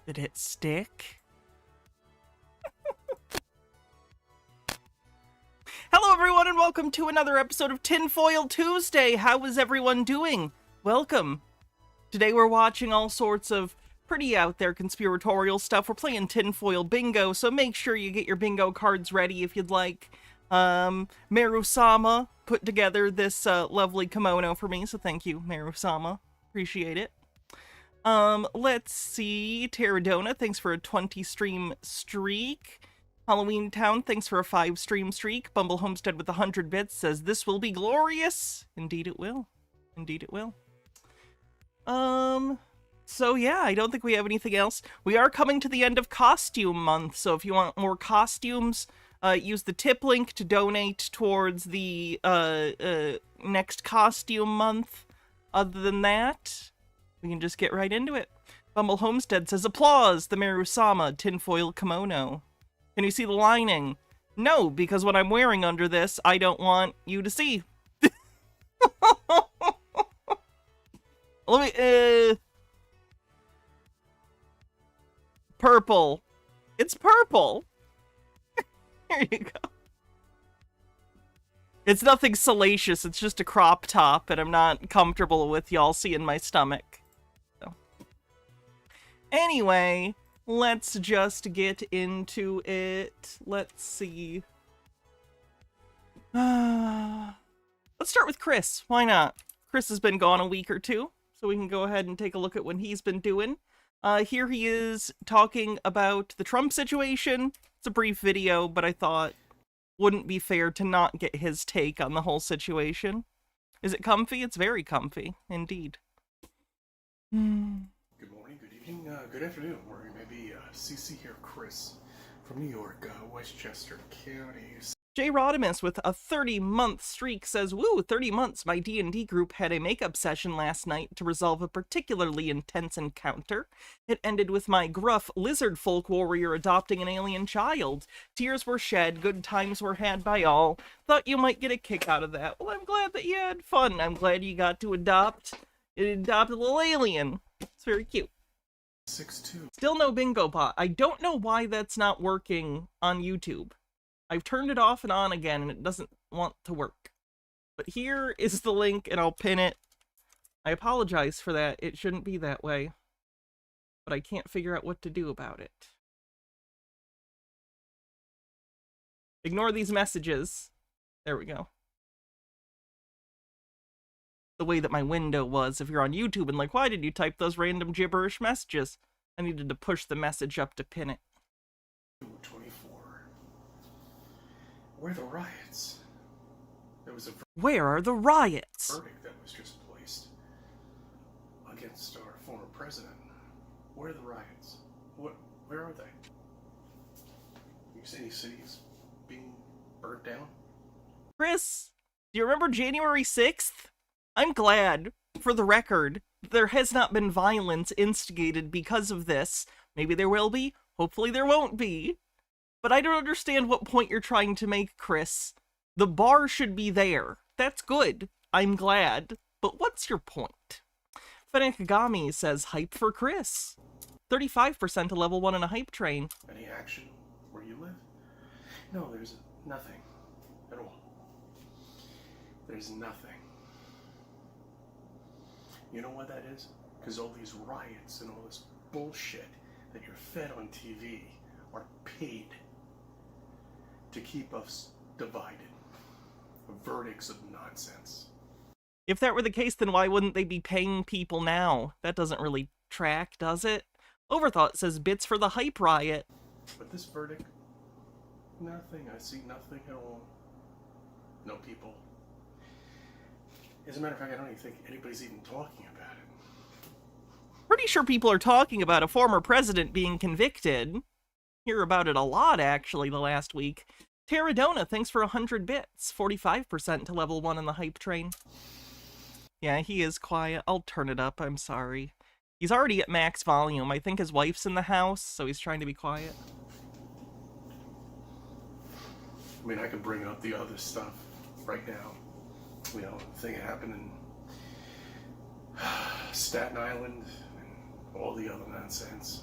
Did it stick? Hello everyone and welcome to another episode of Tinfoil Tuesday. How is everyone doing? Welcome. Today we're watching all sorts of pretty out there conspiratorial stuff. We're playing Tinfoil Bingo, so make sure you get your bingo cards ready if you'd like. Meru-sama put together this lovely kimono for me, so thank you, Meru-sama. Appreciate it. Let's see. Terradona, thanks for a 20 stream streak. Halloween Town, thanks for a 5 stream streak. Bumble Homestead with 100 bits says, this will be glorious. Indeed it will. Indeed it will. So yeah, I don't think we have anything else. We are coming to the end of costume month, so if you want more costumes, use the tip link to donate towards the, next costume month. Other than that, we can just get right into it. Bumble Homestead says, applause, the Meru-sama tinfoil kimono. Can you see the lining? No, because what I'm wearing under this, I don't want you to see. Let me, purple. It's purple. There you go. It's nothing salacious, it's just a crop top, and I'm not comfortable with y'all seeing my stomach. So. Anyway, let's just get into it. Let's see. Let's start with Chris. Why not? Chris has been gone a week or two, so we can go ahead and take a look at what he's been doing. Here he is talking about the Trump situation. It's a brief video, but I thought wouldn't be fair to not get his take on the whole situation. Is it comfy? It's very comfy, indeed. Good morning, good evening, good afternoon, or maybe CC here, Chris, from New York, Westchester County. J. Rodimus with a 30-month streak says, woo, 30 months, my D&D group had a makeup session last night to resolve a particularly intense encounter. It ended with my gruff lizard folk warrior adopting an alien child. Tears were shed, good times were had by all. Thought you might get a kick out of that. Well, I'm glad that you had fun. I'm glad you got to adopt a little alien. It's very cute. 6'2". Still no bingo pot. I don't know why that's not working on YouTube. I've turned it off and on again, and it doesn't want to work. But here is the link, and I'll pin it. I apologize for that. It shouldn't be that way. But I can't figure out what to do about it. Ignore these messages. There we go. The way that my window was, if you're on YouTube and like, why did you type those random gibberish messages? I needed to push the message up to pin it. 24. Where are the riots? There was a Where are the riots? verdict that was just placed against our former president. Where are the riots? Where are they? You see any cities being burnt down? Chris, do you remember January 6th? I'm glad, for the record, there has not been violence instigated because of this. Maybe there will be. Hopefully there won't be. But I don't understand what point you're trying to make, Chris. The bar should be there. That's good. I'm glad. But what's your point? Fenekagami says, hype for Chris. 35% to level 1 in a hype train. Any action where you live? No, there's nothing at all. There's nothing. You know why that is? Because all these riots and all this bullshit that you're fed on TV are paid to keep us divided. Verdicts of nonsense. If that were the case, then why wouldn't they be paying people now? That doesn't really track, does it? Overthought says bits for the hype riot. But this verdict, nothing. I see nothing at all. No people. As a matter of fact, I don't even think anybody's even talking about it. Pretty sure people are talking about a former president being convicted. Hear about it a lot, actually, the last week. Terradona, thanks for 100 bits. 45% to level 1 in the hype train. Yeah, he is quiet. I'll turn it up, I'm sorry. He's already at max volume. I think his wife's in the house, so he's trying to be quiet. I mean, I could bring up the other stuff right now. You know, the thing that happened in Staten Island and all the other nonsense.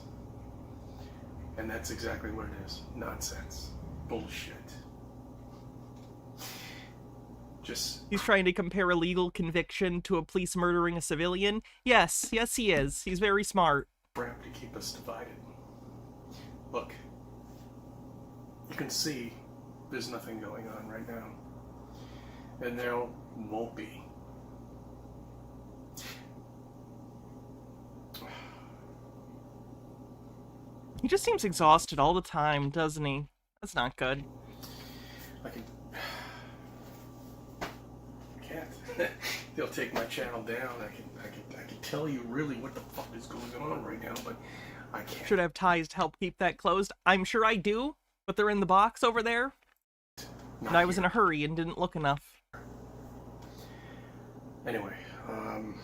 And that's exactly what it is. Nonsense. Bullshit. Just... He's trying to compare a legal conviction to a police murdering a civilian. Yes, he is. He's very smart. crap to keep us divided. Look, you can see there's nothing going on right now. And there won't be. He just seems exhausted all the time, doesn't he? That's not good. I can't. They'll take my channel down. I can tell you really what the fuck is going on right now, but I can't. Should have ties to help keep that closed. I'm sure I do, but they're in the box over there. And I was in a hurry and didn't look enough. Anyway, alright,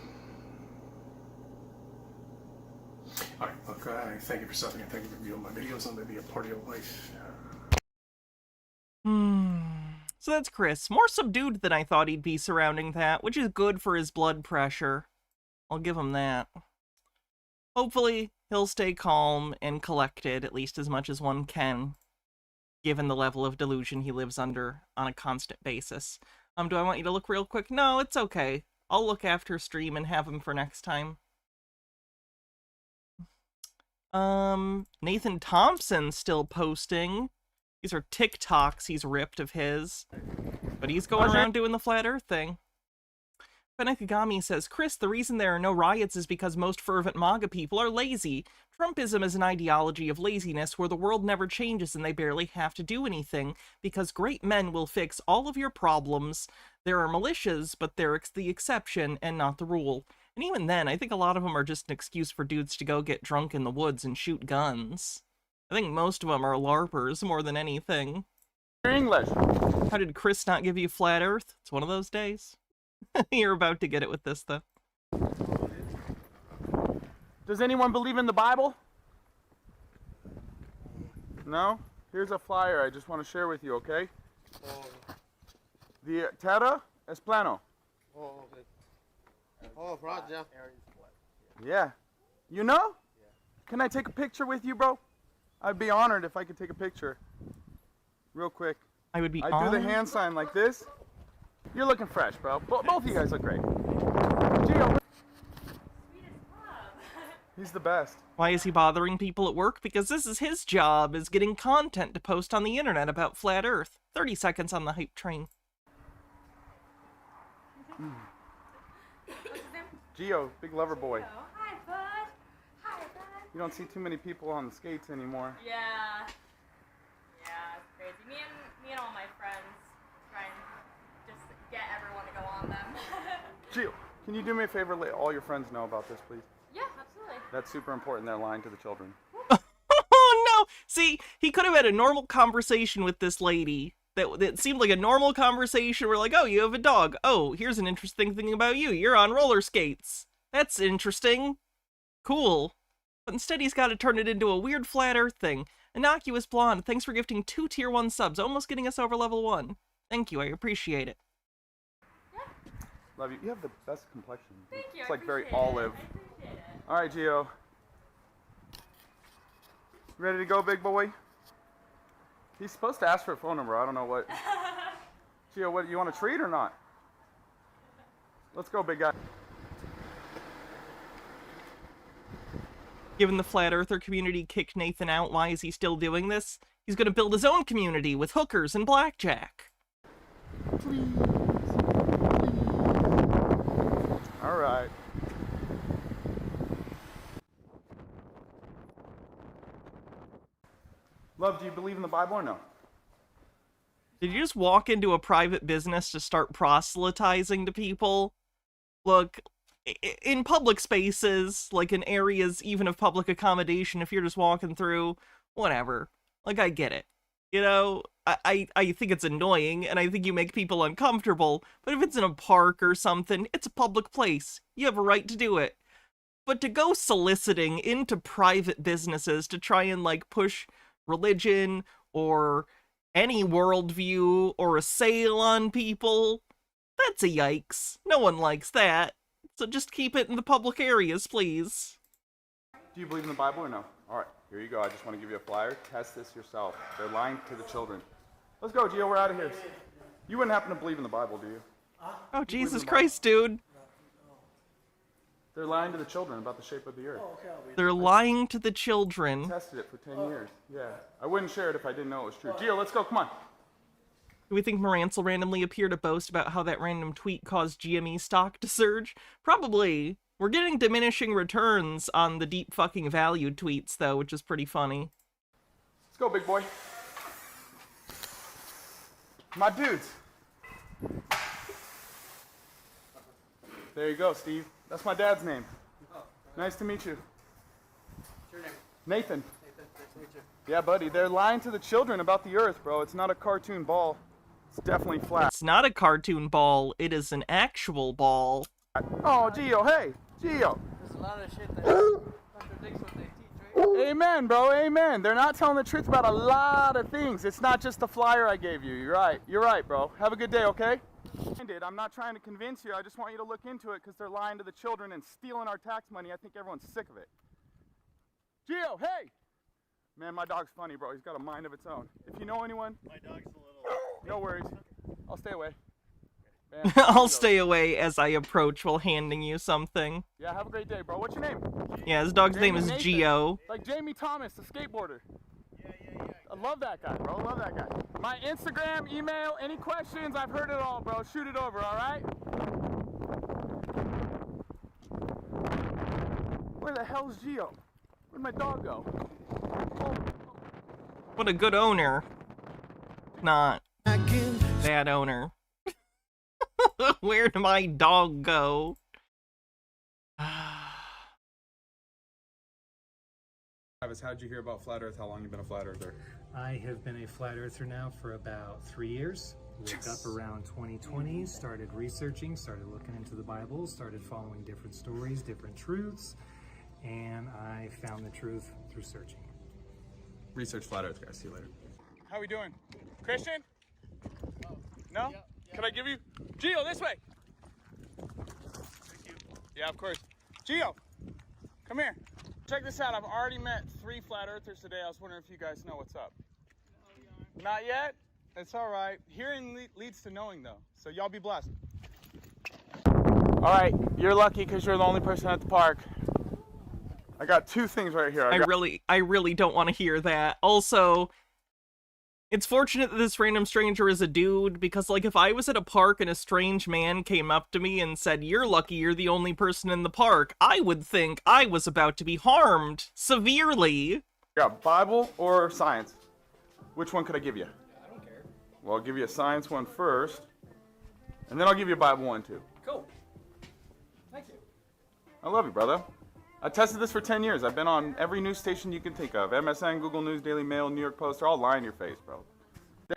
look, I thank you for something. I thank you for viewing my videos. I'm going to be a part of your life. So that's Chris. More subdued than I thought he'd be surrounding that, which is good for his blood pressure. I'll give him that. Hopefully, he'll stay calm and collected, at least as much as one can, given the level of delusion he lives under on a constant basis. Do I want you to look real quick? No, it's okay. I'll look after stream and have him for next time. Nathan Thompson's still posting. These are TikToks he's ripped of his. But he's going around doing the flat earth thing. Benekagami says, Chris, the reason there are no riots is because most fervent MAGA people are lazy. Trumpism is an ideology of laziness where the world never changes and they barely have to do anything because great men will fix all of your problems. There are militias, but they're the exception and not the rule. And even then, I think a lot of them are just an excuse for dudes to go get drunk in the woods and shoot guns. I think most of them are LARPers more than anything. English. How did Chris not give you flat earth? It's one of those days. You're about to get it with this, though. Does anyone believe in the Bible? No? Here's a flyer I just want to share with you, okay? The terra es plano. Oh, okay. Oh, right, yeah. Yeah. You know? Can I take a picture with you, bro? I'd be honored if I could take a picture. Real quick. I would be I honored. do the hand sign like this. You're looking fresh, bro. Both of you guys look great. Gio. He's the best. Why is he bothering people at work? Because this is his job, is getting content to post on the internet about flat earth. 30 seconds on the hype train. Gio, big lover boy. Hi, bud. Hi, bud. You don't see too many people on the skates anymore. Yeah. Yeah, it's crazy. Me and all my friends try and just get everyone to go on them. Gio, can you do me a favor? Let all your friends know about this, please. Yeah, absolutely. That's super important. They're lying to the children. Oh no! See, he could have had a normal conversation with this lady. That seemed like a normal conversation. We're like, oh, you have a dog. Oh, here's an interesting thing about you. You're on roller skates. That's interesting. Cool. But instead he's got to turn it into a weird flat earth thing. Innocuous Blonde, thanks for gifting 2 tier 1 subs, almost getting us over level 1. Thank you, I appreciate it. Love you. You have the best complexion. Thank you. It's I like very appreciate it. olive. I appreciate it. All right, Gio. Ready to go, big boy? He's supposed to ask for a phone number. I don't know what. Gio, what, you want a treat or not? Let's go, big guy. Given the flat earther community kicked Nathan out, why is he still doing this? He's gonna build his own community with hookers and blackjack. Please. All right. Love, do you believe in the Bible or no? Did you just walk into a private business to start proselytizing to people? Look, in public spaces, like in areas even of public accommodation, if you're just walking through, whatever. Like, I get it. You know, I think it's annoying, and I think you make people uncomfortable, but if it's in a park or something, it's a public place. You have a right to do it. But to go soliciting into private businesses to try and, like, push religion or any worldview or a sale on people, that's a yikes. No one likes that. So just keep it in the public areas, please. Do you believe in the Bible or no? All right. Here you go. I just want to give you a flyer. Test this yourself. They're lying to the children. Let's go, Gio. We're out of here. You wouldn't happen to believe in the Bible, do you? Oh, Jesus Christ, dude. They're lying to the children about the shape of the earth. They're lying to the children. Tested it for 10 years. Yeah. I wouldn't share it if I didn't know it was true. Gio, let's go. Come on. Do we think Morantz will randomly appear to boast about how that random tweet caused GME stock to surge? Probably. We're getting diminishing returns on the deep fucking value tweets, though, which is pretty funny. Let's go, big boy. My dudes. There you go, Steve. That's my dad's name. Nice to meet you. What's your name? Nathan. Nathan, nice to meet you. Yeah, buddy. They're lying to the children about the earth, bro. It's not a cartoon ball. It's definitely flat. It's not a cartoon ball, it is an actual ball. Oh, Gio, hey. Gio. There's a lot of shit that contradicts what they teach, right? Amen, bro. Amen. They're not telling the truth about a lot of things. It's not just the flyer I gave you. You're right. You're right, bro. Have a good day, okay? I'm not trying to convince you. I just want you to look into it because they're lying to the children and stealing our tax money. I think everyone's sick of it. Gio, hey! Man, my dog's funny, bro. He's got a mind of its own. If you know anyone... My dog's a little... No worries. I'll stay away. Man, I'll stay away as I approach while handing you something. Yeah, have a great day, bro. What's your name? Yeah, his dog's name is Nathan. Gio. Like Jamie Thomas, the skateboarder. Yeah. I love that guy, bro. I love that guy. My Instagram, email, any questions, I've heard it all, bro. Shoot it over, all right? Where the hell's Gio? Where'd my dog go? Oh. What a good owner. Not bad owner. Where'd my dog go? Travis, how'd you hear about Flat Earth? How long you been a Flat Earther? I have been a flat earther now for about 3 years. Woke up around 2020, started researching, started looking into the Bible, started following different stories, different truths, and I found the truth through searching. Research Flat Earth, guys. See you later. How we doing? Christian? No? Can I give you? Gio, this way! Thank you. Yeah, of course. Gio, come here. Check this out. I've already met 3 Flat Earthers today. I was wondering if you guys know what's up. No, not yet? It's all right. Hearing leads to knowing, though. So y'all be blessed. All right. You're lucky because you're the only person at the park. I got 2 things right here. I really don't want to hear that. Also, it's fortunate that this random stranger is a dude, because, like, if I was at a park and a strange man came up to me and said, "You're lucky you're the only person in the park," I would think I was about to be harmed severely. Yeah, Bible or science? Which one could I give you? I don't care. Well, I'll give you a science one first, and then I'll give you a Bible one too. Cool. Thank you. I love you, brother. I tested this for 10 years. I've been on every news station you can think of. MSN, Google News, Daily Mail, New York Post. They're all lying in your face, bro.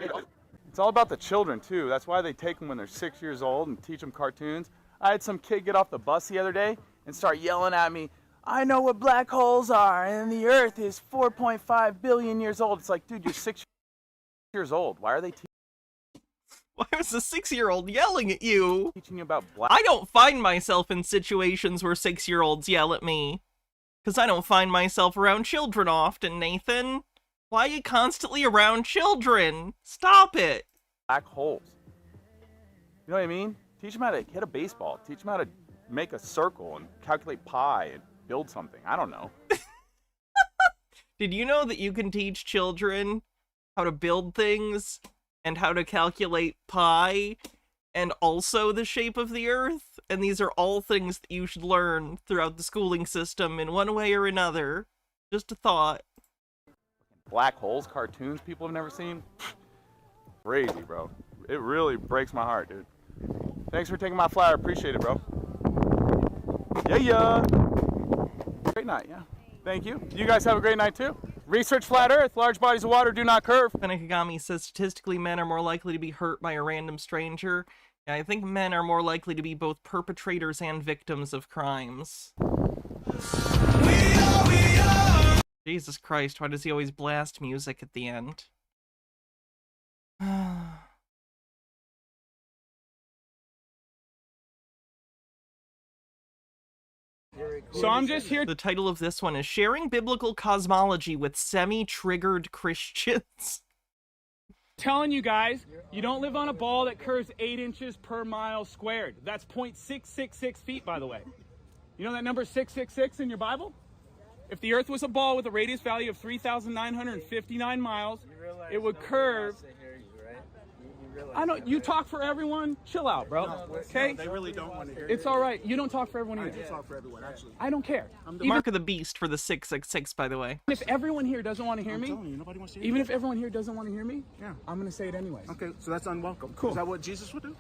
It's all about the children, too. That's why they take them when they're 6 years old and teach them cartoons. I had some kid get off the bus the other day and start yelling at me, "I know what black holes are, and the Earth is 4.5 billion years old." It's like, dude, you're 6 years old. Why are they Why was a 6-year-old yelling at you? teaching you about black? I don't find myself in situations where 6-year-olds yell at me. Because I don't find myself around children often, Nathan. Why are you constantly around children? Stop it. Black holes. You know what I mean? Teach them how to hit a baseball. Teach them how to make a circle and calculate pi and build something. I don't know. Did you know that you can teach children how to build things and how to calculate pi and also the shape of the Earth? And these are all things that you should learn throughout the schooling system in one way or another. Just a thought. Black holes, cartoons people have never seen. Crazy, bro. It really breaks my heart, dude. Thanks for taking my flyer. Appreciate it, bro. Yeah. Great night, yeah. Thank you. You guys have a great night, too. Research Flat Earth. Large bodies of water do not curve. Penakagami says statistically men are more likely to be hurt by a random stranger. Yeah, I think men are more likely to be both perpetrators and victims of crimes. Jesus Christ, why does he always blast music at the end? So I'm just here. The title of this one is Sharing Biblical Cosmology with Semi-Triggered Christians. Telling you guys, you don't live on a ball that curves 8 inches per mile squared. That's 0.666 feet, by the way. You know that number 666 in your Bible? If the Earth was a ball with a radius value of 3,959 miles, it would curve. I know you talk for everyone. Chill out, bro. Okay? They really don't want to hear It's all right. You don't talk for everyone either. I talk for everyone, actually. I don't care. Mark of the Beast for the 666, by the way. If everyone here doesn't want to hear me, telling you, nobody wants to hear even you. if everyone here doesn't want to hear me, Yeah. I'm going to say it anyways. Okay, so that's unwelcome. Cool. Is that what Jesus would do?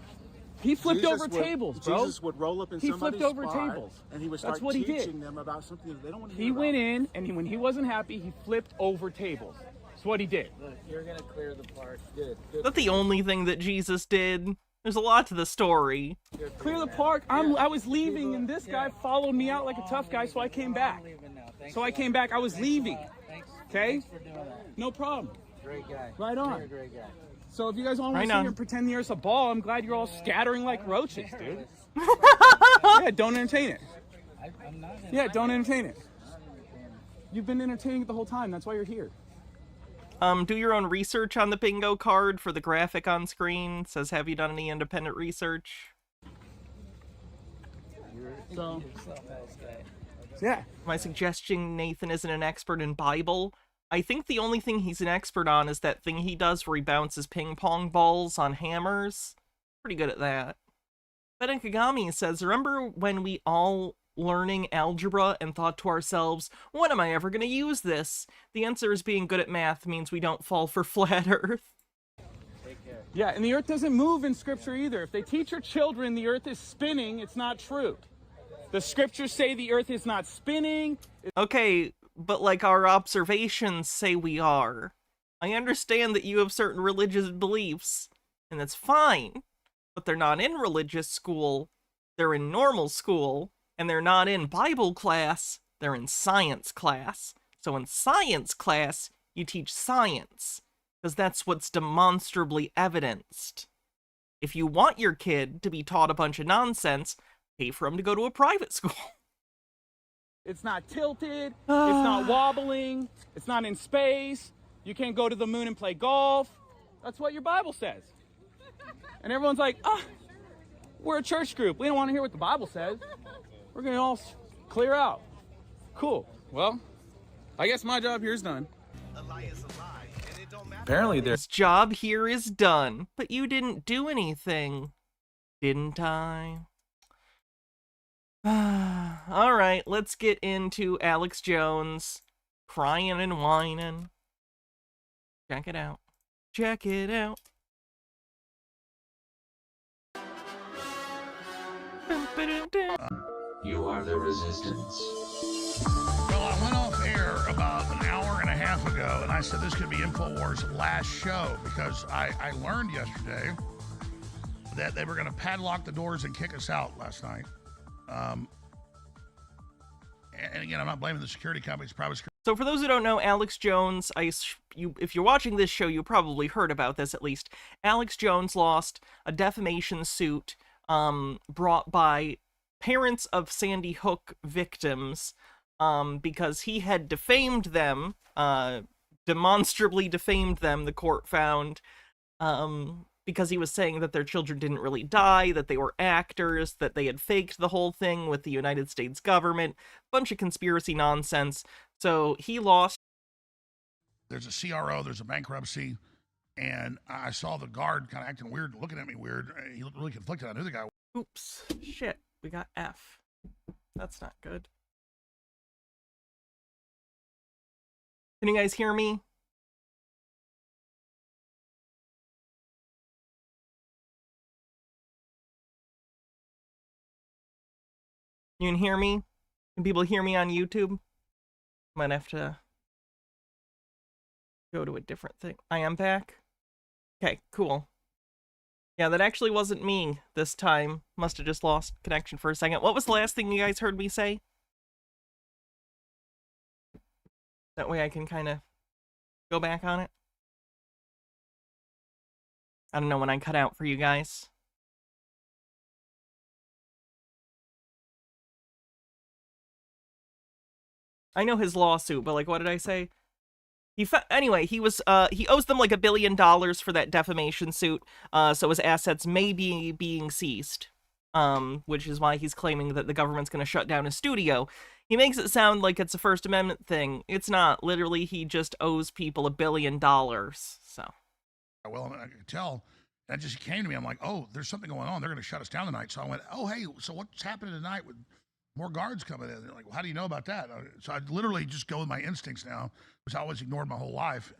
He flipped Jesus over would- tables, bro. Jesus would roll up in He somebody's flipped over spot, tables. and he would That's start what he teaching did. them about something that they don't want to hear He about. went in, and when he wasn't happy, he flipped over tables. That's what he did. Look, you're gonna clear the park. Good. Is that the only thing that Jesus did? There's a lot to the story. Clear the park. I was leaving, and this guy followed me out like a tough guy, so I came back. So I came back. I was leaving. Okay? For doing that. No problem. Great guy. Right on. You're a great guy. So if you guys all want Right to sit on. here and pretend the Earth's a ball, I'm glad you're all scattering like roaches, dude. Yeah, don't entertain it. I'm not. Yeah, don't entertain it. You've been entertaining it the whole time. That's why you're here. Do your own research on the bingo card for the graphic on screen. It says, have you done any independent research? So, Yourself, else guy. yeah. Am I suggesting Nathan isn't an expert in Bible? I think the only thing he's an expert on is that thing he does where he bounces ping pong balls on hammers. Pretty good at that. Ben Kagami says, remember when we all learning algebra and thought to ourselves, when am I ever going to use this? The answer is being good at math means we don't fall for flat earth. Yeah, and the Earth doesn't move in Scripture either. If they teach your children the Earth is spinning, it's not true. The Scriptures say the Earth is not spinning. Okay, but like our observations say we are. I understand that you have certain religious beliefs, and that's fine, but they're not in religious school, they're in normal school, and they're not in Bible class, they're in science class. So in science class, you teach science, because that's what's demonstrably evidenced. If you want your kid to be taught a bunch of nonsense, pay for him to go to a private school. It's not tilted. It's not wobbling. It's not in space. You can't go to the moon and play golf. That's what your Bible says. And everyone's like, we're a church group. We don't want to hear what the Bible says. We're going to all clear out. Cool. Well, I guess my job here is done. Apparently This job here is done, but you didn't do anything, didn't I? All right, let's get into Alex Jones crying and whining. Check it out. Check it out. You are the resistance. Well, I went off air about an hour and a half ago, and I said this could be InfoWars' last show because I learned yesterday that they were going to padlock the doors and kick us out last night. And again, I'm not blaming the security companies. Probably So for those who don't know, Alex Jones, if you're watching this show, you probably heard about this at least. Alex Jones lost a defamation suit brought by parents of Sandy Hook victims because he had defamed them, demonstrably defamed them, the court found, because he was saying that their children didn't really die, that they were actors, that they had faked the whole thing with the United States government, bunch of conspiracy nonsense. So he lost. there's a CRO, there's a bankruptcy, and I saw the guard kind of acting weird, looking at me weird. He looked really conflicted. I knew the guy. Oops, shit, we got F. That's not good. Can you guys hear me? You can hear me? Can people hear me on YouTube? Might have to go to a different thing. I am back? Okay, cool. Yeah, that actually wasn't me this time. Must have just lost connection for a second. What was the last thing you guys heard me say? That way I can kind of go back on it. I don't know when I cut out for you guys. I know his lawsuit, but like, what did I say? Anyway, he owes them like $1 billion for that defamation suit, so his assets may be being seized, which is why he's claiming that the government's going to shut down his studio. He makes it sound like it's a First Amendment thing. It's not. Literally, he just owes people $1 billion, so. Well, I could tell, that just came to me. I'm like, oh, there's something going on. They're going to shut us down tonight. So I went, oh, hey, so what's happening tonight with more guards coming in? They're like, well, how do you know about that? So I literally just go with my instincts now, which I always ignored my whole life.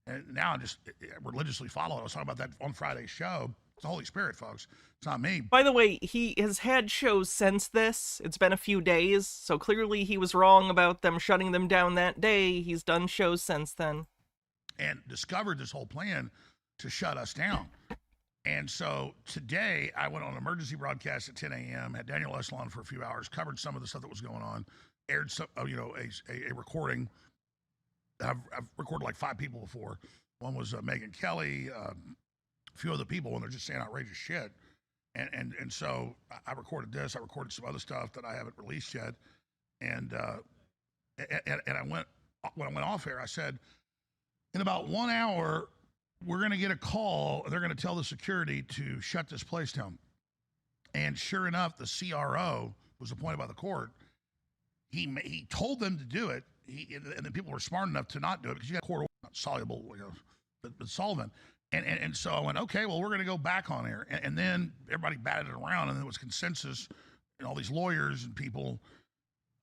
And now I just religiously follow it. I was talking about that on Friday's show. It's the Holy Spirit, folks. It's not me. By the way, he has had shows since this. It's been a few days, so clearly he was wrong about them shutting them down that day. He's done shows since then. And discovered this whole plan to shut us down. And so today I went on an emergency broadcast at 10 a.m., had Daniel Esselon for a few hours, covered some of the stuff that was going on, aired some, a recording. I've recorded like 5 people before. One was Megyn Kelly, a few other people, and they're just saying outrageous shit. And so I recorded this. I recorded some other stuff that I haven't released yet. And I went, when I went off air, I said, in about 1 hour, we're going to get a call. They're going to tell the security to shut this place down. And sure enough, the CRO was appointed by the court. He told them to do it. And then people were smart enough to not do it because you got court order, not soluble, but solvent. And so I went, okay, well, we're going to go back on air. And then everybody batted it around, and there was consensus, and all these lawyers and people.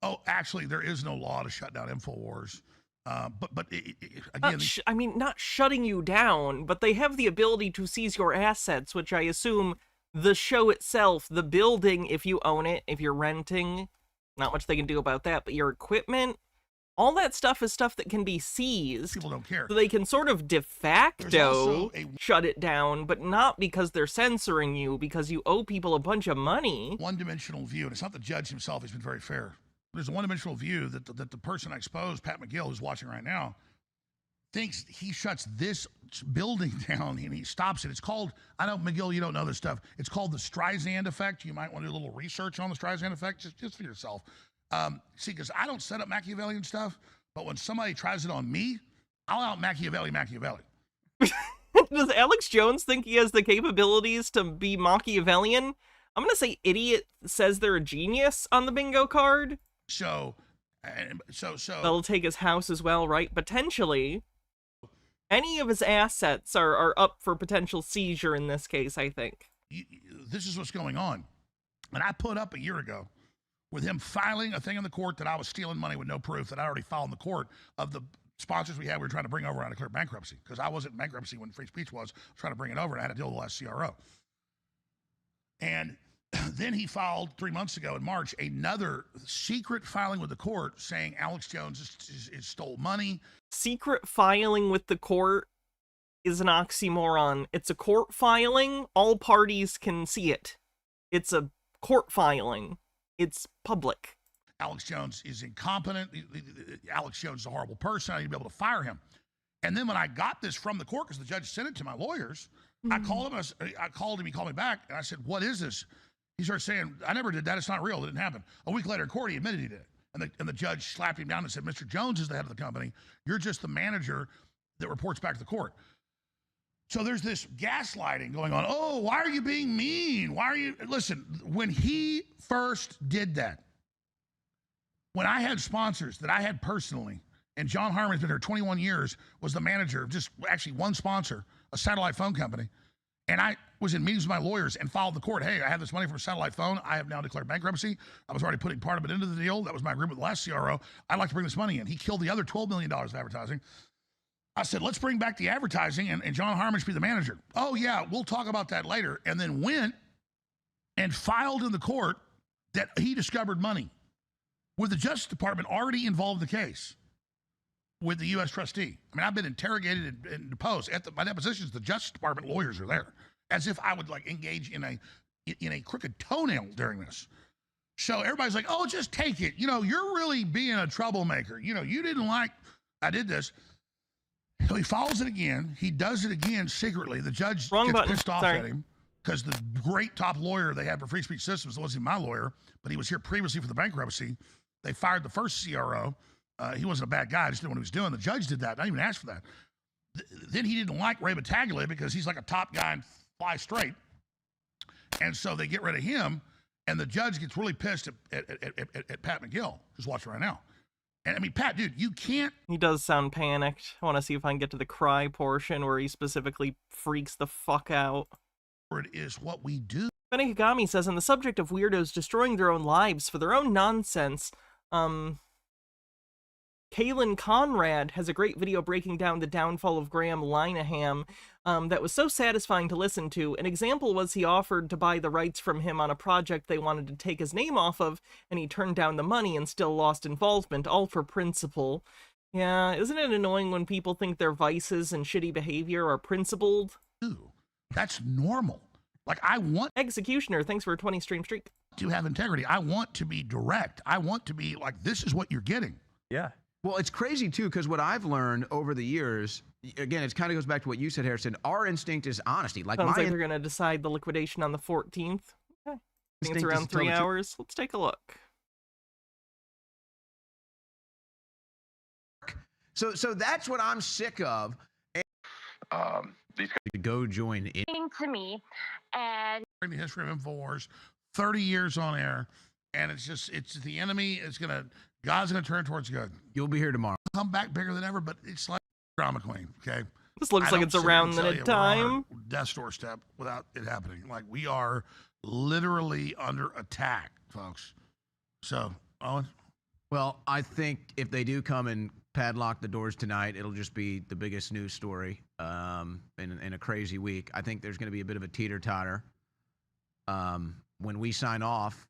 Oh, actually, there is no law to shut down InfoWars. But again, not shutting you down, but they have the ability to seize your assets, which I assume the show itself, the building, if you own it, if you're renting, not much they can do about that, but your equipment, all that stuff is stuff that can be seized. People don't care. So they can sort of de facto shut it down, but not because they're censoring you, because you owe people a bunch of money. One-dimensional view, and it's not the judge himself. He's been very fair. There's a one-dimensional view that the person I exposed, Pat McGill, who's watching right now, thinks he shuts this building down and he stops it. It's called, I know, McGill, you don't know this stuff. It's called the Streisand effect. You might want to do a little research on the Streisand effect, just for yourself. See, because I don't set up Machiavellian stuff, but when somebody tries it on me, I'll out Machiavelli. Does Alex Jones think he has the capabilities to be Machiavellian? I'm going to say idiot says they're a genius on the bingo card. So they'll take his house as well, right? Potentially. Any of his assets are up for potential seizure in this case, I think. This is what's going on. And I put up a year ago with him filing a thing in the court that I was stealing money with no proof that I already filed in the court of the sponsors we had. We were trying to bring over and declare bankruptcy because I wasn't in bankruptcy when free speech was. Trying to bring it over, and I had to deal with the last CRO. And then he filed 3 months ago in March another secret filing with the court saying Alex Jones stole money. Secret filing with the court is an oxymoron. It's a court filing. All parties can see it. It's a court filing. It's public. Alex Jones is incompetent. Alex Jones is a horrible person. I need to be able to fire him. And then when I got this from the court, because the judge sent it to my lawyers, I called him. I called him. He called me back, and I said, "What is this?" He started saying, "I never did that. It's not real. It didn't happen." A week later in court, he admitted he did it. And the judge slapped him down and said, "Mr. Jones is the head of the company. You're just the manager that reports back to the court." So there's this gaslighting going on. Oh, why are you being mean? Why are you... Listen, when he first did that, when I had sponsors that I had personally, and John Harmon's been here 21 years, was the manager of just actually one sponsor, a satellite phone company, and I was in meetings with my lawyers and filed the court. Hey, I have this money from a satellite phone. I have now declared bankruptcy. I was already putting part of it into the deal. That was my agreement with the last CRO. I'd like to bring this money in. He killed the other $12 million of advertising. I said, let's bring back the advertising and John Harmon should be the manager. Oh, yeah, we'll talk about that later. And then went and filed in the court that he discovered money with the Justice Department already involved in the case with the U.S. trustee. I mean, I've been interrogated and deposed. At my depositions, the Justice Department lawyers are there, as if I would like engage in a crooked toenail during this. So everybody's like, oh, just take it. You know, you're really being a troublemaker. You know, you didn't like I did this. So he follows it again. He does it again secretly. The judge gets pissed off at him because the great top lawyer they had for free speech systems wasn't my lawyer, but he was here previously for the bankruptcy. They fired the first CRO. He wasn't a bad guy. I just didn't know what he was doing. The judge did that. I didn't even ask for that. Then he didn't like Ray Battaglia because he's like a top guy and fly straight. And so they get rid of him, and the judge gets really pissed at Pat McGill, who's watching right now. And I mean, Pat, dude, you can't. He does sound panicked. I want to see if I can get to the cry portion where he specifically freaks the fuck out. It is what we do. Benekagami says, on the subject of weirdos destroying their own lives for their own nonsense, Kaylin Conrad has a great video breaking down the downfall of Graham Linehan that was so satisfying to listen to. An example was he offered to buy the rights from him on a project they wanted to take his name off of, and he turned down the money and still lost involvement, all for principle. Yeah, isn't it annoying when people think their vices and shitty behavior are principled? Ooh, that's normal. Like, I want Executioner, thanks for a 20 stream streak. to have integrity. I want to be direct. I want to be like, this is what you're getting. Yeah. Well, it's crazy, too, because what I've learned over the years, again, it kind of goes back to what you said, Harrison. Our instinct is honesty. Like Sounds like they're going to decide the liquidation on the 14th. Okay. I think it's around 3 hours. Let's take a look. So that's what I'm sick of. These guys to go join in. To me, and In the history of InfoWars, 30 years on air, and it's the enemy. God's gonna turn towards good. You'll be here tomorrow. Come back bigger than ever, but it's like drama queen. Okay. This looks like it's around the time. Death's doorstep without it happening. Like, we are literally under attack, folks. So, Owen. Well, I think if they do come and padlock the doors tonight, it'll just be the biggest news story in a crazy week. I think there's going to be a bit of a teeter-totter. When we sign off,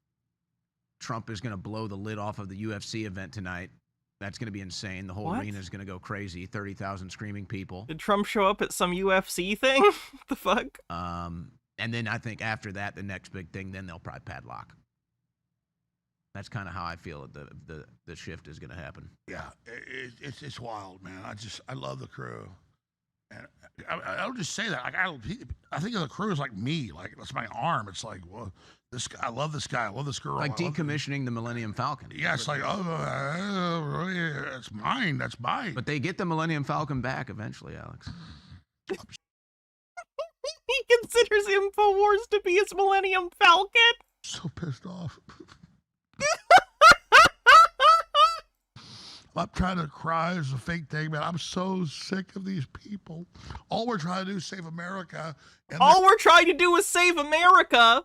Trump is going to blow the lid off of the UFC event tonight. That's going to be insane. The whole arena is going to go crazy. 30,000 screaming people. Did Trump show up at some UFC thing? What the fuck? And then I think after that, the next big thing, then they'll probably padlock. That's kind of how I feel the shift is going to happen. Yeah, it's wild, man. I love the crew, and I don't just say that. Like, I think of the crew as like me. Like, that's my arm. It's like, well, this guy, I love this guy. I love this girl. Like decommissioning the Millennium Falcon. Yeah, it's like, it's mine. That's mine. But they get the Millennium Falcon back eventually, Alex. He considers InfoWars to be his Millennium Falcon. So pissed off. I'm trying to cry as a fake thing, man. I'm so sick of these people. All we're trying to do is save America. And all we're trying to do is save America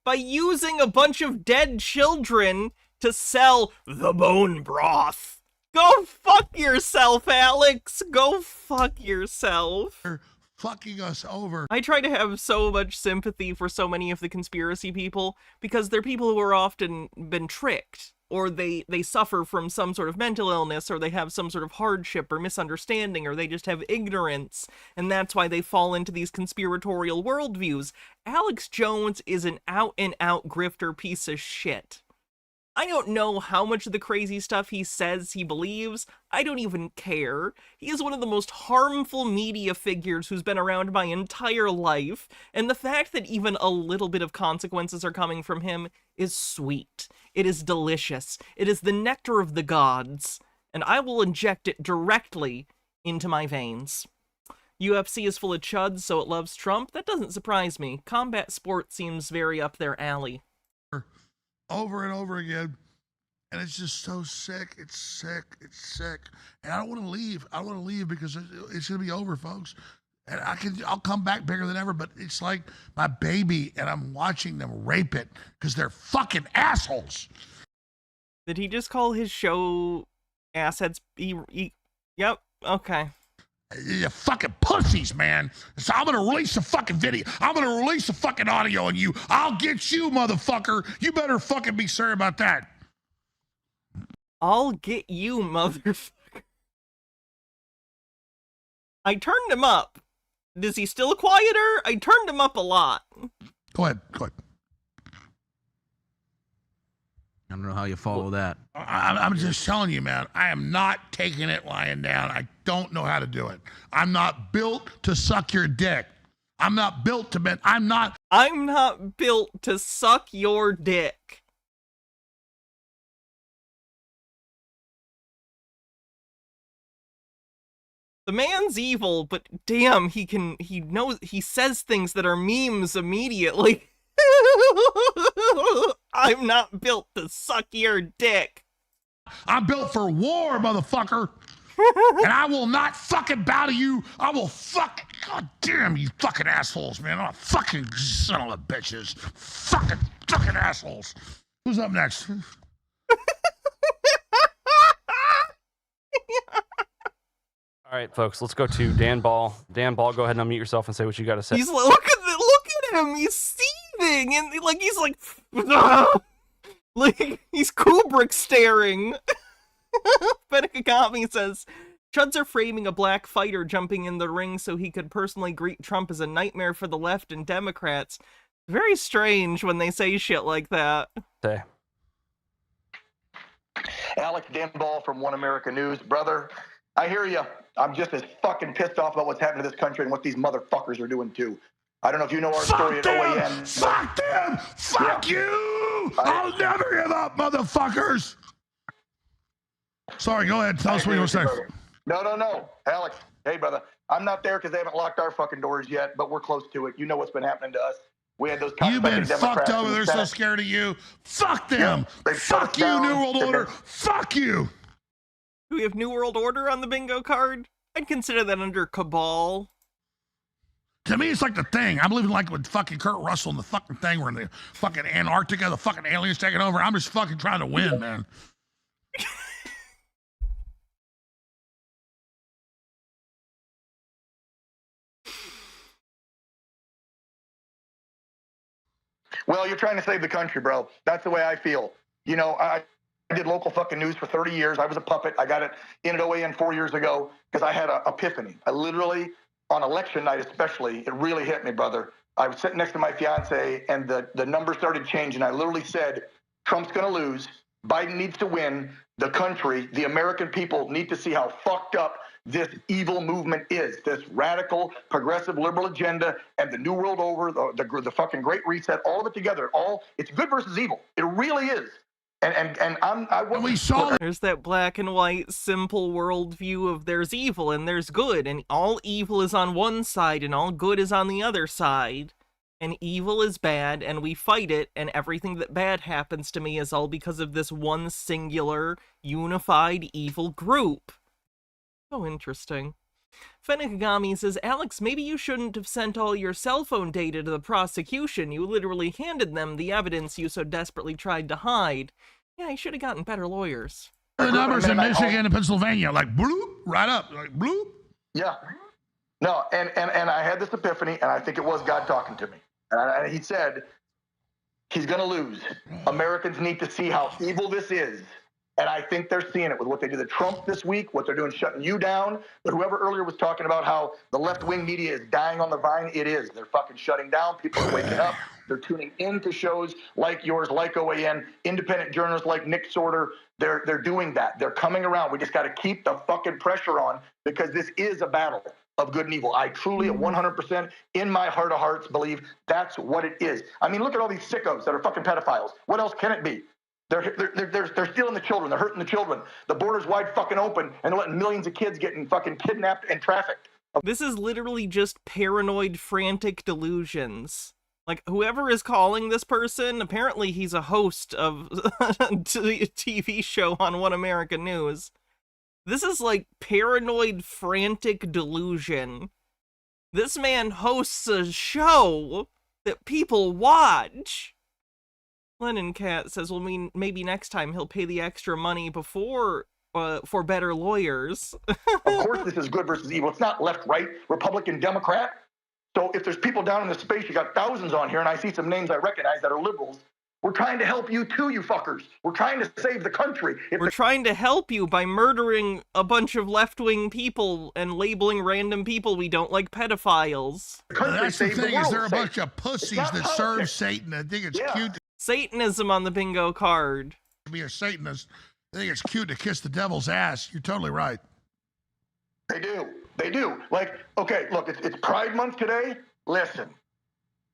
by using a bunch of dead children to sell the bone broth. Go fuck yourself, Alex. Go fuck yourself. They're fucking us over. I try to have so much sympathy for so many of the conspiracy people because they're people who are often been tricked, or they suffer from some sort of mental illness, or they have some sort of hardship or misunderstanding, or they just have ignorance, and that's why they fall into these conspiratorial worldviews. Alex Jones is an out-and-out grifter piece of shit. I don't know how much of the crazy stuff he says he believes. I don't even care. He is one of the most harmful media figures who's been around my entire life, and the fact that even a little bit of consequences are coming from him is sweet. It is delicious. It is the nectar of the gods, and I will inject it directly into my veins. UFC is full of chuds, so it loves Trump. That doesn't surprise me. Combat sport seems very up their alley. Over and over again, and it's just so sick. It's sick. It's sick, and I don't want to leave. I don't want to leave because it's gonna be over, folks. And I'll come back bigger than ever. But it's like my baby, and I'm watching them rape it because they're fucking assholes. Did he just call his show assets? Yep. Okay. You fucking pussies, man. So I'm gonna release the fucking video. I'm gonna release the fucking audio on you. I'll get you, motherfucker. You better fucking be sorry about that. I'll get you, motherfucker. I turned him up. Is he still quieter? I turned him up a lot. Go ahead. I don't know how you follow that. I'm just telling you, man, I am not taking it lying down. I don't know how to do it. I'm not built to suck your dick. I'm not built to bend. I'm not built to suck your dick. The man's evil, but damn, he says things that are memes immediately. I'm not built to suck your dick. I'm built for war, motherfucker. And I will not fucking bow to you. I will God damn you fucking assholes, man. I'm a fucking son of a bitches. Fucking assholes. Who's up next? All right, folks, let's go to Dan Ball. Dan Ball, go ahead and unmute yourself and say what you got to say. He's like, look at him. He's seething, and he's like, like he's Kubrick staring. Fenekagami says, Chuds are framing a black fighter jumping in the ring so he could personally greet Trump as a nightmare for the left and Democrats. Very strange when they say shit like that. Say. Alex Dan Ball from One America News. Brother, I hear you. I'm just as fucking pissed off about what's happening to this country and what these motherfuckers are doing too. I don't know if you know our story at OAN. Fuck them! Fuck you! I'll never give up, motherfuckers! Sorry, go ahead. Tell us what you want to say. No. Alex, hey, brother. I'm not there because they haven't locked our fucking doors yet, but we're close to it. You know what's been happening to us. We had those You've been fucked over. They're so scared of you. Fuck them. Yeah, fuck you, New World Order. Fuck you. Do we have New World Order on the bingo card? I'd consider that under Cabal. To me, it's like the Thing. I'm living like with fucking Kurt Russell and the fucking Thing. We're in the fucking Antarctica. The fucking aliens taking over. I'm just fucking trying to win, man. Well, you're trying to save the country, bro. That's the way I feel. You know, I did local fucking news for 30 years. I was a puppet. I got it in at OAN 4 years ago because I had an epiphany. I literally, on election night especially, it really hit me, brother. I was sitting next to my fiance, and the numbers started changing. I literally said, Trump's going to lose. Biden needs to win. The country, the American people need to see how fucked up this evil movement is, this radical, progressive, liberal agenda, and the New World Order, the fucking Great Reset, all of it together. It's good versus evil. It really is. We saw there's that black and white, simple worldview of there's evil and there's good, and all evil is on one side and all good is on the other side. And evil is bad, and we fight it, and everything that bad happens to me is all because of this one singular, unified, evil group. So interesting. Fenekagami says, Alex, maybe you shouldn't have sent all your cell phone data to the prosecution. You literally handed them the evidence you so desperately tried to hide. Yeah, you should have gotten better lawyers. The numbers in Michigan and Pennsylvania, like bloop, right up, like bloop. Yeah. No, and I had this epiphany, and I think it was God talking to me. And he said, he's going to lose. Americans need to see how evil this is. And I think they're seeing it with what they did to Trump this week, what they're doing shutting you down. But whoever earlier was talking about how the left-wing media is dying on the vine, it is. They're fucking shutting down. People are waking up. They're tuning into shows like yours, like OAN, independent journalists like Nick Sorter. They're doing that. They're coming around. We just got to keep the fucking pressure on because this is a battle of good and evil. I truly, 100% in my heart of hearts, believe that's what it is. I mean, look at all these sickos that are fucking pedophiles. What else can it be? They're stealing the children. They're hurting the children. The border's wide fucking open, and they're letting millions of kids getting fucking kidnapped and trafficked. This is literally just paranoid, frantic delusions. Like, whoever is calling this person, apparently he's a host of a TV show on One America News. This is like paranoid, frantic delusion. This man hosts a show that people watch. Lennon Cat says, well, maybe next time he'll pay the extra money before for better lawyers. Of course this is good versus evil. It's not left, right, Republican, Democrat. So if there's people down in the space, you got thousands on here, and I see some names I recognize that are liberals. We're trying to help you too, you fuckers. We're trying to save the country. We're trying to help you by murdering a bunch of left-wing people and labeling random people we don't like pedophiles. That's the thing, is there a bunch of pussies that serve Satan? I think it's cute. Satanism on the bingo card. To be a Satanist, I think it's cute to kiss the devil's ass. You're totally right. They do. They do. Like, okay, look, it's Pride Month today. Listen.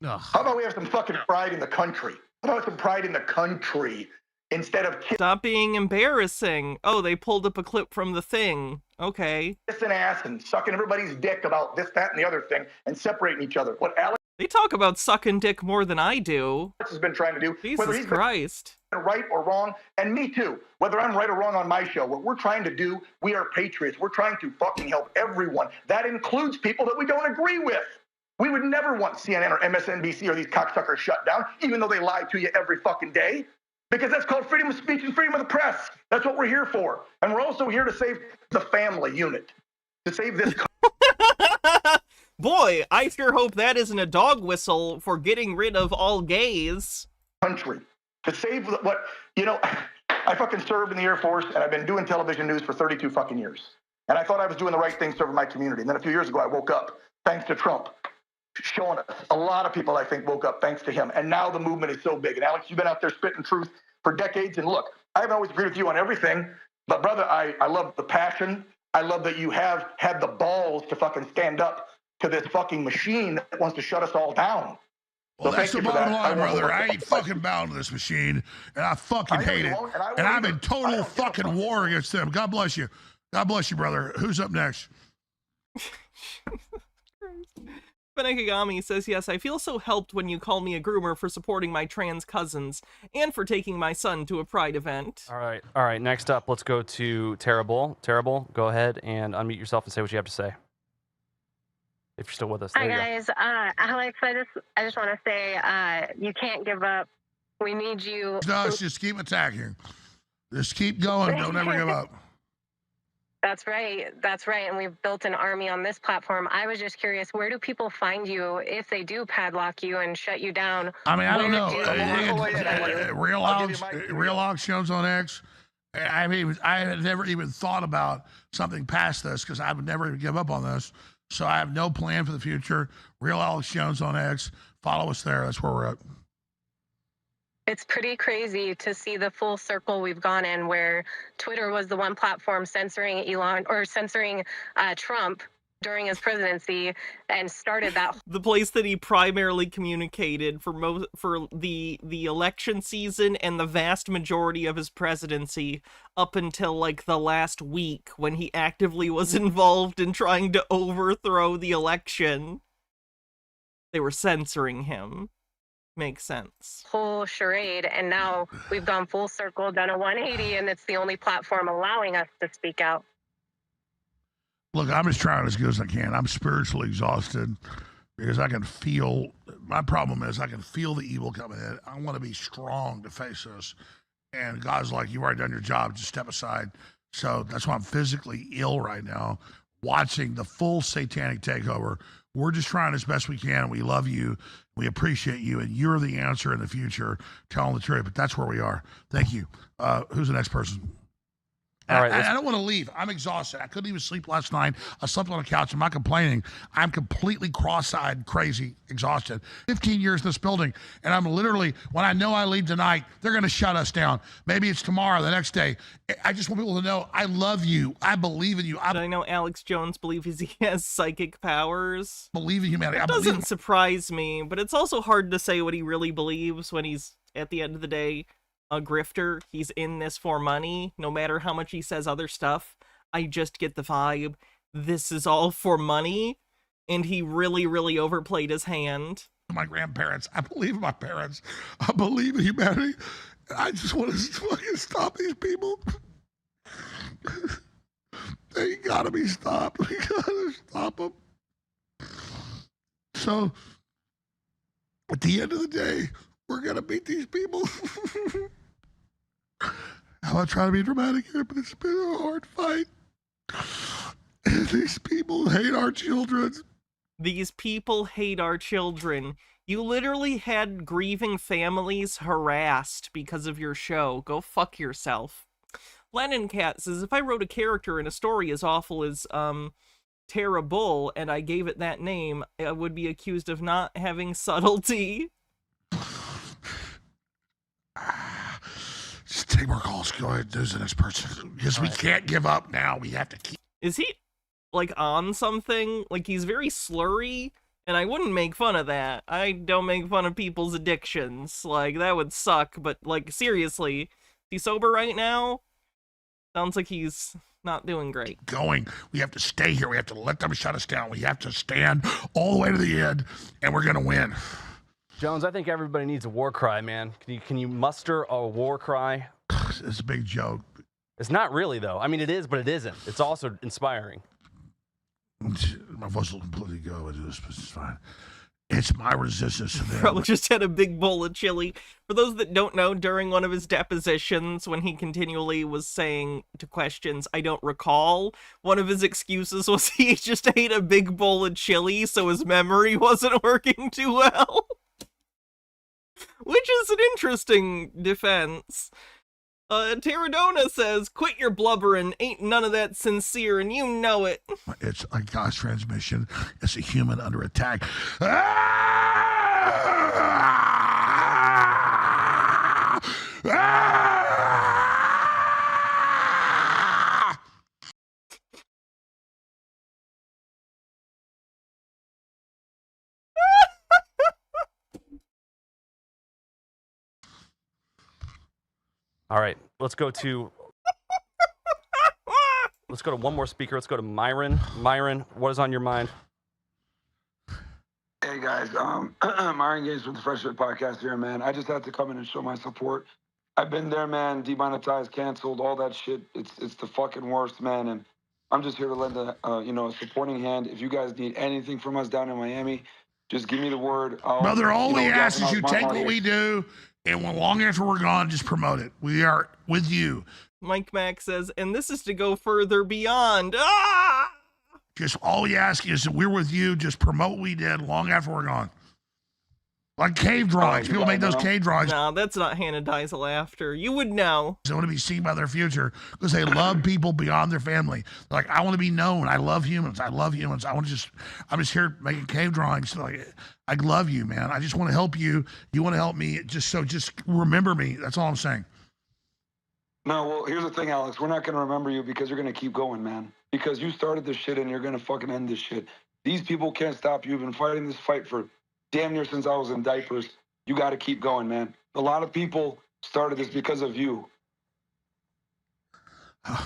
How about we have some fucking pride in the country? How about some pride in the country? instead of Stop being embarrassing. Oh, they pulled up a clip from The Thing. Okay. kissing ass and sucking everybody's dick about this, that, and the other thing and separating each other. What Alex They talk about sucking dick more than I do. has been trying to do, whether Jesus he's Christ. been right or wrong, and me too, whether I'm right or wrong on my show, what we're trying to do, we are patriots. We're trying to fucking help everyone. That includes people that we don't agree with. We would never want CNN or MSNBC or these cocksuckers shut down, even though they lie to you every fucking day. Because that's called freedom of speech and freedom of the press. That's what we're here for. And we're also here to save the family unit. To save this Boy, I sure hope that isn't a dog whistle for getting rid of all gays. country. To save what, you know, I fucking served in the Air Force and I've been doing television news for 32 fucking years. And I thought I was doing the right thing serving my community. And then a few years ago, I woke up, thanks to Trump, showing us. A lot of people, I think, woke up thanks to him. And now the movement is so big. And Alex, you've been out there spitting truth for decades. And look, I haven't always agreed with you on everything. But brother, I love the passion. I love that you have had the balls to fucking stand up to this fucking machine that wants to shut us all down. Well, So that's thank the you for bottom that. line, I won't brother. work I it. ain't fucking bound to this machine, and I fucking I know hate you it. won't, and I And won't I'm in either. I total don't give a fucking fuck. war against them. God bless you. God bless you, brother. Who's up next? Benekagami says, yes, I feel so helped when you call me a groomer for supporting my trans cousins and for taking my son to a pride event. All right. Next up, let's go to Terrible. Terrible, go ahead and unmute yourself and say what you have to say. If you're still with us. There Hi you go. guys, Alex, I just want to say you can't give up. We need you. Just keep attacking. Just keep going. Don't ever give up. That's right. That's right. And we've built an army on this platform. I was just curious, where do people find you if they do padlock you and shut you down? I mean, I don't know. Do Real auctions on X. I mean, I had never even thought about something past this because I would never even give up on this. So I have no plan for the future. Real Alex Jones on X. Follow us there. That's where we're at. It's pretty crazy to see the full circle we've gone in, where Twitter was the one platform censoring Trump during his presidency and started that. The place that he primarily communicated for the election season and the vast majority of his presidency up until like the last week when he actively was involved in trying to overthrow the election. They were censoring him. Makes sense. Whole charade, and now we've gone full circle, done a 180, and it's the only platform allowing us to speak out. Look, I'm just trying as good as I can. I'm spiritually exhausted because I can feel, my problem is I can feel the evil coming in. I want to be strong to face this. And God's like, you've already done your job, just step aside. So that's why I'm physically ill right now, watching the full satanic takeover. We're just trying as best we can. We love you. We appreciate you. And you're the answer in the future, telling the truth. But that's where we are. Thank you. Who's the next person? All right, I don't want to leave. I'm exhausted. I couldn't even sleep last night. I slept on the couch. I'm not complaining. I'm completely cross-eyed, crazy, exhausted. 15 years in this building, and I'm literally, when I know I leave tonight, they're going to shut us down. Maybe it's tomorrow, the next day. I just want people to know I love you. I believe in you. I know Alex Jones believes he has psychic powers. Believe in humanity. That doesn't surprise me, but it's also hard to say what he really believes when he's, at the end of the day, a grifter. He's in this for money, no matter how much he says other stuff. I just get the vibe this is all for money, and he really, really overplayed his hand. My grandparents, I believe in my parents. I believe in humanity. I just want to fucking stop these people. They gotta be stopped. We gotta stop them. So, at the end of the day, we're gonna beat these people. I'm not trying to be dramatic here, but it's been a hard fight. And these people hate our children. These people hate our children. You literally had grieving families harassed because of your show. Go fuck yourself. Lennon Cat says, if I wrote a character in a story as awful as, Tara Bull, and I gave it that name, I would be accused of not having subtlety. Just take more calls. Go ahead. Who's the next person? Because we can't give up now. We have to keep. Is he, like, on something? Like, he's very slurry, and I wouldn't make fun of that. I don't make fun of people's addictions. Like, that would suck, but, like, seriously, He's sober right now? Sounds like he's not doing great. Going. We have to stay here. We have to let them shut us down. We have to stand all the way to the end, and we're going to win. Jones, I think everybody needs a war cry, man. Can you muster a war cry? It's a big joke. It's not really, though. I mean, it is, but it isn't. It's also inspiring. My voice will completely go into this, but it's fine. It's my resistance to them. Probably just had a big bowl of chili. For those that don't know, during one of his depositions, when he continually was saying to questions, I don't recall, one of his excuses was he just ate a big bowl of chili, so his memory wasn't working too well. Which is an interesting defense. Pterodona says, quit your blubbering, ain't none of that sincere, and you know it. It's like God's transmission. It's a human under attack. All right, let's go to one more speaker. Let's go to Myron. Myron, what is on your mind? Hey guys, Myron Gates with the Fresh Fit Podcast here, man. I just had to come in and show my support. I've been there, man. Demonetized, canceled, all that shit. It's the fucking worst, man. And I'm just here to lend a supporting hand. If you guys need anything from us down in Miami, just give me the word. Brother, all we ask is you take what we do, and when long after we're gone, just promote it. We are with you. Mike Mack says, and this is to go further beyond. Ah! Just all we ask is that we're with you. Just promote what we did long after we're gone. Like cave drawings. People made those cave drawings. No, that's not Hannah Dies of Laughter. You would know. They want to be seen by their future because they love people beyond their family. They're like, I want to be known. I love humans. I love humans. I'm just here making cave drawings. Like, I love you, man. I just want to help you. You want to help me. Just remember me. That's all I'm saying. No, well, here's the thing, Alex. We're not going to remember you because you're going to keep going, man. Because you started this shit and you're going to fucking end this shit. These people can't stop you. You've been fighting this fight for damn near since I was in diapers. You got to keep going, man. A lot of people started this because of you. I'm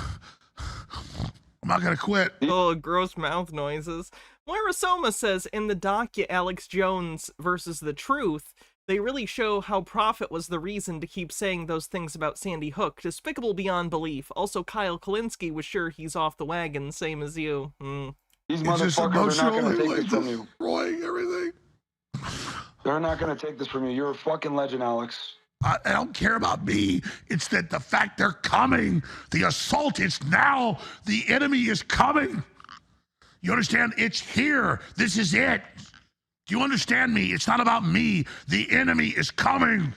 not going to quit. Oh, gross mouth noises. Moira Soma says, in the docu Alex Jones versus the Truth, they really show how Prophet was the reason to keep saying those things about Sandy Hook. Despicable beyond belief. Also, Kyle Kalinske was sure he's off the wagon, same as you. These motherfuckers are not going to take this from you. Destroying everything. They're not going to take this from you. You're a fucking legend, Alex. I don't care about me. It's that the fact they're coming. The assault is now. The enemy is coming. You understand? It's here. This is it. Do you understand me? It's not about me. The enemy is coming.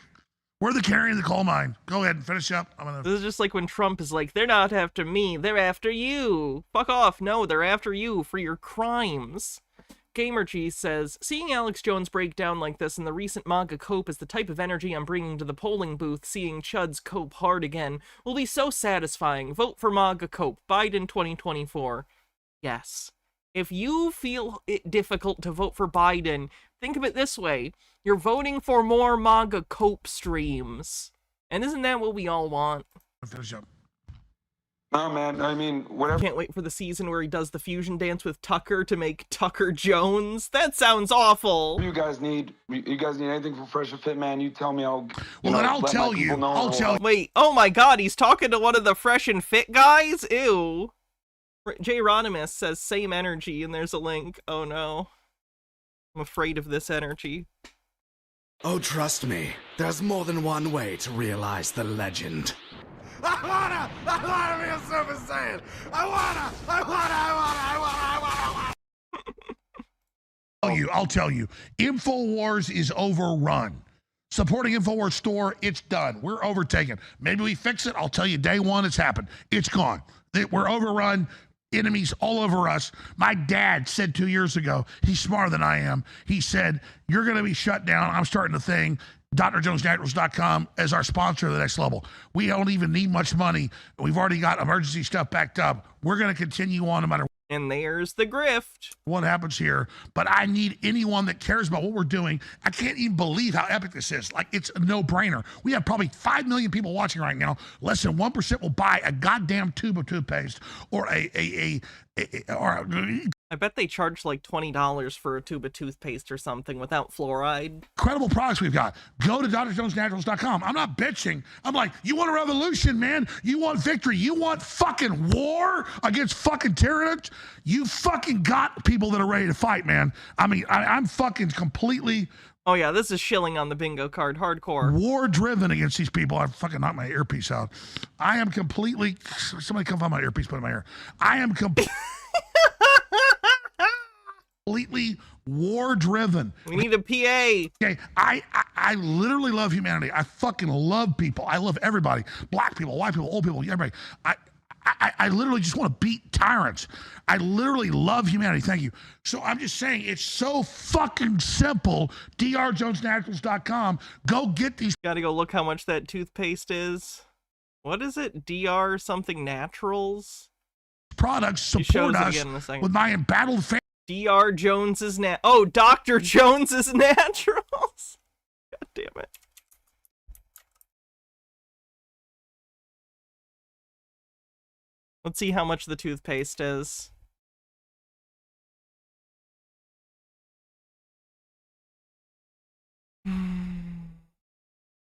We're the carrying the coal mine. Go ahead and finish up. This is just like when Trump is like, they're not after me, they're after you. Fuck off. No, they're after you for your crimes. GamerG says, seeing Alex Jones break down like this in the recent MAGA cope is the type of energy I'm bringing to the polling booth. Seeing Chuds cope hard again will be so satisfying. Vote for MAGA cope. Biden 2024. Yes. If you feel it difficult to vote for Biden, think of it this way. You're voting for more MAGA cope streams. And isn't that what we all want? Finish up. No, man. I mean, whatever. Can't wait for the season where he does the fusion dance with Tucker to make Tucker Jones. That sounds awful. You guys need anything from Fresh and Fit, man? You tell me. Well, then I'll tell you. I'll tell you. Wait, oh my God, he's talking to one of the Fresh and Fit guys? Ew. J. Rodimus says same energy, and there's a link. Oh no. I'm afraid of this energy. Oh, trust me. There's more than one way to realize the legend. I wanna be a Super Saiyan! I wanna! I'll tell you. InfoWars is overrun. Supporting InfoWars store, it's done. We're overtaken. Maybe we fix it. I'll tell you day one it's happened. It's gone. We're overrun. Enemies all over us. My dad said 2 years ago, he's smarter than I am. He said, you're going to be shut down. I'm starting a thing, drjonesnaturals.com as our sponsor of the next level. We don't even need much money. We've already got emergency stuff backed up. We're going to continue on no matter And there's the grift. What happens here, but I need anyone that cares about what we're doing. I can't even believe how epic this is. Like, it's a no-brainer. We have probably 5 million people watching right now. Less than 1% will buy a goddamn tube of toothpaste or I bet they charge like $20 for a tube of toothpaste or something without fluoride. Incredible products we've got. Go to drjonesnaturals.com. I'm not bitching. I'm like, you want a revolution, man? You want victory? You want fucking war against fucking terrorists? You fucking got people that are ready to fight, man. I mean, I'm fucking completely... Oh yeah, this is shilling on the bingo card, hardcore. War-driven against these people. I fucking knocked my earpiece out. I am completely... Somebody come find my earpiece, put it in my ear. I am completely war-driven. We need a PA. Okay, I literally love humanity. I fucking love people. I love everybody. Black people, white people, old people, everybody. I literally just want to beat tyrants. I literally love humanity. Thank you. So I'm just saying, it's so fucking simple. drjonesnaturals.com. Go get these. Gotta go look how much that toothpaste is. What is it? DR something naturals? Products support us with my embattled family. DR Jones's Oh, Dr. Jones's Naturals. God damn it. Let's see how much the toothpaste is.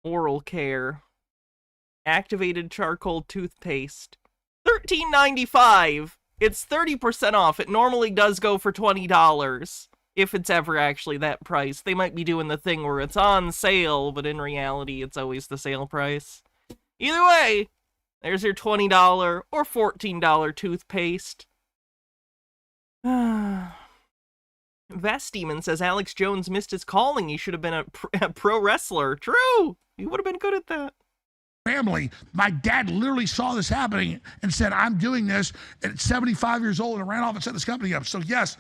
Oral care. Activated charcoal toothpaste. $13.95. It's 30% off. It normally does go for $20. If it's ever actually that price. They might be doing the thing where it's on sale, but in reality, it's always the sale price. Either way, there's your $20 or $14 toothpaste. Vest Demon says Alex Jones missed his calling. He should have been a pro wrestler. True! He would have been good at that. Family. My dad literally saw this happening and said, I'm doing this at 75 years old, and ran off and set this company up. So yes,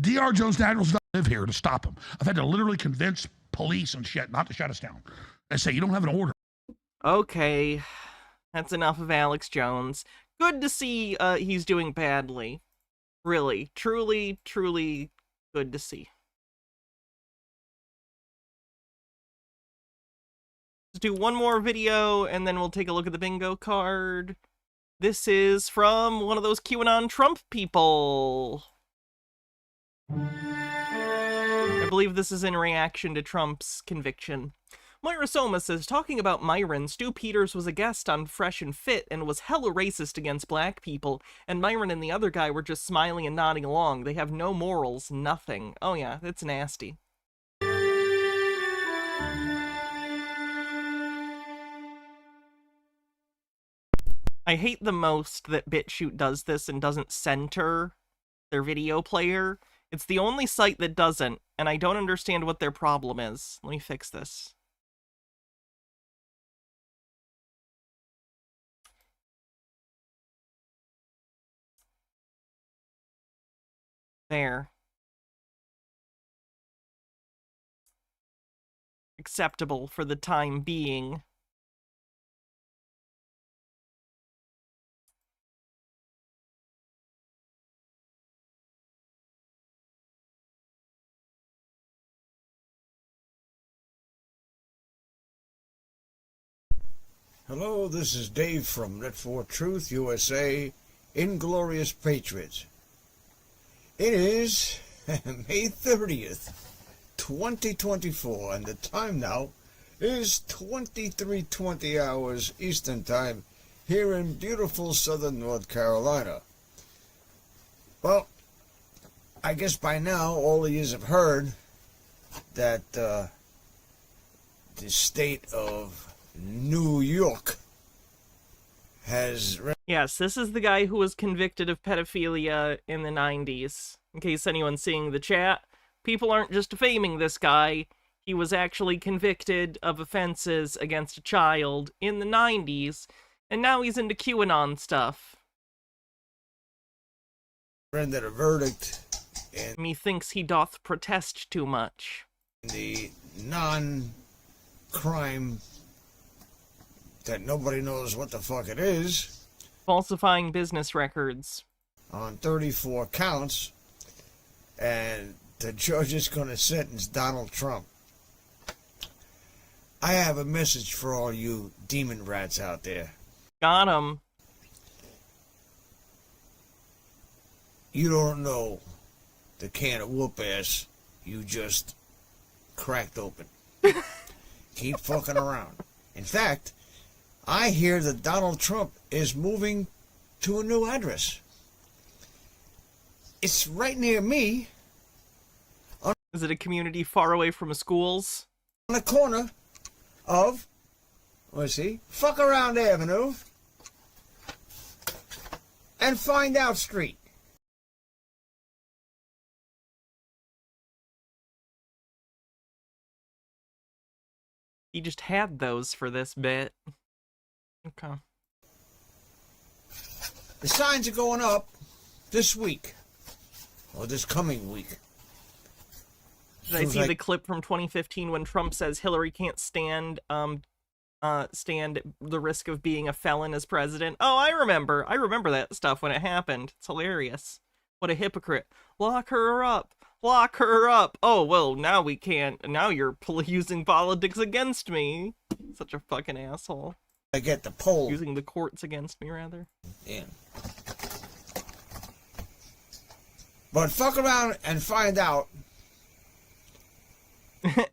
Dr. Jones Naturals don't live here to stop him. I've had to literally convince police and shit not to shut us down. They say, you don't have an order. Okay, that's enough of Alex Jones. Good to see he's doing badly. Really, truly, truly good to see. Let's do one more video, and then we'll take a look at the bingo card. This is from one of those QAnon Trump people. I believe this is in reaction to Trump's conviction. Moira Soma says, talking about Myron, Stu Peters was a guest on Fresh and Fit and was hella racist against black people, and Myron and the other guy were just smiling and nodding along. They have no morals, nothing. Oh yeah, it's nasty. I hate the most that BitChute does this and doesn't center their video player. It's the only site that doesn't, and I don't understand what their problem is. Let me fix this. There. Acceptable for the time being. Hello, this is Dave from Net4 Truth USA, Inglorious Patriots. It is May 30th, 2024, and the time now is 23:20 hours Eastern Time here in beautiful southern North Carolina. Well, I guess by now all of you have heard that the state of New York has... Yes, this is the guy who was convicted of pedophilia in the 90s. In case anyone's seeing the chat, people aren't just defaming this guy. He was actually convicted of offenses against a child in the 90s, and now he's into QAnon stuff. Rendered a verdict in... Methinks he doth protest too much. The non-crime that nobody knows what the fuck it is. Falsifying business records. on 34 counts, and the judge is going to sentence Donald Trump. I have a message for all you demon rats out there. Got him. You don't know the can of whoop ass you just cracked open. Keep fucking around. In fact, I hear that Donald Trump is moving to a new address. It's right near me. Is it a community far away from schools? On the corner of, let's see, Fuck Around Avenue and Find Out Street. He just had those for this bit. Okay. The signs are going up this week, or this coming week. Did I see the clip from 2015 when Trump says Hillary can't stand the risk of being a felon as president? Oh, I remember that stuff when it happened. It's hilarious. What a hypocrite. Lock her up. Lock her up. Oh, well, now we can't. Now you're using politics against me. Such a fucking asshole. I get the poll. Using the courts against me, rather. Yeah. But fuck around and find out.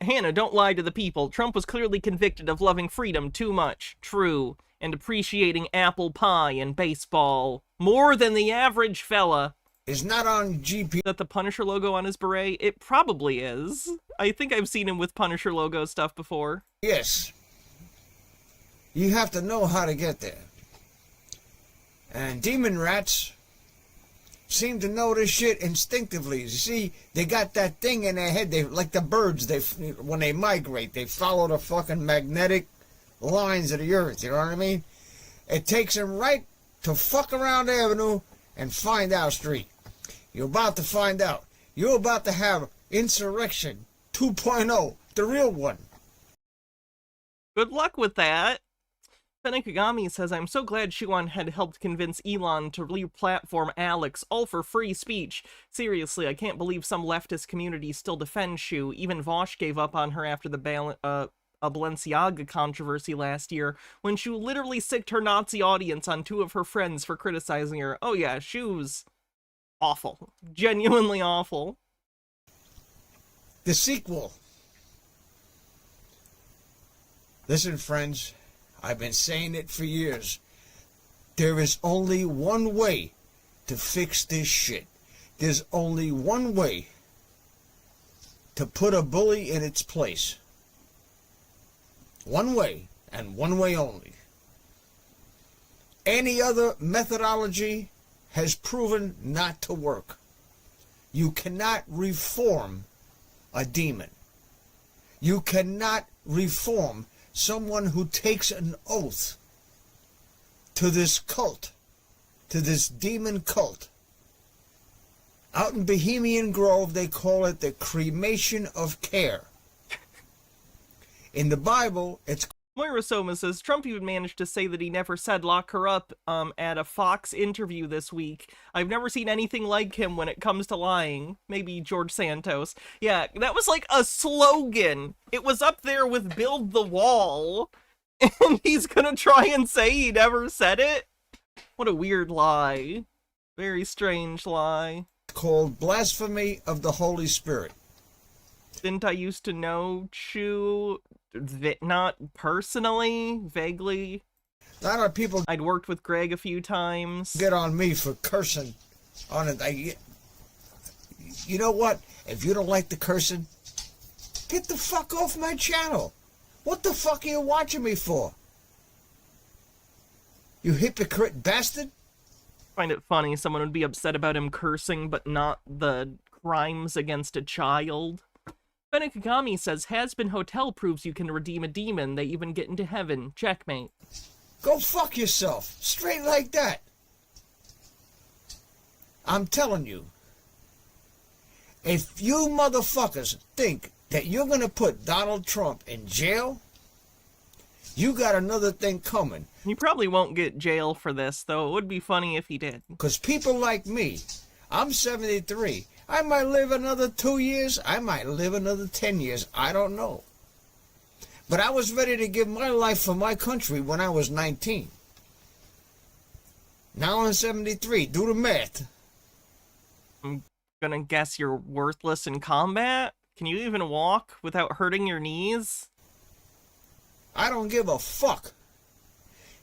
Hannah, don't lie to the people. Trump was clearly convicted of loving freedom too much. True. And appreciating apple pie and baseball more than the average fella. Is not on GP. That the Punisher logo on his beret? It probably is. I think I've seen him with Punisher logo stuff before. Yes. You have to know how to get there. And demon rats seem to know this shit instinctively. You see, they got that thing in their head. They like the birds. When they migrate, they follow the fucking magnetic lines of the earth. You know what I mean? It takes them right to Fuck Around Avenue and Find Out Street. You're about to find out. You're about to have Insurrection 2.0, the real one. Good luck with that. Fenekagami says, I'm so glad Shuan had helped convince Elon to re-platform Alex, all for free speech. Seriously, I can't believe some leftist community still defends Shu. Even Vosh gave up on her after the Balenciaga controversy last year, when Shu literally sicked her Nazi audience on 2 of her friends for criticizing her. Oh yeah, Shu's awful. Genuinely awful. The sequel. Listen, friends. I've been saying it for years. There is only one way to fix this shit. There's only one way to put a bully in its place. One way, and one way only. Any other methodology has proven not to work. You cannot reform a demon. You cannot reform someone who takes an oath to this cult, to this demon cult. Out in Bohemian Grove, they call it the cremation of care. In the Bible, it's... Moira Soma says, Trump even managed to say that he never said lock her up at a Fox interview this week. I've never seen anything like him when it comes to lying. Maybe George Santos. Yeah, that was like a slogan. It was up there with build the wall. And he's gonna try and say he never said it? What a weird lie. Very strange lie. Called blasphemy of the Holy Spirit. Didn't I used to know Chu? Not personally, vaguely. A lot of people... I'd worked with Greg a few times. Get on me for cursing on it. You know what? If you don't like the cursing, get the fuck off my channel. What the fuck are you watching me for? You hypocrite bastard. I find it funny someone would be upset about him cursing, but not the crimes against a child. Fenekagami says, Has-Been Hotel proves you can redeem a demon. They even get into heaven. Checkmate. Go fuck yourself. Straight like that. I'm telling you. If you motherfuckers think that you're going to put Donald Trump in jail, You got another thing coming. He probably won't get jail for this, though it would be funny if he did. Because people like me, I'm 73. I might live another 2 years. I might live another 10 years. I don't know. But I was ready to give my life for my country when I was 19. Now I'm 73. Do the math. I'm gonna guess you're worthless in combat? Can you even walk without hurting your knees? I don't give a fuck.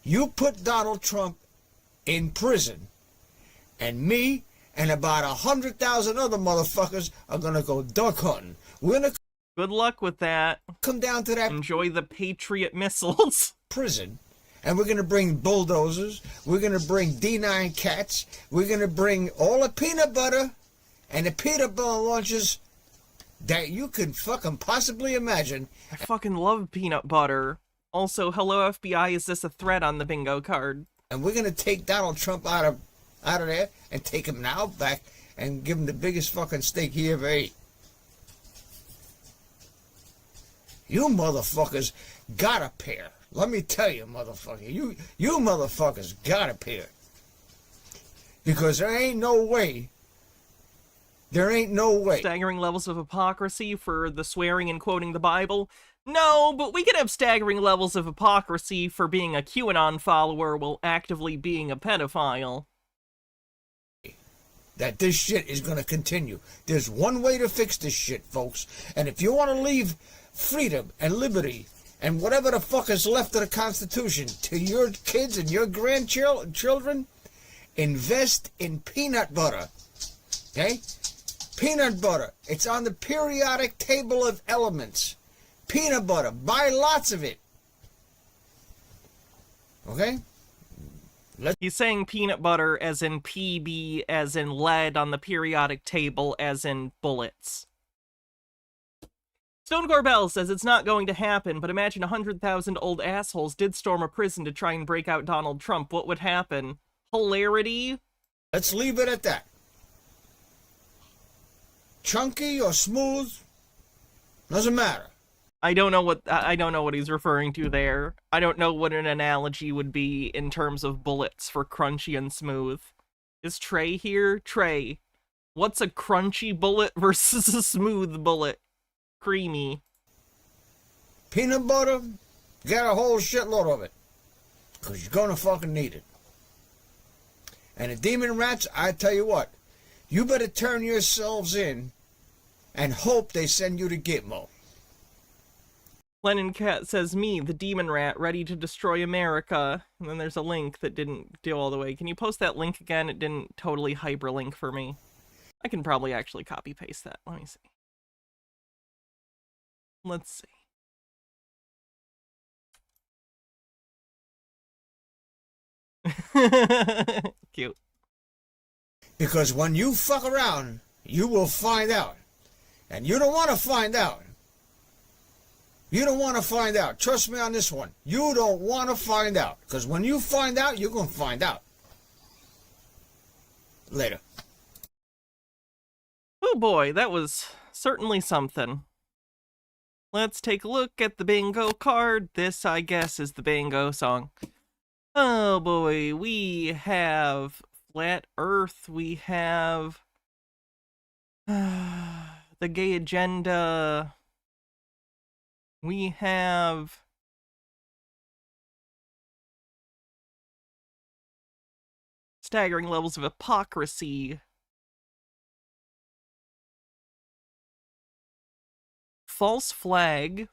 You put Donald Trump in prison, and me and about 100,000 other motherfuckers are gonna go duck hunting. We're gonna Good luck with that. come down to that Enjoy the Patriot missiles. prison, and we're gonna bring bulldozers. We're gonna bring D9 cats. We're gonna bring all the peanut butter and the peanut butter launches that you could fucking possibly imagine. I fucking love peanut butter. Also, hello FBI, is this a threat on the bingo card? And we're gonna take Donald Trump out of there and take him now back and give him the biggest fucking steak he ever ate. You motherfuckers got a pair. Let me tell you, motherfucker. You motherfuckers got a pair. Because there ain't no way. There ain't no way. Staggering levels of hypocrisy for the swearing and quoting the Bible? No, but we could have staggering levels of hypocrisy for being a QAnon follower while actively being a pedophile. That this shit is gonna continue. There's one way to fix this shit, folks. And if you want to leave freedom and liberty and whatever the fuck is left of the Constitution to your kids and your grandchildren, invest in peanut butter. Okay? Peanut butter. It's on the periodic table of elements. Peanut butter. Buy lots of it. Okay? He's saying peanut butter as in PB, as in lead on the periodic table, as in bullets. Stone Corbell says it's not going to happen, but imagine 100,000 old assholes did storm a prison to try and break out Donald Trump. What would happen? Hilarity? Let's leave it at that. Chunky or smooth, doesn't matter. I don't know what he's referring to there. I don't know what an analogy would be in terms of bullets for crunchy and smooth. Is Trey here? Trey, what's a crunchy bullet versus a smooth bullet? Creamy. Peanut butter, get a whole shitload of it. Because you're going to fucking need it. And the demon rats, I tell you what, you better turn yourselves in and hope they send you to Gitmo. Lennon Cat says, me, the demon rat, ready to destroy America. And then there's a link that didn't do all the way. Can you post that link again? It didn't totally hyperlink for me. I can probably actually copy paste that. Let me see. Let's see. Cute. Because when you fuck around, you will find out. And you don't want to find out. You don't want to find out. Trust me on this one. You don't want to find out. Because when you find out, you're going to find out. Later. Oh boy, that was certainly something. Let's take a look at the bingo card. This, I guess, is the bingo song. Oh boy, we have Flat Earth. We have the gay agenda. We have staggering levels of hypocrisy. False flag.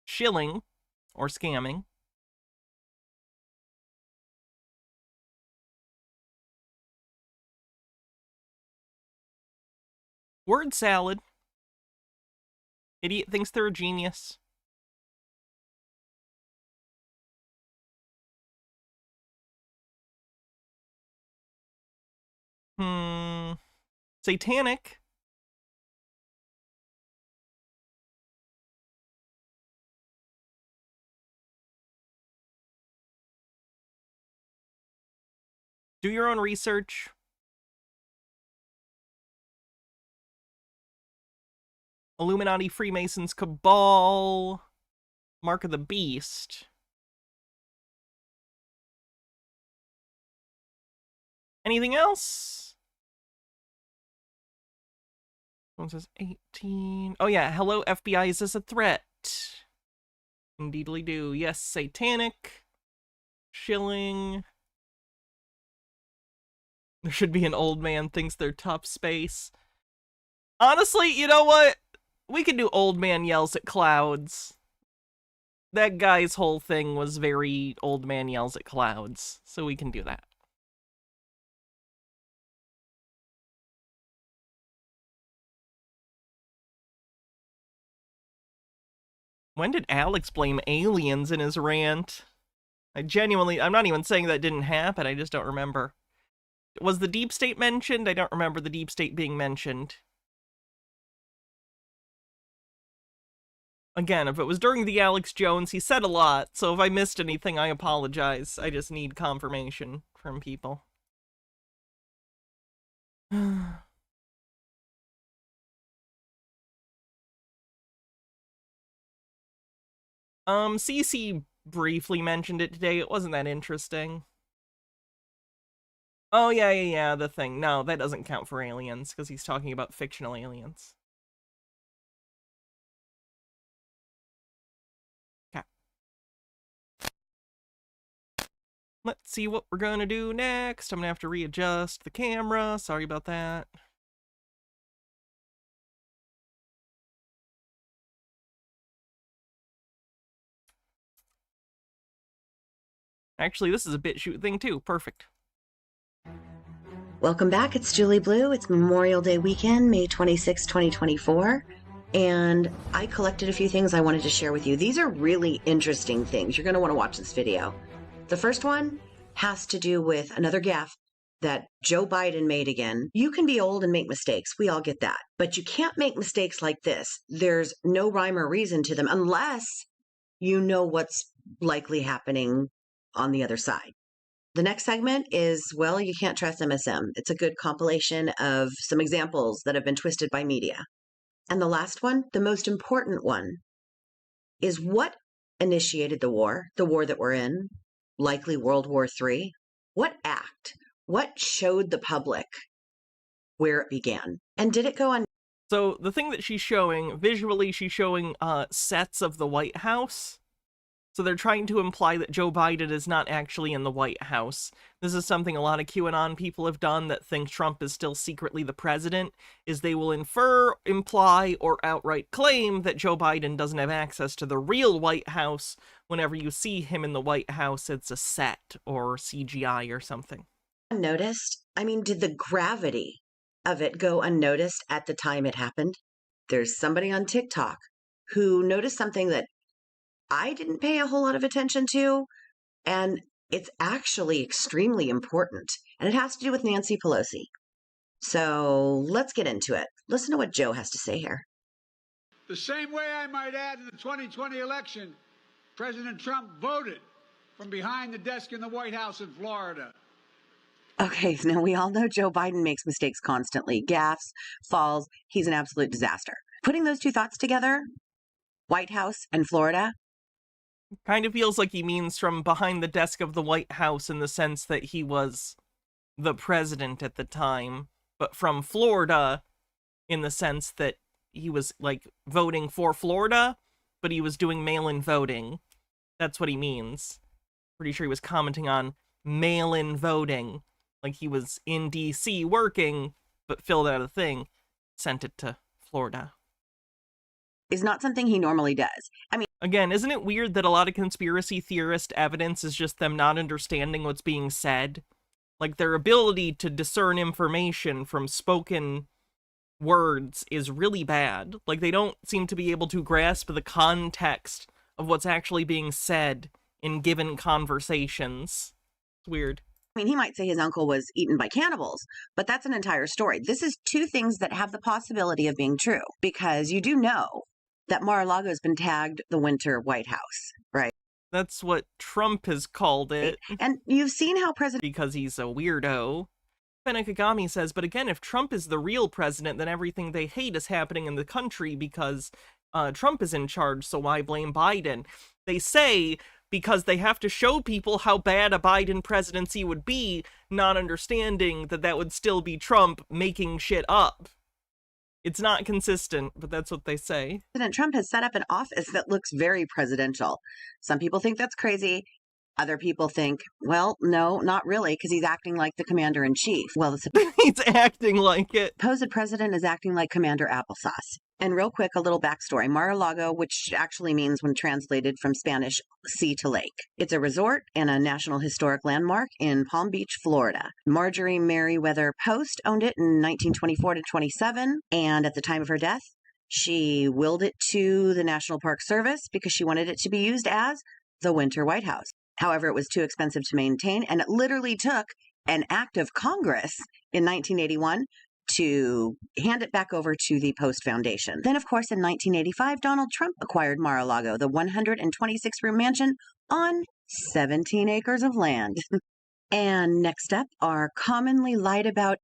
Shilling or scamming. Word salad. Idiot thinks they're a genius. Satanic. Do your own research. Illuminati, Freemasons, Cabal, Mark of the Beast. Anything else? One says 18. Oh yeah, hello FBI, is this a threat? Indeedly do. Yes, satanic. Shilling. There should be an old man thinks they're tough space. Honestly, you know what? We could do old man yells at clouds. That guy's whole thing was very old man yells at clouds, so we can do that. When did Alex blame aliens in his rant? I'm not even saying that didn't happen, I just don't remember. Was the deep state mentioned? I don't remember the deep state being mentioned. Again, if it was during the Alex Jones, he said a lot, so if I missed anything, I apologize. I just need confirmation from people. CC briefly mentioned it today. It wasn't that interesting. Oh, yeah, the thing. No, that doesn't count for aliens, because he's talking about fictional aliens. Okay. Let's see what we're gonna do next. I'm gonna have to readjust the camera. Sorry about that. Actually, this is a BitChute thing too. Perfect. Welcome back. It's Julie Blue. It's Memorial Day weekend, May 26, 2024. And I collected a few things I wanted to share with you. These are really interesting things. You're going to want to watch this video. The first one has to do with another gaffe that Joe Biden made again. You can be old and make mistakes. We all get that. But you can't make mistakes like this. There's no rhyme or reason to them unless you know what's likely happening on the other side. The next segment is, well, you can't trust MSM. It's a good compilation of some examples that have been twisted by media. And the last one, the most important one, is what initiated the war that we're in, likely World War III. What act? What showed the public where it began? And did it go on? So the thing that she's showing, visually, she's showing sets of the White House. So they're trying to imply that Joe Biden is not actually in the White House. This is something a lot of QAnon people have done that think Trump is still secretly the president, is they will infer, imply, or outright claim that Joe Biden doesn't have access to the real White House. Whenever you see him in the White House, it's a set or CGI or something. Unnoticed? I mean, did the gravity of it go unnoticed at the time it happened? There's somebody on TikTok who noticed something that I didn't pay a whole lot of attention to, and it's actually extremely important, and it has to do with Nancy Pelosi. So let's get into it. Listen to what Joe has to say here. The same way, I might add, in the 2020 election, President Trump voted from behind the desk in the White House in Florida. Okay, now we all know Joe Biden makes mistakes constantly, gaffes, falls. He's an absolute disaster. Putting those two thoughts together, White House and Florida, kind of feels like he means from behind the desk of the White House in the sense that he was the president at the time, but from Florida in the sense that he was, like, voting for Florida, but he was doing mail-in voting. That's what he means. Pretty sure he was commenting on mail-in voting. Like he was in D.C. working, but filled out a thing, sent it to Florida. Is not something he normally does. I mean, again, isn't it weird that a lot of conspiracy theorist evidence is just them not understanding what's being said? Like, their ability to discern information from spoken words is really bad. Like, they don't seem to be able to grasp the context of what's actually being said in given conversations. It's weird. I mean, he might say his uncle was eaten by cannibals, but that's an entire story. This is two things that have the possibility of being true, because you do know that Mar-a-Lago has been tagged the Winter White House, right? That's what Trump has called it. And you've seen how President... because he's a weirdo. Fenekagami says, but again, if Trump is the real president, then everything they hate is happening in the country because Trump is in charge, so why blame Biden? They say because they have to show people how bad a Biden presidency would be, not understanding that that would still be Trump making shit up. It's not consistent, but that's what they say. President Trump has set up an office that looks very presidential. Some people think that's crazy. Other people think, well, no, not really, because he's acting like the commander-in-chief. Well, he's acting like it. Supposed president is acting like Commander Applesauce. And real quick, a little backstory. Mar-a-Lago, which actually means, when translated from Spanish, sea to lake. It's a resort and a National Historic Landmark in Palm Beach, Florida. Marjorie Merriweather Post owned it in 1924 to 27, and at the time of her death, she willed it to the National Park Service because she wanted it to be used as the Winter White House. However, it was too expensive to maintain, and it literally took an act of Congress in 1981 to hand it back over to the Post Foundation. Then, of course, in 1985, Donald Trump acquired Mar-a-Lago, the 126-room mansion on 17 acres of land. And next up are commonly lied about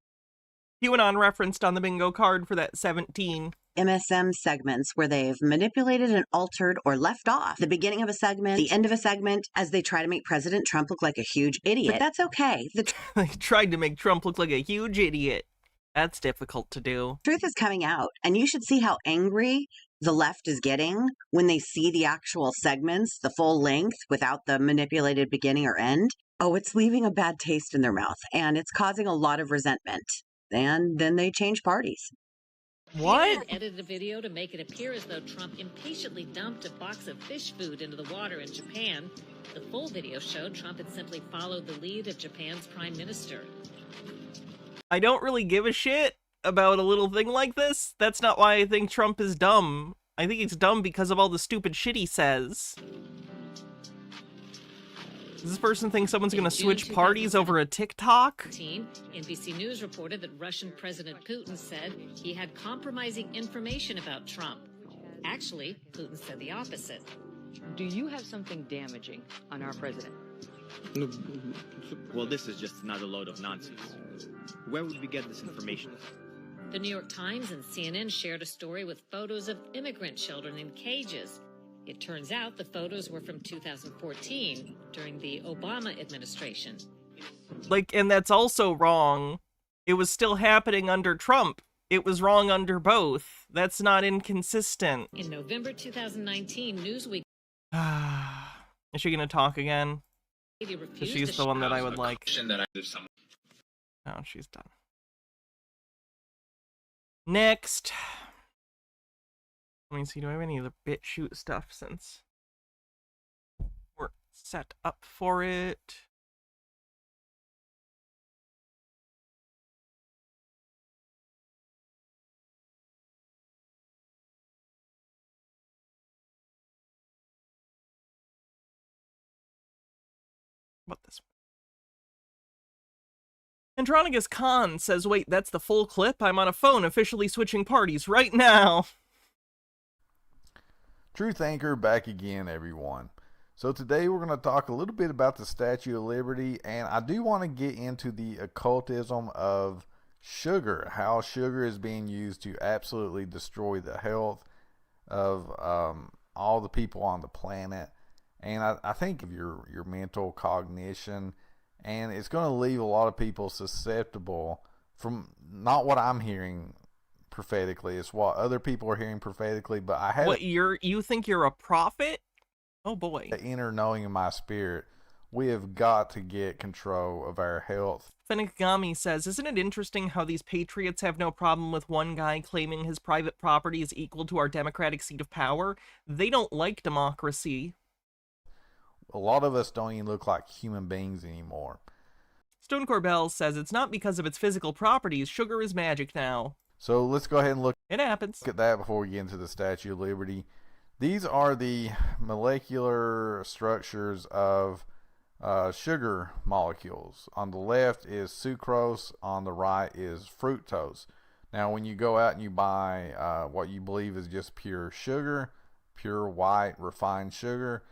QAnon referenced on the bingo card for that 17. MSM segments where they've manipulated and altered or left off the beginning of a segment, the end of a segment, as they try to make President Trump look like a huge idiot. But that's okay. They tried to make Trump look like a huge idiot. That's difficult to do. Truth is coming out, and you should see how angry the left is getting when they see the actual segments, the full length, without the manipulated beginning or end. Oh, it's leaving a bad taste in their mouth, and it's causing a lot of resentment. And then they change parties. What? Edited a video to make it appear as though Trump impatiently dumped a box of fish food into the water in Japan. The full video showed Trump had simply followed the lead of Japan's prime minister. I don't really give a shit about a little thing like this. That's not why I think Trump is dumb. I think he's dumb because of all the stupid shit he says. Does this person think someone's going to switch parties over a TikTok? NBC News reported that Russian President Putin said he had compromising information about Trump. Actually, Putin said the opposite. Do you have something damaging on our president? Well, this is just another load of nonsense. Where would we get this information? The New York Times and CNN shared a story with photos of immigrant children in cages. It turns out the photos were from 2014, during the Obama administration. And that's also wrong. It was still happening under Trump. It was wrong under both. That's not inconsistent. In November 2019, Newsweek... Is she gonna talk again? She's the one that I would like. Oh, she's done. Next. Let me see, do I have any of the BitChute stuff since we're set up for it? What this? Andronicus Khan says, wait, that's the full clip? I'm on a phone officially switching parties right now. Truth Anchor back again, everyone. So today we're going to talk a little bit about the Statue of Liberty, and I do want to get into the occultism of sugar, how sugar is being used to absolutely destroy the health of all the people on the planet, and I think of your mental cognition, and it's going to leave a lot of people susceptible from not what I'm hearing prophetically, it's what other people are hearing prophetically, but I have what you think you're a prophet? Oh boy. The inner knowing in my spirit, we have got to get control of our health. Fenekagami says, isn't it interesting how these patriots have no problem with one guy claiming his private property is equal to our democratic seat of power? They don't like democracy. A lot of us don't even look like human beings anymore. Stone Corbell says it's not because of its physical properties. Sugar is magic now. So let's go ahead and look at that before we get into the Statue of Liberty. These are the molecular structures of sugar molecules. On the left is sucrose, on the right is fructose. Now when you go out and you buy what you believe is just pure sugar, pure white refined sugar,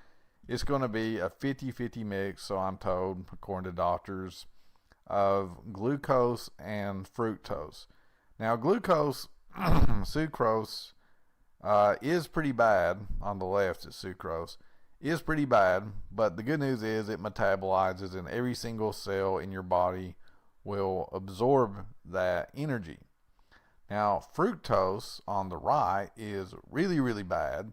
it's going to be a 50-50 mix, so I'm told, according to doctors, of glucose and fructose. Now, glucose, sucrose, is pretty bad. On the left is sucrose. Is pretty bad, but the good news is it metabolizes, and every single cell in your body will absorb that energy. Now, fructose on the right is really, really bad.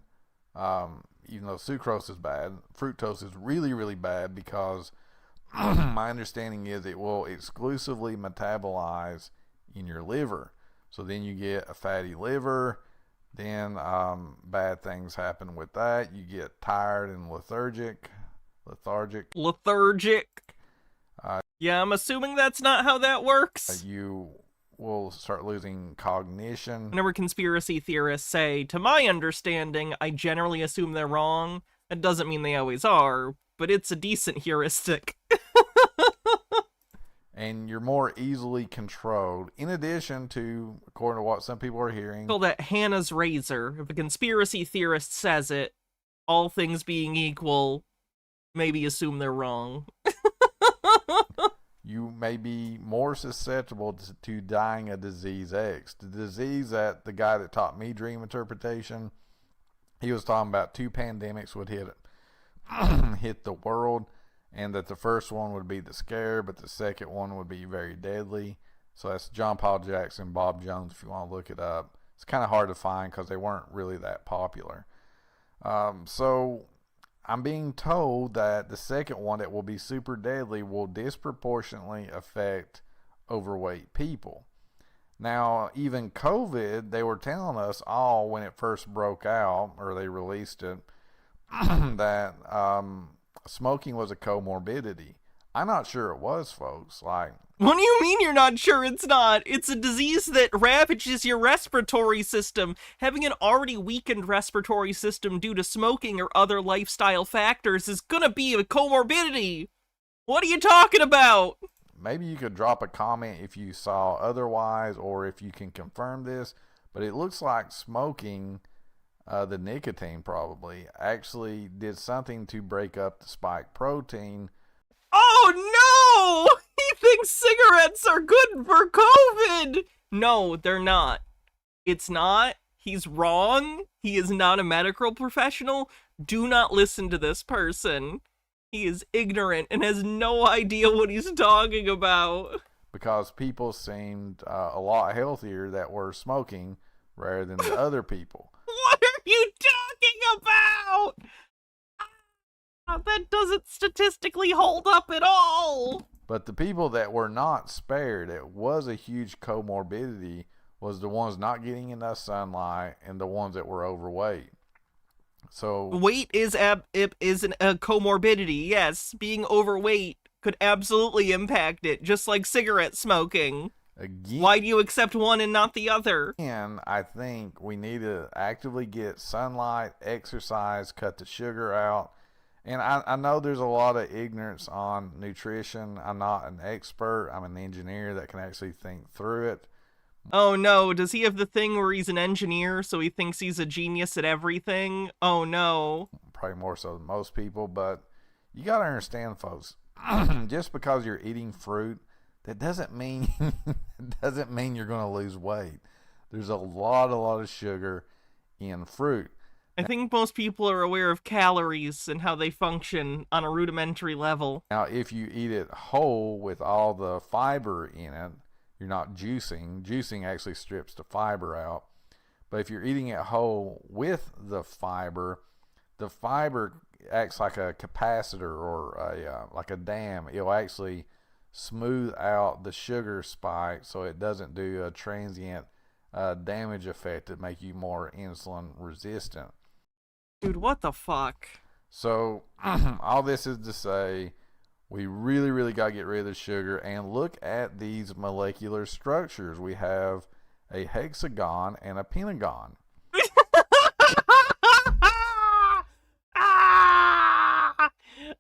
Even though sucrose is bad, fructose is really, really bad because my understanding is it will exclusively metabolize in your liver. So then you get a fatty liver. Then bad things happen with that. You get tired and lethargic. Yeah, I'm assuming that's not how that works. You will start losing cognition. Whenever conspiracy theorists say, to my understanding, I generally assume they're wrong. That doesn't mean they always are, but it's a decent heuristic. And you're more easily controlled, in addition to, according to what some people are hearing, Call that Hannah's razor. If a conspiracy theorist says it, all things being equal, maybe assume they're wrong. you may be more susceptible to dying of disease X. The disease that the guy that taught me dream interpretation, he was talking about 2 pandemics would hit the world, and that the first one would be the scare, but the second one would be very deadly. So that's John Paul Jackson, Bob Jones, if you want to look it up. It's kind of hard to find because they weren't really that popular. So I'm being told that the second one that will be super deadly will disproportionately affect overweight people. Now, even COVID, they were telling us all when it first broke out, or they released it, that smoking was a comorbidity. I'm not sure it was, folks. Like, what do you mean you're not sure it's not? It's a disease that ravages your respiratory system. Having an already weakened respiratory system due to smoking or other lifestyle factors is gonna be a comorbidity. What are you talking about? Maybe you could drop a comment if you saw otherwise, or if you can confirm this, but it looks like smoking, the nicotine probably, actually did something to break up the spike protein. Oh no! He thinks cigarettes are good for COVID! No, they're not. It's not. He's wrong. He is not a medical professional. Do not listen to this person. He is ignorant and has no idea what he's talking about. Because people seemed a lot healthier that were smoking rather than the other people. What are you talking about? That doesn't statistically hold up at all. But the people that were not spared, it was a huge comorbidity, was the ones not getting enough sunlight and the ones that were overweight. So weight is a comorbidity. Yes, being overweight could absolutely impact it, just like cigarette smoking. Again, why do you accept one and not the other? And I think we need to actively get sunlight, exercise, cut the sugar out. And I know there's a lot of ignorance on nutrition. I'm not an expert. I'm an engineer that can actually think through it. Oh no, does he have the thing where he's an engineer, so he thinks he's a genius at everything? Oh no. Probably more so than most people, but you got to understand, folks, just because you're eating fruit, that doesn't mean you're going to lose weight. There's a lot of sugar in fruit. I think most people are aware of calories and how they function on a rudimentary level. Now, if you eat it whole with all the fiber in it, you're not juicing. Juicing actually strips the fiber out. But if you're eating it whole with the fiber acts like a capacitor or like a dam. It'll actually smooth out the sugar spike so it doesn't do a transient damage effect that make you more insulin resistant. Dude, what the fuck? So all this is to say, we really got to get rid of the sugar and look at these molecular structures. We have a hexagon and a pentagon.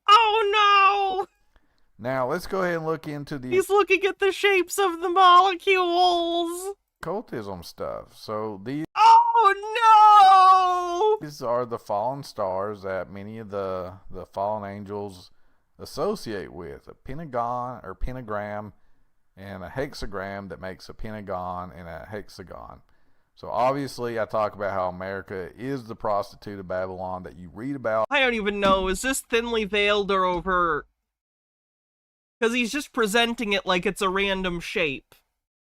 Oh no! Now let's go ahead and look into the... He's looking at the shapes of the molecules! Occultism stuff. So these... Oh no! These are the fallen stars that many of the fallen angels associate with. A pentagon or pentagram and a hexagram that makes a pentagon and a hexagon. So obviously I talk about how America is the prostitute of Babylon that you read about. I don't even know, is this thinly veiled or overt? Because he's just presenting it like it's a random shape.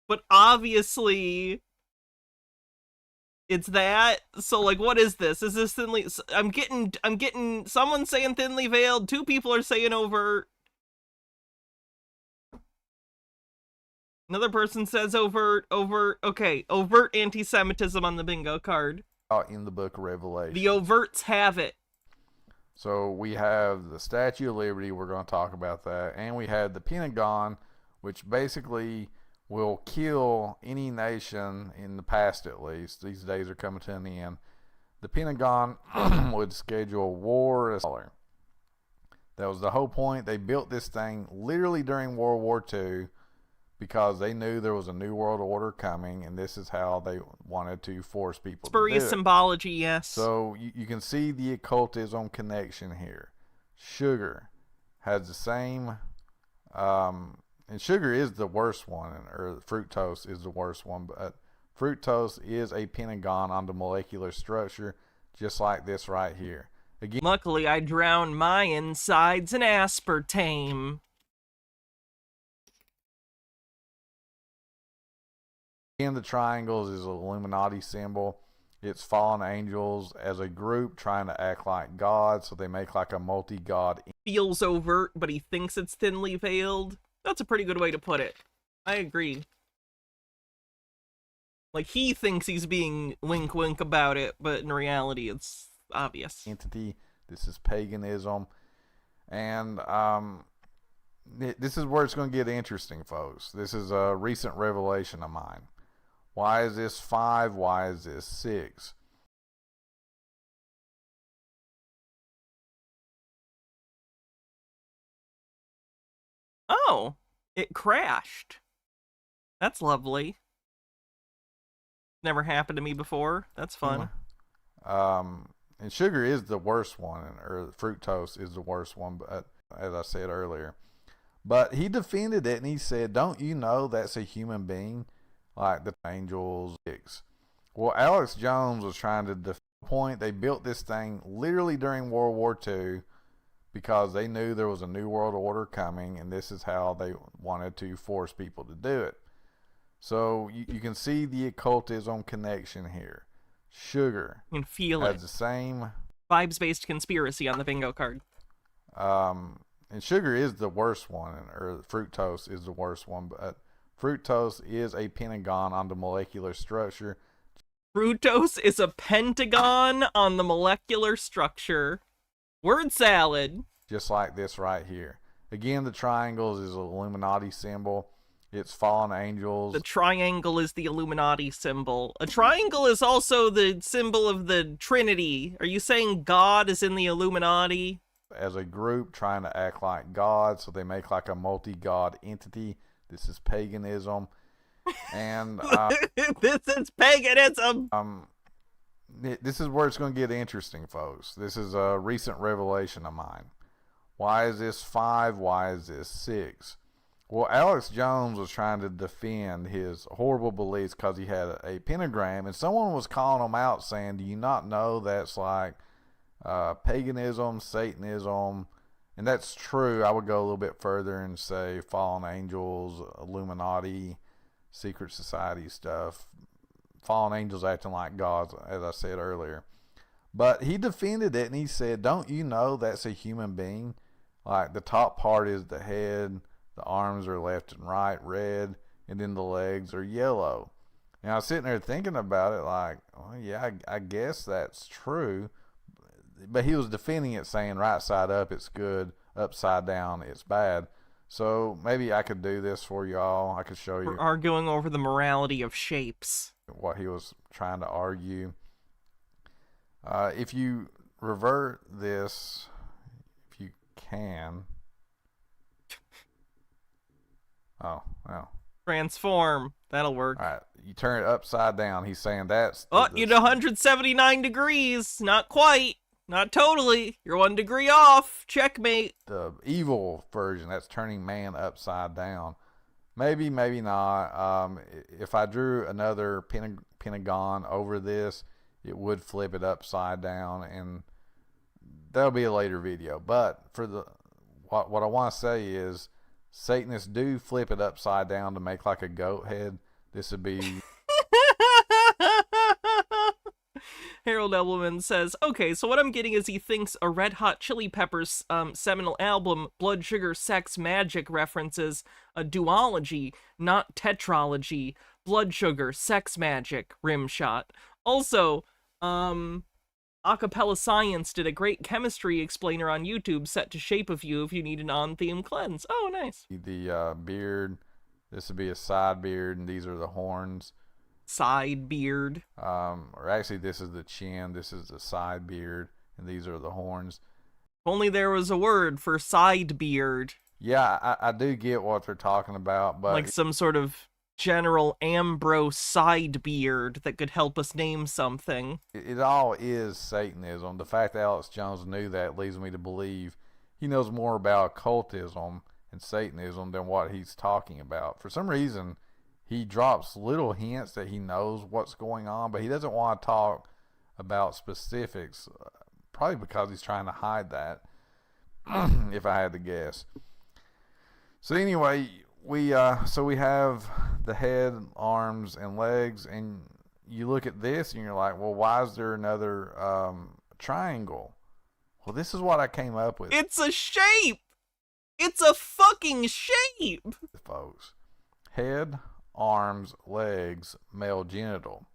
But obviously, it's that. So, like, what is this? Is this thinly... I'm getting someone saying thinly veiled, 2 people are saying overt. Another person says overt. Okay, overt anti-Semitism on the bingo card. In the book of Revelation. The overts have it. So we have the Statue of Liberty, we're going to talk about that, and we have the Pentagon, which basically will kill any nation in the past at least. These days are coming to an end. The Pentagon would schedule war. That was the whole point. They built this thing literally during World War II because they knew there was a new world order coming, and this is how they wanted to force people Spurious to do it. symbology, yes. So you can see the occultism connection here. Sugar has the same, and sugar is the worst one, or fructose is the worst one, but fructose is a pentagon on the molecular structure, just like this right here. Again, luckily, I drowned my insides in aspartame. Again, the triangles is an Illuminati symbol. It's fallen angels as a group trying to act like God, so they make like a multi-god. Feels overt, but he thinks it's thinly veiled. That's a pretty good way to put it. I agree. Like, he thinks he's being wink-wink about it, but in reality, it's obvious. Entity. This is paganism. And this is where it's going to get interesting, folks. This is a recent revelation of mine. Why is this 5? Why is this 6? Oh, it crashed. That's lovely. Never happened to me before. That's fun. And sugar is the worst one, or fructose is the worst one, but as I said earlier. But he defended it, and he said, don't you know that's a human being? Like the angels. Well, Alex Jones was trying to defend the point. They built this thing literally during World War II because they knew there was a new world order coming, and this is how they wanted to force people to do it. So you can see the occultism connection here. Sugar you can feel has it. The same vibes-based conspiracy on the bingo card. And sugar is the worst one, or fructose is the worst one, but fructose is a pentagon on the molecular structure. Fructose is a pentagon on the molecular structure. Word salad. Just like this right here. Again, the triangles is an Illuminati symbol. It's fallen angels. The triangle is the Illuminati symbol. A triangle is also the symbol of the Trinity. Are you saying God is in the Illuminati? As a group trying to act like God, so they make like a multi-god entity. This is paganism. And this is paganism. This is where it's going to get interesting, folks. This is a recent revelation of mine. Why is this 5? Why is this 6? Well, Alex Jones was trying to defend his horrible beliefs because he had a pentagram, and someone was calling him out saying, do you not know that's like paganism, Satanism? And that's true. I would go a little bit further and say fallen angels, Illuminati, secret society stuff. Fallen angels acting like gods, as I said earlier. But he defended it, and he said, don't you know that's a human being? Like, the top part is the head, the arms are left and right, red, and then the legs are yellow. And I was sitting there thinking about it like, well, yeah, I guess that's true. But he was defending it, saying right side up it's good, upside down it's bad. So maybe I could do this for y'all. I could show you. We're arguing over the morality of shapes. What he was trying to argue. If you revert this, if you can. Oh, well. Transform. That'll work. All right. You turn it upside down. He's saying that's... Oh, you know 179 degrees. Not quite. Not totally. You're 1 degree off. Checkmate. The evil version, that's turning man upside down. Maybe, maybe not. If I drew another pentagon over this, it would flip it upside down, and that'll be a later video. But for what I want to say is, Satanists do flip it upside down to make like a goat head. This would be. Harold Edelman says, okay, so what I'm getting is he thinks a Red Hot Chili Peppers seminal album, Blood Sugar Sex Magic, references a duology, not tetralogy. Blood Sugar Sex Magic, Rimshot. Also, Acapella Science did a great chemistry explainer on YouTube set to Shape of You if you need an on-theme cleanse. Oh, nice. The beard, this would be a side beard, and these are the horns. Side beard. Or actually, this is the chin, this is the side beard, and these are the horns. If only there was a word for side beard. Yeah, I do get what they're talking about, but like some sort of General Ambrose side beard that could help us name something. It all is Satanism. The fact that Alex Jones knew that leads me to believe he knows more about occultism and Satanism than what he's talking about. For some reason, he drops little hints that he knows what's going on, but he doesn't want to talk about specifics, probably because he's trying to hide that, if I had to guess. So anyway, we have the head, arms, and legs, and you look at this and you're like, well, why is there another triangle? Well, this is what I came up with. It's a shape! It's a fucking shape! Folks. Head, arms, legs, male genital.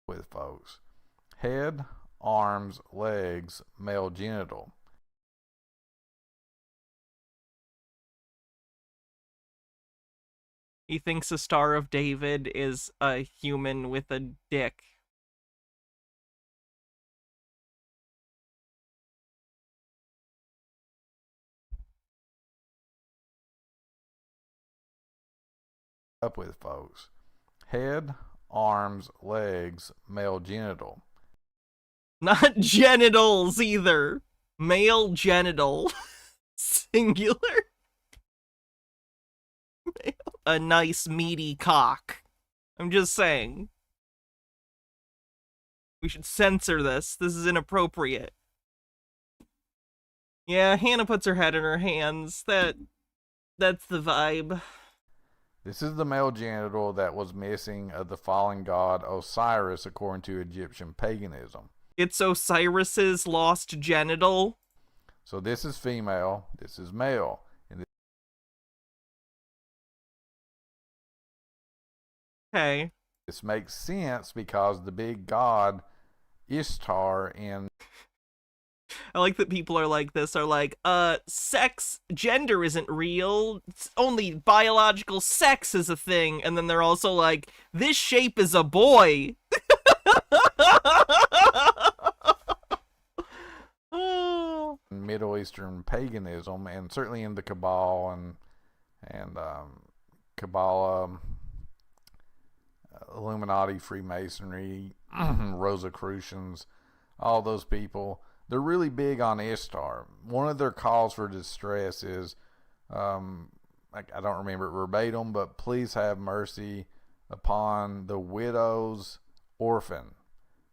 With folks. Head, arms, legs, male genital. He thinks a Star of David is a human with a dick. Up with folks. Head, arms, legs, male genital. Not genitals either. Male genital. Singular. A nice meaty cock. I'm just saying. We should censor this. This is inappropriate. Yeah, Hannah puts her head in her hands. That's the vibe. This is the male genital that was missing of the fallen god Osiris according to Egyptian paganism. It's Osiris's lost genital. So this is female, this is male. And okay. This makes sense because the big god Ishtar in I like that people are like this, are like, gender isn't real, it's only biological sex is a thing, and then they're also like, this shape is a boy! Middle Eastern paganism, and certainly in the Cabal and Kabbalah, Illuminati, Freemasonry, Rosicrucians, all those people, they're really big on Ishtar. One of their calls for distress is, I don't remember it verbatim, but please have mercy upon the widow's orphan.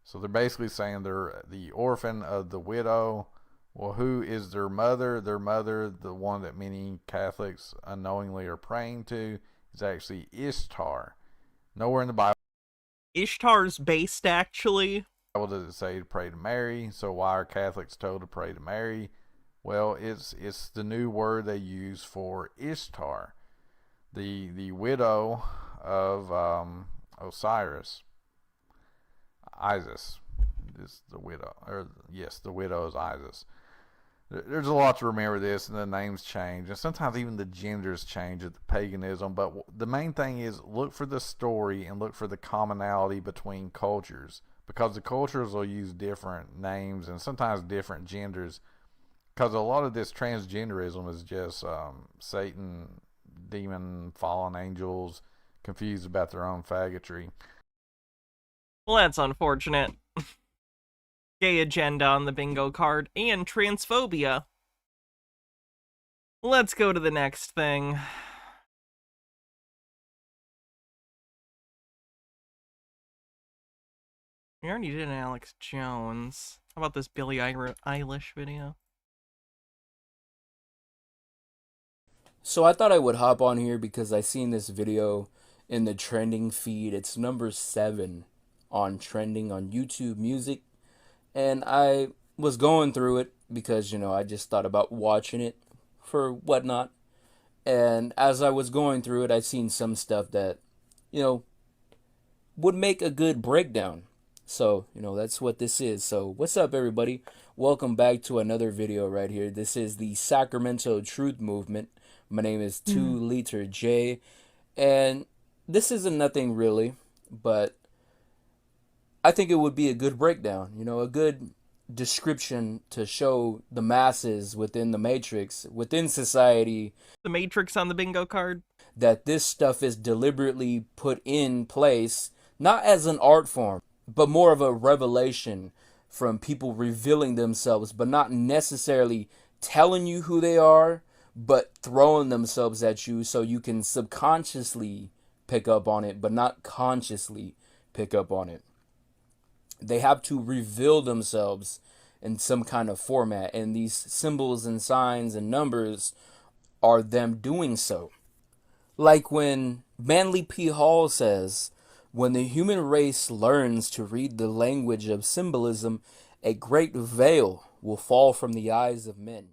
So they're basically saying they're the orphan of the widow. Well, who is their mother? Their mother, the one that many Catholics unknowingly are praying to, is actually Ishtar. Nowhere in the Bible. Ishtar's based, actually. Does it say to pray to Mary? So why are Catholics told to pray to Mary? Well, it's the new word they use for Ishtar, the widow of Osiris. Isis is the widow, or yes, the widow is Isis. There's a lot to remember this, and the names change, and sometimes even the genders change at the paganism. But the main thing is look for the story and look for the commonality between cultures. because the cultures will use different names and sometimes different genders. Because a lot of this transgenderism is just Satan, demon, fallen angels confused about their own faggotry. Well, that's unfortunate. Gay agenda on the bingo card and transphobia. Let's go to the next thing. We already did an Alex Jones. How about this Billie Eilish video? So I thought I would hop on here because I seen this video in the trending feed. It's number 7 on trending on YouTube Music. And I was going through it because, you know, I just thought about watching it for whatnot. And as I was going through it, I seen some stuff that, you know, would make a good breakdown. So, you know, that's what this is. So, what's up, everybody? Welcome back to another video right here. This is the Sacramento Truth Movement. My name is 2 Liter J, and this isn't nothing really, but I think it would be a good breakdown, you know, a good description to show the masses within the Matrix, within society. The Matrix on the bingo card. That this stuff is deliberately put in place, not as an art form, but more of a revelation from people revealing themselves, but not necessarily telling you who they are, but throwing themselves at you so you can subconsciously pick up on it, but not consciously pick up on it. They have to reveal themselves in some kind of format, and these symbols and signs and numbers are them doing so. Like when Manly P. Hall says, when the human race learns to read the language of symbolism, a great veil will fall from the eyes of men.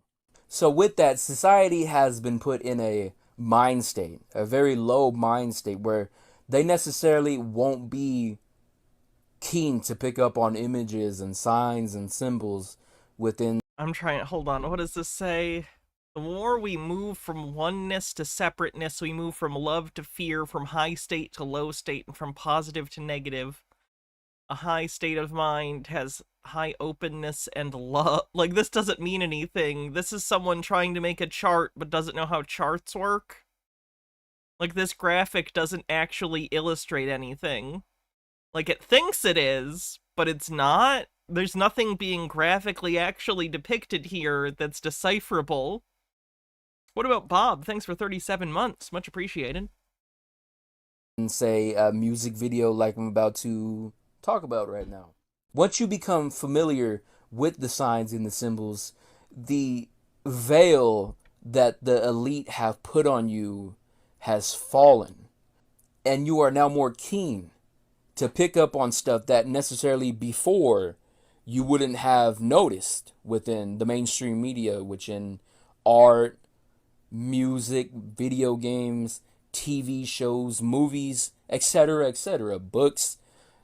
So with that, society has been put in a mind state, a very low mind state, where they necessarily won't be keen to pick up on images and signs and symbols within. I'm trying, hold on, what does this say? The more we move from oneness to separateness, we move from love to fear, from high state to low state, and from positive to negative. A high state of mind has high openness and love. Like, this doesn't mean anything. This is someone trying to make a chart but doesn't know how charts work. Like, this graphic doesn't actually illustrate anything. Like, it thinks it is, but it's not. There's nothing being graphically actually depicted here that's decipherable. What about Bob? Thanks for 37 months. Much appreciated. And say a music video like I'm about to talk about right now. Once you become familiar with the signs and the symbols, the veil that the elite have put on you has fallen, and you are now more keen to pick up on stuff that necessarily before you wouldn't have noticed within the mainstream media, which in art, music, video games, TV shows, movies, etc., books.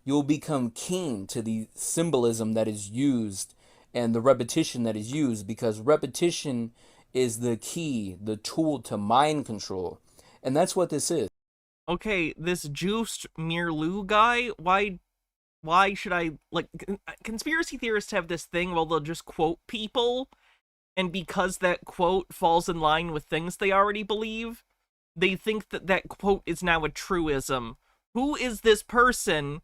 You'll become keen to the symbolism that is used and the repetition that is used, because repetition is the key, the tool to mind control. And that's what this is. Okay, this Juiced Mirlu guy, why should I, like, conspiracy theorists have this thing where they'll just quote people, and because that quote falls in line with things they already believe, they think that that quote is now a truism. Who is this person?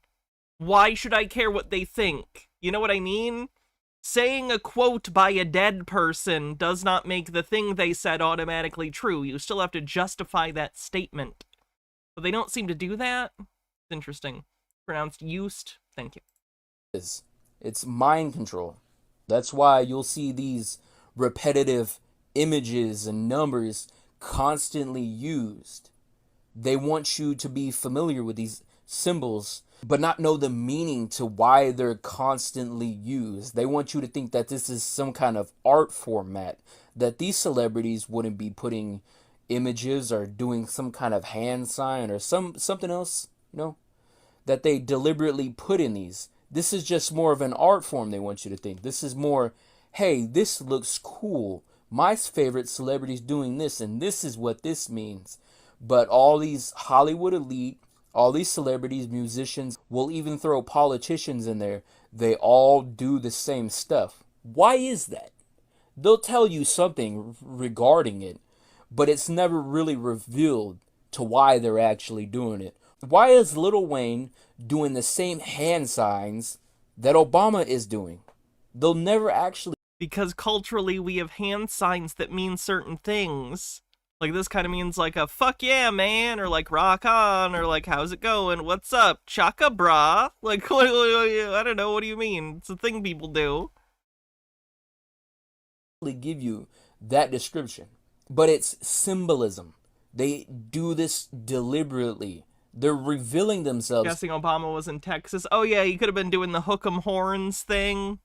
Why should I care what they think? You know what I mean? Saying a quote by a dead person does not make the thing they said automatically true. You still have to justify that statement. But they don't seem to do that. It's interesting. Pronounced used. Thank you. It's mind control. That's why you'll see these repetitive images and numbers constantly used. They want you to be familiar with these symbols, but not know the meaning to why they're constantly used. They want you to think that this is some kind of art format, that these celebrities wouldn't be putting images or doing some kind of hand sign or something else, you know, that they deliberately put in these. This is just more of an art form they want you to think. This is more, hey, this looks cool. My favorite celebrity's doing this, and this is what this means. But all these Hollywood elite, All these celebrities, musicians, will even throw politicians in there. They all do the same stuff. Why is that? They'll tell you something regarding it, but it's never really revealed to why they're actually doing it. Why is Lil Wayne doing the same hand signs that Obama is doing? They'll never actually. Because culturally we have hand signs that mean certain things. Like this kind of means like a fuck yeah, man, or like rock on, or like how's it going? What's up? Chaka bra? Like, I don't know, what do you mean? It's a thing people do. Give you that description, but it's symbolism. They do this deliberately. They're revealing themselves. Guessing Obama was in Texas. Oh yeah, he could have been doing the hook 'em horns thing.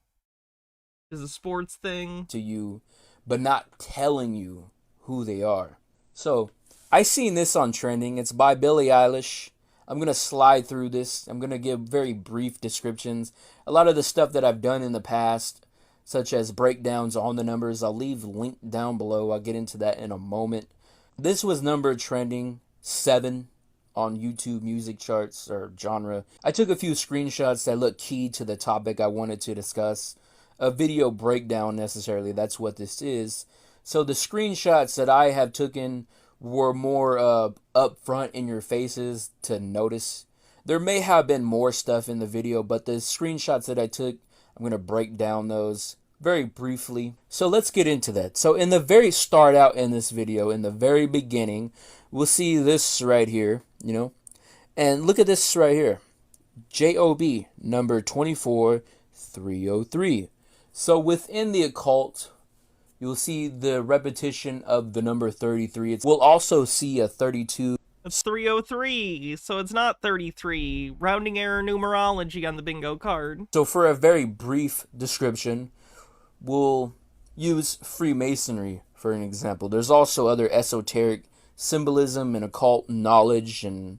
Is a sports thing. To you, but not telling you who they are. So, I seen this on trending. It's by Billie Eilish. I'm going to slide through this. I'm going to give very brief descriptions. A lot of the stuff that I've done in the past, such as breakdowns on the numbers, I'll leave link down below. I'll get into that in a moment. This was number trending 7 on YouTube music charts or genre. I took a few screenshots that look key to the topic I wanted to discuss. A video breakdown necessarily, that's what this is. So the screenshots that I have taken were more up front in your faces to notice. There may have been more stuff in the video, but the screenshots that I took, I'm going to break down those very briefly. So let's get into that. So in the very start out in this video, in the very beginning, we'll see this right here, you know. And look at this right here. JOB number 24303. So within the occult, you'll see the repetition of the number 33. We'll also see a 32. It's 303, so it's not 33. Rounding error numerology on the bingo card. So for a very brief description, we'll use Freemasonry for an example. There's also other esoteric symbolism and occult knowledge and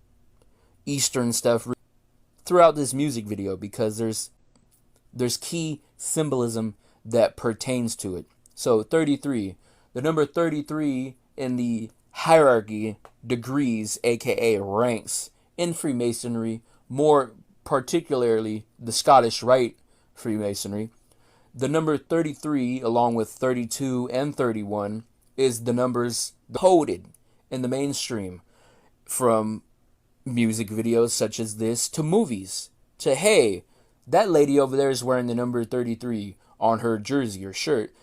Eastern stuff throughout this music video because there's key symbolism that pertains to it. So 33, the number 33 in the hierarchy, degrees, aka ranks, in Freemasonry, more particularly the Scottish Rite Freemasonry. The number 33, along with 32 and 31, is the numbers coded in the mainstream, from music videos such as this to movies, to hey, that lady over there is wearing the number 33 on her jersey or shirt.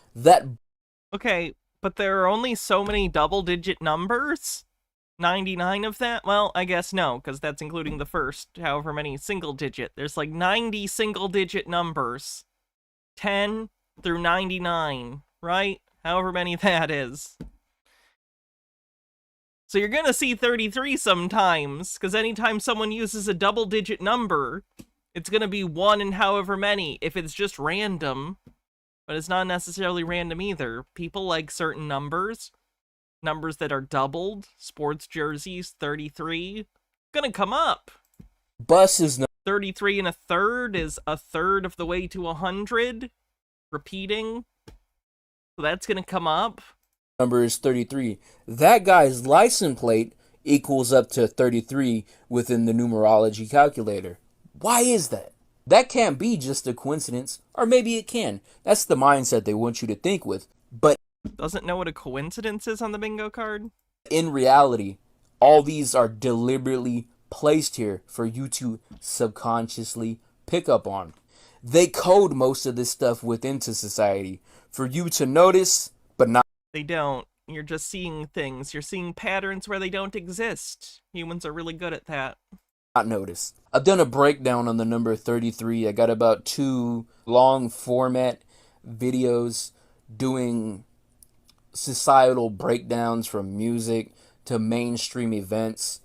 Okay, but there are only so many double-digit numbers? 99 of that? Well, I guess no, because that's including the first, however many single-digit. There's like 90 single-digit numbers. 10 through 99, right? However many that is. So you're gonna see 33 sometimes, because anytime someone uses a double-digit number, it's gonna be 1 in however many, if it's just random. But it's not necessarily random either. People like certain numbers that are doubled. Sports jerseys, 33. Gonna come up. Bus is 33 and a third is a third of the way to 100. Repeating. So that's gonna come up. Number is 33. That guy's license plate equals up to 33 within the numerology calculator. Why is that? That can't be just a coincidence, or maybe it can. That's the mindset they want you to think with. But doesn't know what a coincidence is on the bingo card? In reality, all these are deliberately placed here for you to subconsciously pick up on. They code most of this stuff within society for you to notice, but not. They don't. You're just seeing things. You're seeing patterns where they don't exist. Humans are really good at that. Not notice. I've done a breakdown on the number 33. I got about 2 long format videos doing societal breakdowns from music to mainstream events.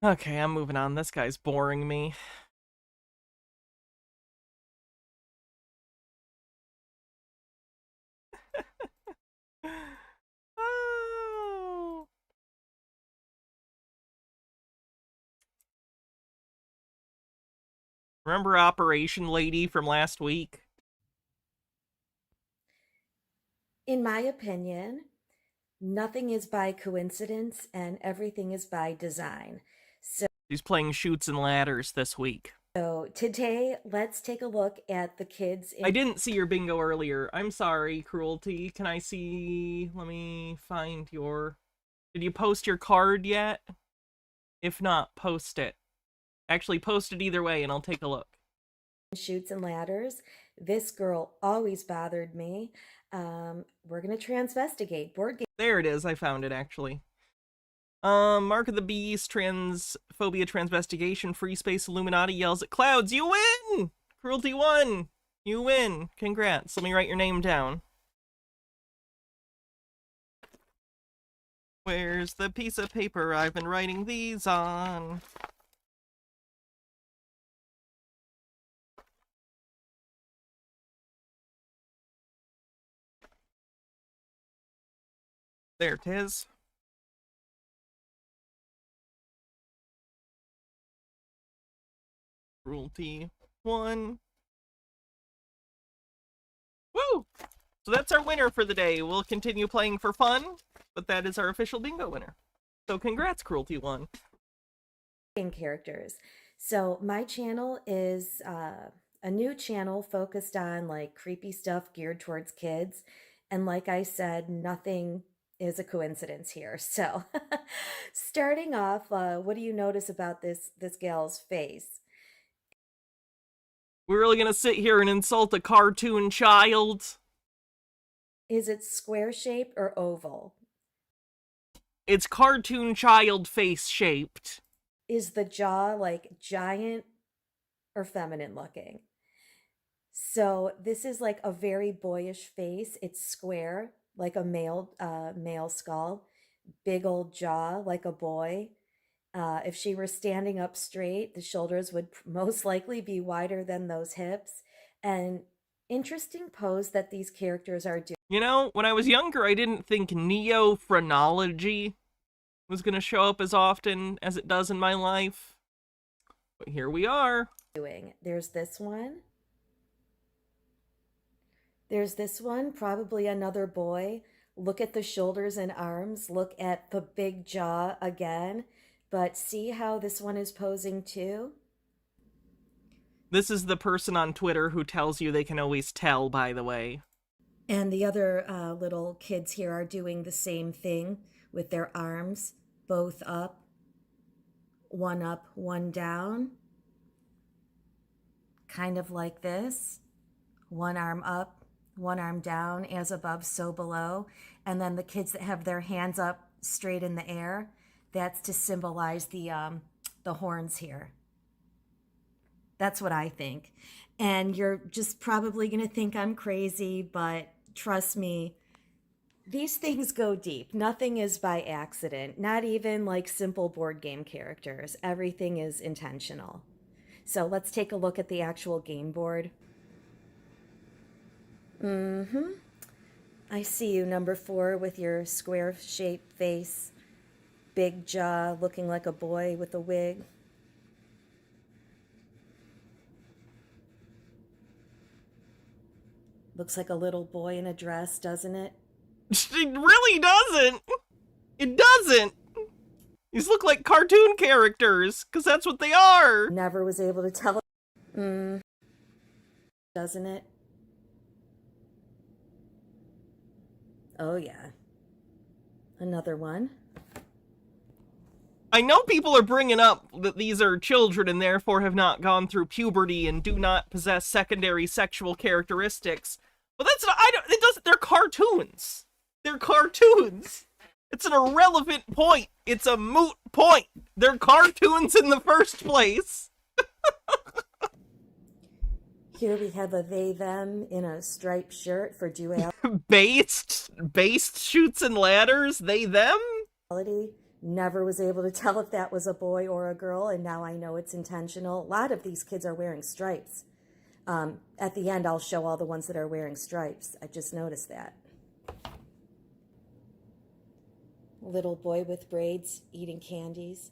Okay, I'm moving on. This guy's boring me. Oh. Remember Operation Lady from last week? In my opinion, nothing is by coincidence and everything is by design. So She's playing Chutes and Ladders this week. So today, let's take a look at the kids. I didn't see your bingo earlier. I'm sorry, Cruelty. Can I see... Let me find your... Did you post your card yet? If not, post it. Actually, post it either way and I'll take a look. Chutes and Ladders. This girl always bothered me. We're going to transvestigate. Board game. There it is. I found it, actually. Mark of the Beast, transphobia, transvestigation, free space, Illuminati yells at clouds. You win! Cruelty won! You win. Congrats. Let me write your name down. Where's the piece of paper I've been writing these on? There it is. Cruelty 1. Woo! So that's our winner for the day. We'll continue playing for fun, but that is our official bingo winner. So congrats, Cruelty 1. Game characters. So my channel is a new channel focused on like creepy stuff geared towards kids. And like I said, nothing is a coincidence here. So starting off, what do you notice about this gal's face? We're really gonna sit here and insult a cartoon child? Is it square shaped or oval? It's cartoon child face shaped. Is the jaw like giant or feminine looking? So this is like a very boyish face. It's square, like a male skull, big old jaw like a boy. If she were standing up straight, the shoulders would most likely be wider than those hips. And interesting pose that these characters are doing. You know, when I was younger, I didn't think neophrenology was going to show up as often as it does in my life. But here we are. There's this one. There's this one, probably another boy. Look at the shoulders and arms. Look at the big jaw again. But see how this one is posing too? This is the person on Twitter who tells you they can always tell, by the way. And the other little kids here are doing the same thing with their arms, both up, one down. Kind of like this. One arm up, one arm down, as above, so below. And then the kids that have their hands up straight in the air, that's to symbolize the horns here. That's what I think. And you're just probably going to think I'm crazy, but trust me, these things go deep. Nothing is by accident, not even like simple board game characters. Everything is intentional. So let's take a look at the actual game board. I see you, number 4, with your square-shaped face, big jaw, looking like a boy with a wig. Looks like a little boy in a dress, doesn't it? It really doesn't. It doesn't. These look like cartoon characters, because that's what they are. Never was able to tell. Doesn't it? Oh, yeah. Another one. I know people are bringing up that these are children and therefore have not gone through puberty and do not possess secondary sexual characteristics. But that's not, they're cartoons. They're cartoons. It's an irrelevant point. It's a moot point. They're cartoons in the first place. Here we have a they, them in a striped shirt for duality. Based Chutes and Ladders, they, them? Never was able to tell if that was a boy or a girl, and now I know it's intentional. A lot of these kids are wearing stripes. At the end, I'll show all the ones that are wearing stripes. I just noticed that. Little boy with braids eating candies.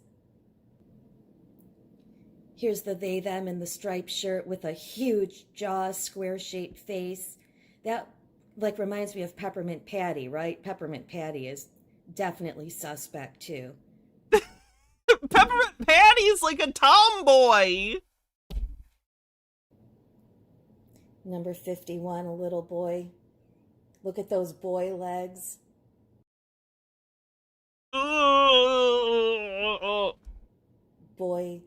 Here's the they, them in the striped shirt with a huge jaw, square-shaped face. That, like, reminds me of Peppermint Patty, right? Peppermint Patty is definitely suspect, too. Peppermint Patty's like a tomboy. Number 51, a little boy. Look at those boy legs. Boy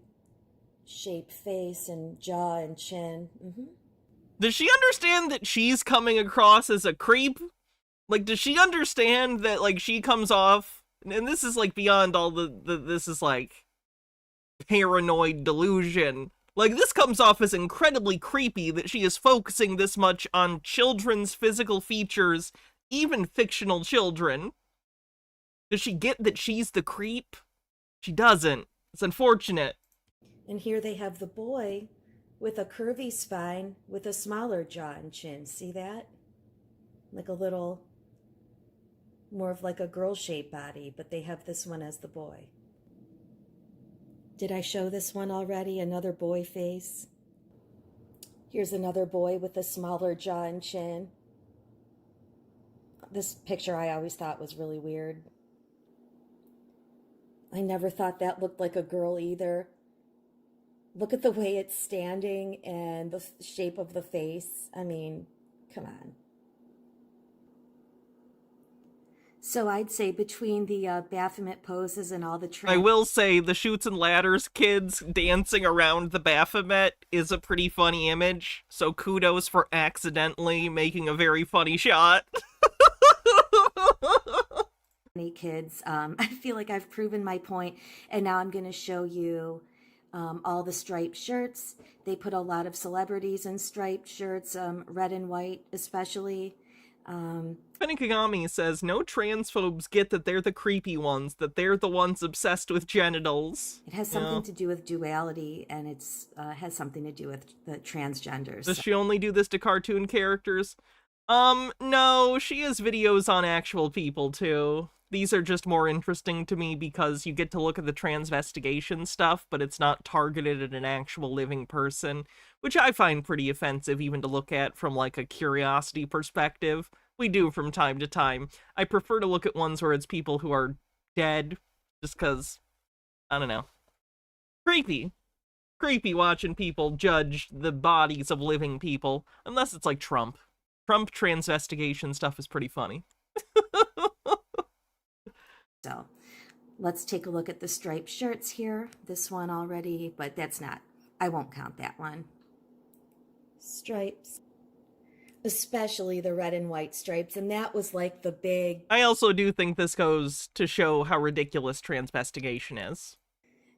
shaped face and jaw and chin. Does she understand that she's coming across as a creep? Like, does she understand that, like, she comes off, and this is, like, beyond all this is, like, paranoid delusion. Like, this comes off as incredibly creepy that she is focusing this much on children's physical features, even fictional children. Does she get that she's the creep? She doesn't. It's unfortunate. And here they have the boy with a curvy spine with a smaller jaw and chin. See that? Like a little, more of like a girl-shaped body, but they have this one as the boy. Did I show this one already? Another boy face. Here's another boy with a smaller jaw and chin. This picture I always thought was really weird. I never thought that looked like a girl either. Look at the way it's standing and the shape of the face. I mean, come on. So I'd say between the Baphomet poses and all the I will say the Chutes and Ladders kids dancing around the Baphomet is a pretty funny image. So kudos for accidentally making a very funny shot. Kids, I feel like I've proven my point, and now I'm going to show you all the striped shirts. They put a lot of celebrities in striped shirts, red and white especially. Kagami says, no transphobes get that they're the creepy ones, that they're the ones obsessed with genitals. It has something to do with duality, and it's has something to do with the transgenders. Does she only do this to cartoon characters? No, she has videos on actual people too. These are just more interesting to me because you get to look at the transvestigation stuff, but it's not targeted at an actual living person, which I find pretty offensive even to look at from like a curiosity perspective. We do from time to time. I prefer to look at ones where it's people who are dead, just because, I don't know. Creepy. Creepy watching people judge the bodies of living people, unless it's like Trump. Trump transvestigation stuff is pretty funny. So let's take a look at the striped shirts here. This one already, but that's not, I won't count that one. Stripes. Especially the red and white stripes, and that was like the big... I also do think this goes to show how ridiculous transvestigation is.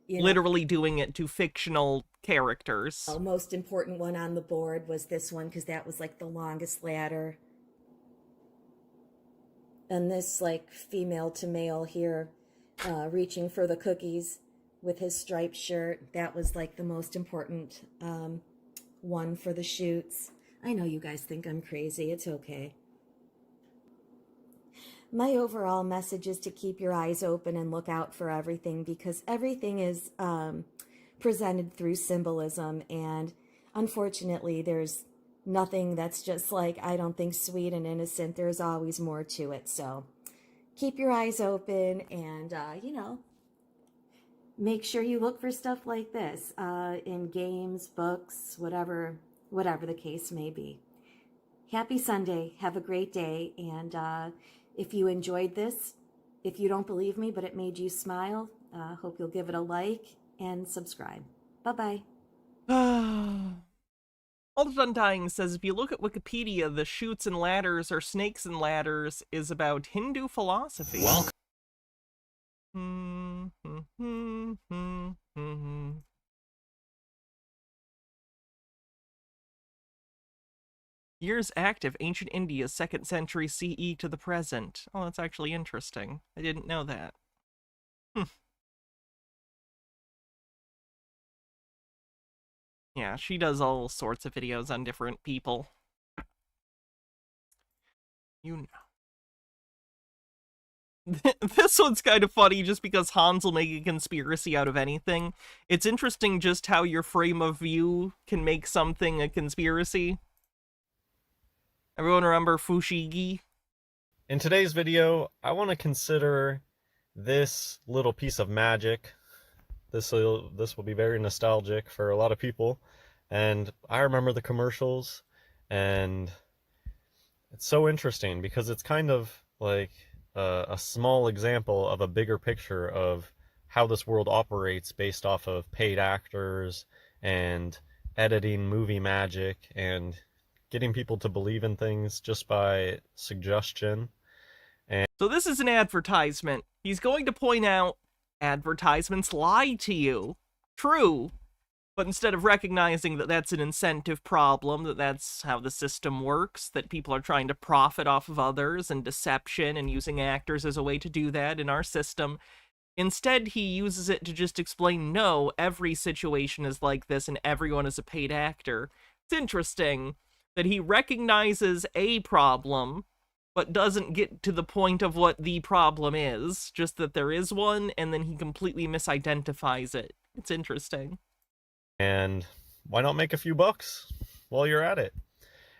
You know, literally doing it to fictional characters. The most important one on the board was this one, because that was like the longest ladder. And this like female to male here reaching for the cookies with his striped shirt, that was like the most important one for the shoots. I know you guys think I'm crazy. It's okay. My overall message is to keep your eyes open and look out for everything, because everything is presented through symbolism, and unfortunately there's nothing that's just like, I don't think, sweet and innocent. There's always more to it. So keep your eyes open and, you know, make sure you look for stuff like this in games, books, whatever the case may be. Happy Sunday. Have a great day. And if you enjoyed this, if you don't believe me, but it made you smile, hope you'll give it a like and subscribe. Bye-bye. Old Undying says, if you look at Wikipedia, the Chutes and Ladders or Snakes and Ladders is about Hindu philosophy. Years active, ancient India, 2nd century CE to the present. Oh, that's actually interesting. I didn't know that. Yeah, she does all sorts of videos on different people. You know. This one's kind of funny just because Hans will make a conspiracy out of anything. It's interesting just how your frame of view can make something a conspiracy. Everyone remember Fushigi? In today's video, I want to consider this little piece of magic This will be very nostalgic for a lot of people, and I remember the commercials, and it's so interesting because it's kind of like a small example of a bigger picture of how this world operates based off of paid actors and editing movie magic and getting people to believe in things just by suggestion. And So this is an advertisement. He's going to point out advertisements lie to you. True. But instead of recognizing that that's an incentive problem, that that's how the system works, that people are trying to profit off of others and deception and using actors as a way to do that in our system, instead he uses it to just explain, no, every situation is like this and everyone is a paid actor. It's interesting that he recognizes a problem, but doesn't get to the point of what the problem is, just that there is one, and then he completely misidentifies it. It's interesting. And why not make a few bucks while you're at it?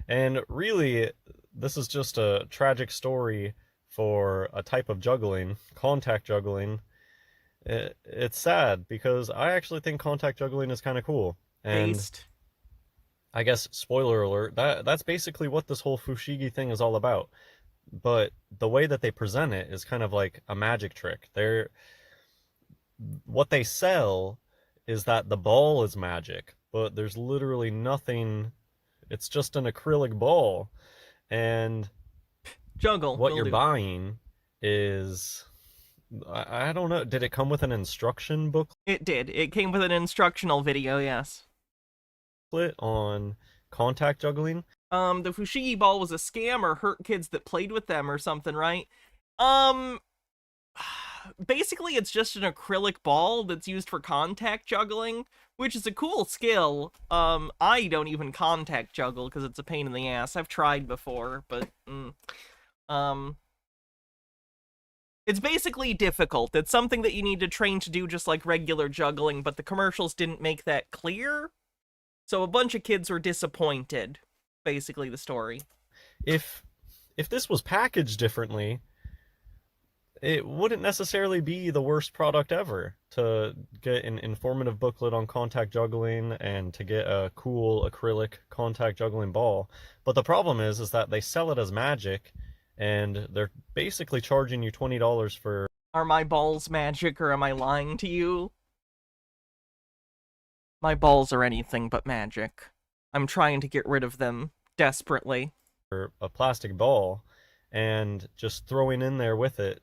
And really, this is just a tragic story for a type of juggling, contact juggling. It's sad because I actually think contact juggling is kind of cool. And I guess, spoiler alert, that's basically what this whole fushigi thing is all about. But the way that they present it is kind of like a magic trick. What they sell is that the ball is magic, but there's literally nothing. It's just an acrylic ball, and juggle. What you're buying is, I don't know. Did it come with an instruction book? It did. It came with an instructional video, yes. On contact juggling. The fushigi ball was a scam or hurt kids that played with them or something, right? Basically, it's just an acrylic ball that's used for contact juggling, which is a cool skill. I don't even contact juggle because it's a pain in the ass. I've tried before, but it's basically difficult. It's something that you need to train to do just like regular juggling, but the commercials didn't make that clear. So a bunch of kids were disappointed, basically the story. If this was packaged differently, it wouldn't necessarily be the worst product ever. To get an informative booklet on contact juggling and to get a cool acrylic contact juggling ball. But the problem is that they sell it as magic, and they're basically charging you $20 for... Are my balls magic, or am I lying to you? My balls are anything but magic. I'm trying to get rid of them desperately. For a plastic ball, and just throwing in there with it,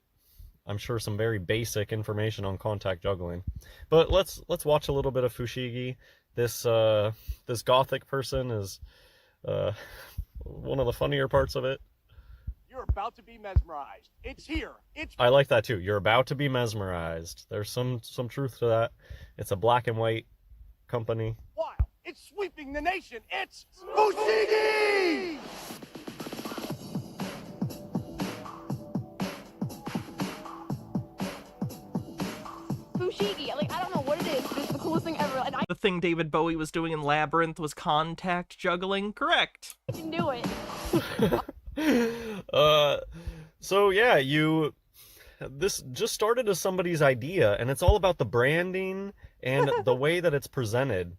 I'm sure, some very basic information on contact juggling. But let's watch a little bit of fushigi. This gothic person is one of the funnier parts of it. You're about to be mesmerized. It's here. I like that too. You're about to be mesmerized. There's some truth to that. It's a black and white company. Wild. It's sweeping the nation. It's Fushigi! Fushigi, like, I don't know what it is, but it's the coolest thing ever. And I The thing David Bowie was doing in Labyrinth was contact juggling. Correct. can do it. So yeah, this just started as somebody's idea, and it's all about the branding and the way that it's presented.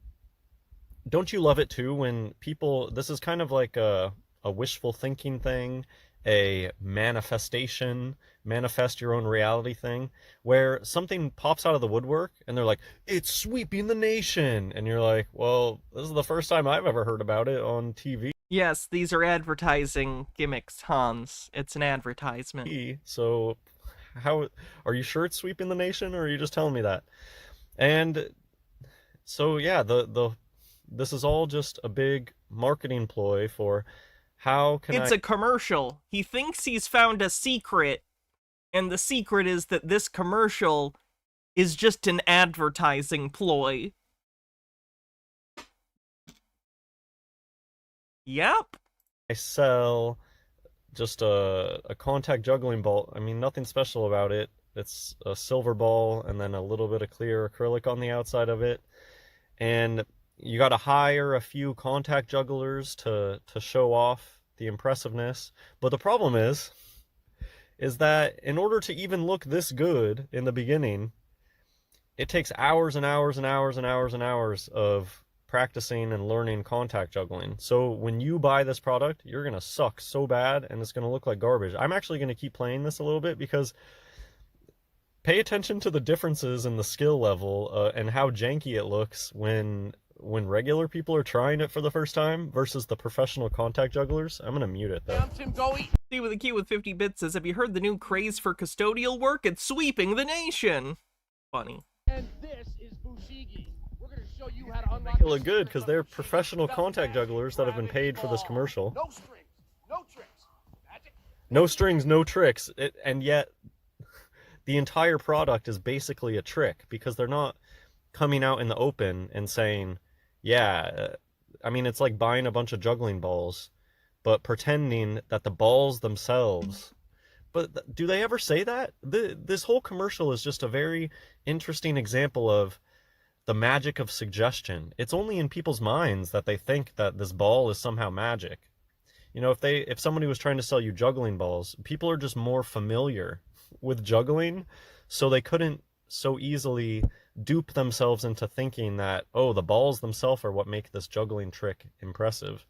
Don't you love it too when people, this is kind of like a wishful thinking thing, a manifestation, manifest your own reality thing, where something pops out of the woodwork and they're like, it's sweeping the nation, and you're like, well, this is the first time I've ever heard about it on TV. Yes, these are advertising gimmicks, Hans. It's an advertisement. So, how are you sure it's sweeping the nation, or are you just telling me that? And so, yeah, this is all just a big marketing ploy for how can It's a commercial. He thinks he's found a secret, and the secret is that this commercial is just an advertising ploy. Yep. I sell just a contact juggling ball. I mean, nothing special about it. It's a silver ball and then a little bit of clear acrylic on the outside of it. And you got to hire a few contact jugglers to show off the impressiveness. But the problem is that in order to even look this good in the beginning, it takes hours and hours and hours and hours and hours of practicing and learning contact juggling. So when you buy this product, you're going to suck so bad and it's going to look like garbage. I'm actually going to keep playing this a little bit because pay attention to the differences in the skill level and how janky it looks when regular people are trying it for the first time versus the professional contact jugglers. I'm going to mute it though. Steve with a Q with 50 bits says, have you heard the new craze for custodial work? It's sweeping the nation. Funny. And this is Fushigi. We're going to show you how to unlock They look good because they're professional contact jugglers that have been paid for this commercial. No strings, no tricks. Magic. No strings, no tricks. And yet the entire product is basically a trick because they're not coming out in the open and saying, yeah, I mean, it's like buying a bunch of juggling balls, but pretending that the balls themselves. But do they ever say that? This whole commercial is just a very interesting example of the magic of suggestion. It's only in people's minds that they think that this ball is somehow magic. You know, if somebody was trying to sell you juggling balls, people are just more familiar with juggling, so they couldn't so easily dupe themselves into thinking that, oh, the balls themselves are what make this juggling trick impressive.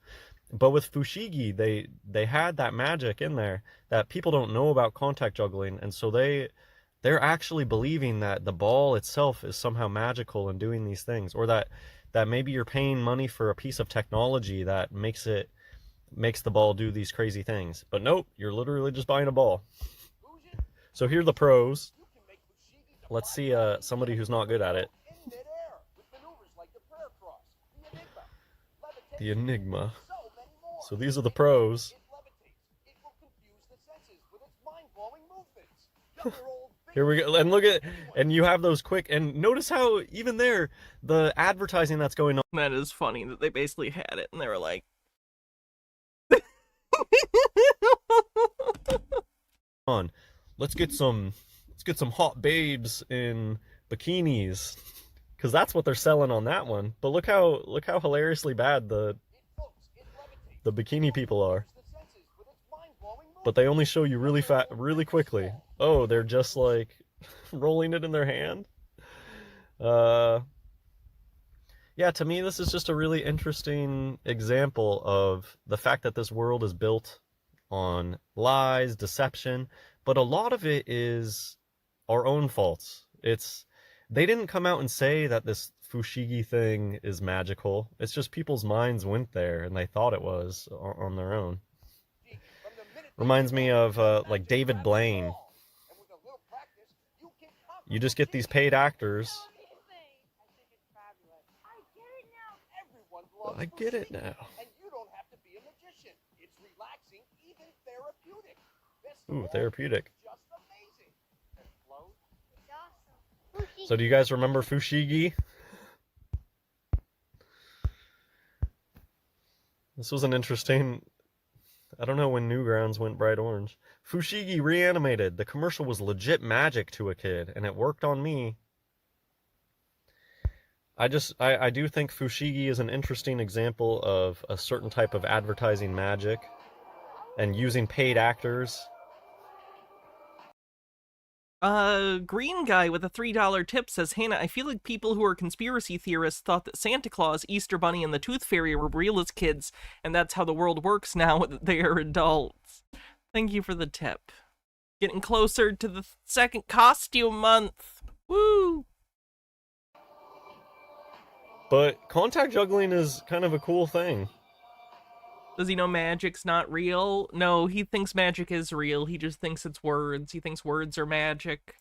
But with Fushigi, they had that magic in there that people don't know about contact juggling, and so they're actually believing that the ball itself is somehow magical and doing these things, or that maybe you're paying money for a piece of technology that makes the ball do these crazy things. But nope, you're literally just buying a ball. So here are the pros. Let's see somebody who's not good at it. The Enigma. So these are the pros. Here we go. And look at, and you have those quick, and notice how even there, the advertising that's going on. That is funny that they basically had it and they were like, on, let's get some hot babes in bikinis, because that's what they're selling on that one. But look how hilariously bad the bikini people are. But they only show you really quickly. Oh, they're just like rolling it in their hand. Yeah, to me this is just a really interesting example of the fact that this world is built on lies, deception, but a lot of it is our own faults. They didn't come out and say that this Fushigi thing is magical. It's just people's minds went there and they thought it was on their own. Reminds me of like David Blaine. You just get these paid actors. I get it now. And you don't have to be a magician. It's relaxing, even therapeutic. Ooh, therapeutic. Just amazing. So do you guys remember Fushigi? This was an interesting... I don't know when Newgrounds went bright orange. Fushigi reanimated. The commercial was legit magic to a kid, and it worked on me. I do think Fushigi is an interesting example of a certain type of advertising magic and using paid actors. Green guy with a $3 tip says, Hannah, I feel like people who are conspiracy theorists thought that Santa Claus, Easter Bunny, and the Tooth Fairy were real as kids, and that's how the world works now that they are adults. Thank you for the tip. Getting closer to the second costume month. Woo! But contact juggling is kind of a cool thing. Does he know magic's not real? No, he thinks magic is real. He just thinks it's words. He thinks words are magic.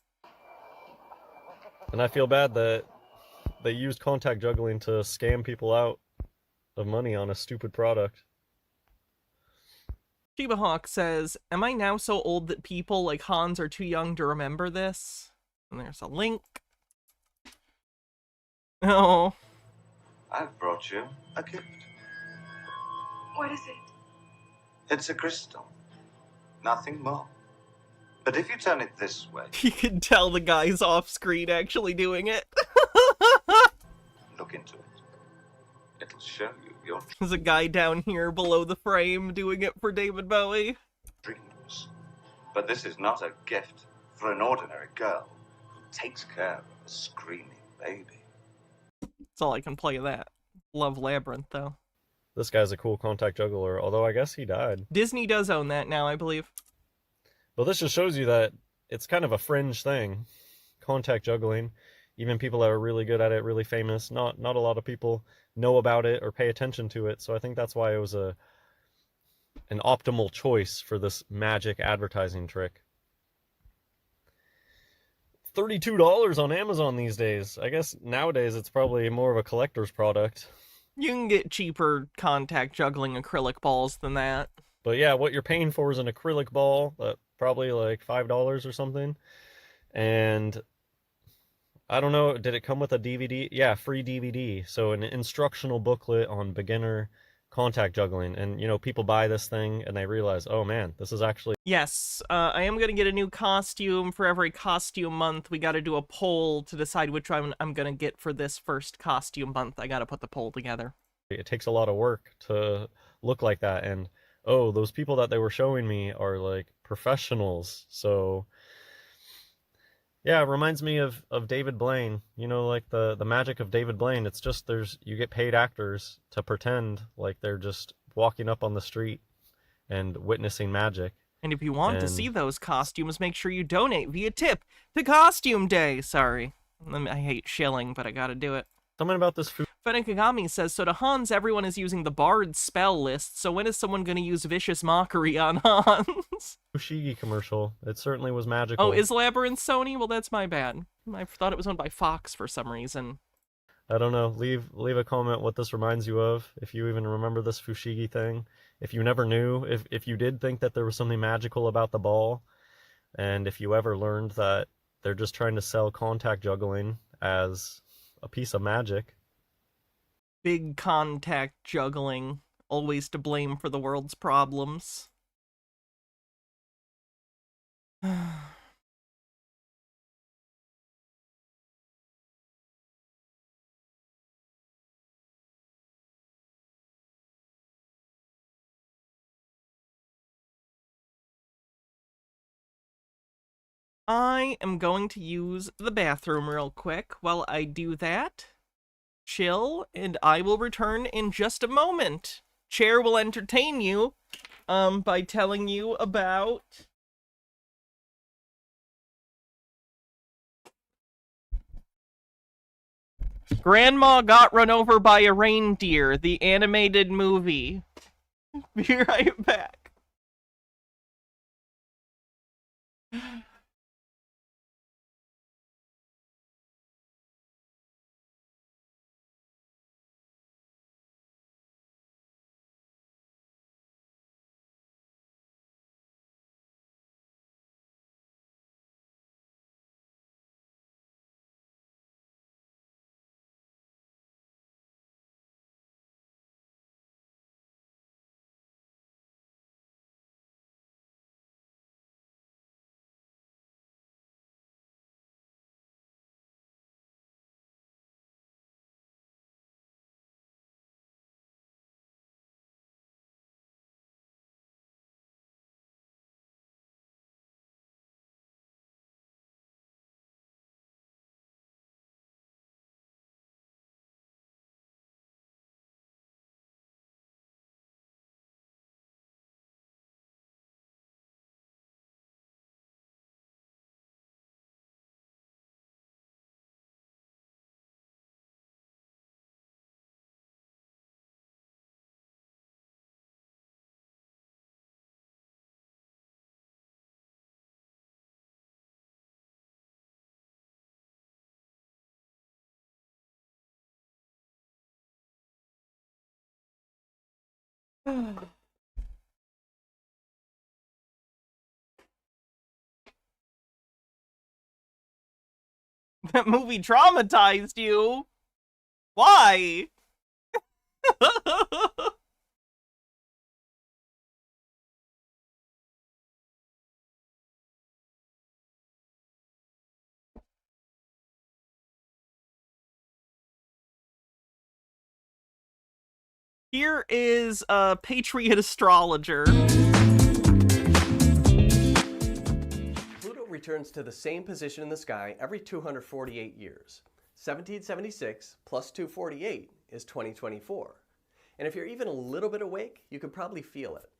And I feel bad that they used contact juggling to scam people out of money on a stupid product. Shiba Hawk says, am I now so old that people like Hans are too young to remember this? And there's a link. Oh. I've brought you a gift. What is it? It's a crystal. Nothing more. But if you turn it this way... You can tell the guy's off screen actually doing it. Look into it. It'll show you your There's a guy down here below the frame doing it for David Bowie. dreams. But this is not a gift for an ordinary girl who takes care of a screaming baby. That's all I can play of that. Love Labyrinth, though. This guy's a cool contact juggler, although I guess he died. Disney does own that now, I believe. But this just shows you that it's kind of a fringe thing, contact juggling. Even people that are really good at it, really famous, not a lot of people know about it or pay attention to it. So I think that's why it was an optimal choice for this magic advertising trick. $32 on Amazon these days. I guess nowadays it's probably more of a collector's product. You can get cheaper contact juggling acrylic balls than that. But yeah, what you're paying for is an acrylic ball, probably like $5 or something. And I don't know, did it come with a DVD? Yeah, free DVD. So an instructional booklet on beginner contact juggling. And, you know, people buy this thing and they realize, oh man, this is actually... Yes, I am going to get a new costume for every costume month. We got to do a poll to decide which one I'm going to get for this first costume month. I got to put the poll together. It takes a lot of work to look like that. And, oh, those people that they were showing me are like professionals. So... yeah, it reminds me of David Blaine. You know, like the magic of David Blaine. It's just you get paid actors to pretend like they're just walking up on the street and witnessing magic. And if you want to see those costumes, make sure you donate via tip to Costume Day. Sorry. I hate shilling, but I gotta do it. Something about this food. Fenekagami says, so to Hans, everyone is using the Bard spell list, so when is someone going to use Vicious Mockery on Hans? Fushigi commercial. It certainly was magical. Oh, is Labyrinth Sony? Well, that's my bad. I thought it was owned by Fox for some reason. I don't know. Leave a comment what this reminds you of, if you even remember this Fushigi thing. If you never knew, if you did think that there was something magical about the ball, and if you ever learned that they're just trying to sell contact juggling as a piece of magic. Big contact juggling, always to blame for the world's problems. I am going to use the bathroom real quick. While I do that, chill, and I will return in just a moment. Chair will entertain you by telling you about Grandma Got Run Over by a Reindeer, the animated movie. Be right back. That movie traumatized you? Why? Here is a Patriot Astrologer. Pluto returns to the same position in the sky every 248 years. 1776 plus 248 is 2024. And if you're even a little bit awake, you could probably feel it.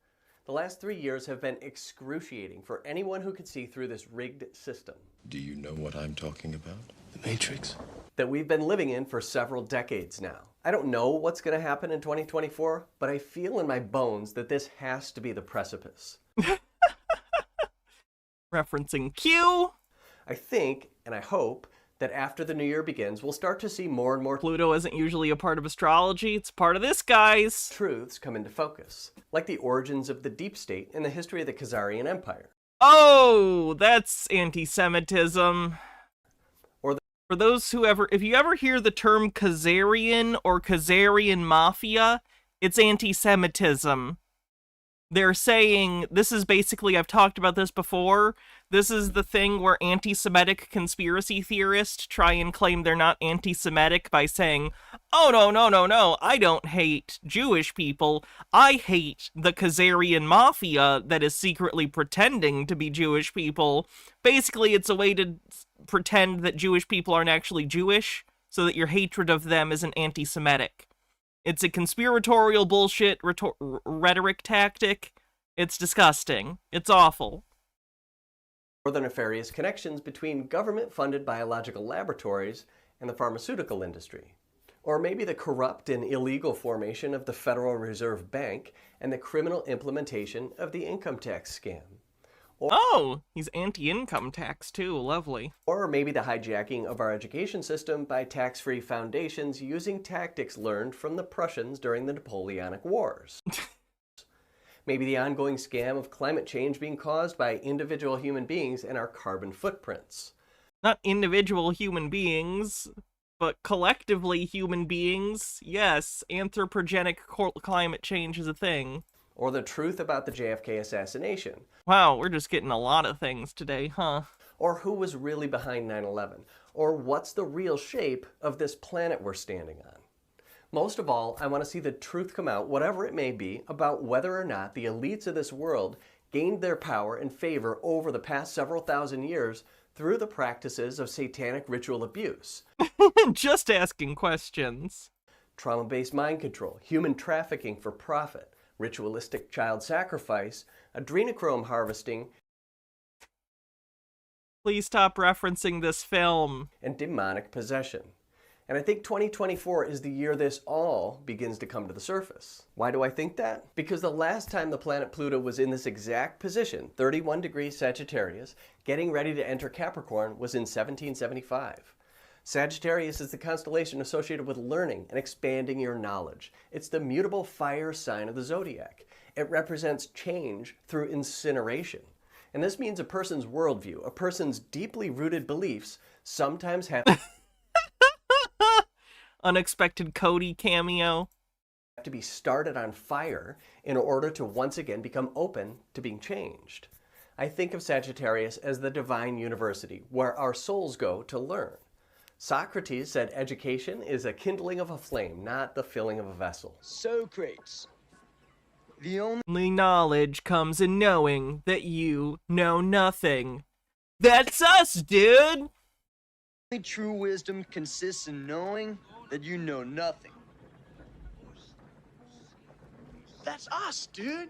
The last 3 years have been excruciating for anyone who could see through this rigged system. Do you know what I'm talking about? The Matrix? That we've been living in for several decades now. I don't know what's going to happen in 2024, but I feel in my bones that this has to be the precipice. Referencing Q. I think, and I hope, that after the new year begins, we'll start to see more and more Pluto isn't usually a part of astrology. It's part of this, guys. Truths come into focus, like the origins of the deep state and the history of the Khazarian Empire. Oh, that's anti-Semitism. For those who if you ever hear the term Khazarian or Khazarian Mafia, it's anti-Semitism. They're saying, this is basically, I've talked about this before, this is the thing where anti-Semitic conspiracy theorists try and claim they're not anti-Semitic by saying, oh, no, I don't hate Jewish people, I hate the Khazarian Mafia that is secretly pretending to be Jewish people. Basically, it's a way to pretend that Jewish people aren't actually Jewish, so that your hatred of them isn't anti-Semitic. It's a conspiratorial bullshit rhetoric tactic. It's disgusting. It's awful. Or the nefarious connections between government-funded biological laboratories and the pharmaceutical industry. Or maybe the corrupt and illegal formation of the Federal Reserve Bank and the criminal implementation of the income tax scam. Oh, he's anti-income tax too, lovely. Or maybe the hijacking of our education system by tax-free foundations using tactics learned from the Prussians during the Napoleonic Wars. Maybe the ongoing scam of climate change being caused by individual human beings and our carbon footprints. Not individual human beings, but collectively human beings. Yes, anthropogenic climate change is a thing. Or the truth about the JFK assassination. Wow, we're just getting a lot of things today, huh? Or who was really behind 9/11. Or what's the real shape of this planet we're standing on. Most of all, I want to see the truth come out, whatever it may be, about whether or not the elites of this world gained their power and favor over the past several thousand years through the practices of satanic ritual abuse. Just asking questions. Trauma-based mind control, human trafficking for profit, ritualistic child sacrifice, adrenochrome harvesting, please stop referencing this film, and demonic possession. And I think 2024 is the year this all begins to come to the surface. Why do I think that? Because the last time the planet Pluto was in this exact position, 31 degrees Sagittarius, getting ready to enter Capricorn, was in 1775. Sagittarius is the constellation associated with learning and expanding your knowledge. It's the mutable fire sign of the zodiac. It represents change through incineration. And this means a person's worldview, a person's deeply rooted beliefs, sometimes have unexpected Cody cameo. To be started on fire in order to once again become open to being changed. I think of Sagittarius as the divine university, where our souls go to learn. Socrates said education is a kindling of a flame, not the filling of a vessel. Socrates. The only knowledge comes in knowing that you know nothing. That's us, dude! Only true wisdom consists in knowing that you know nothing. That's us, dude.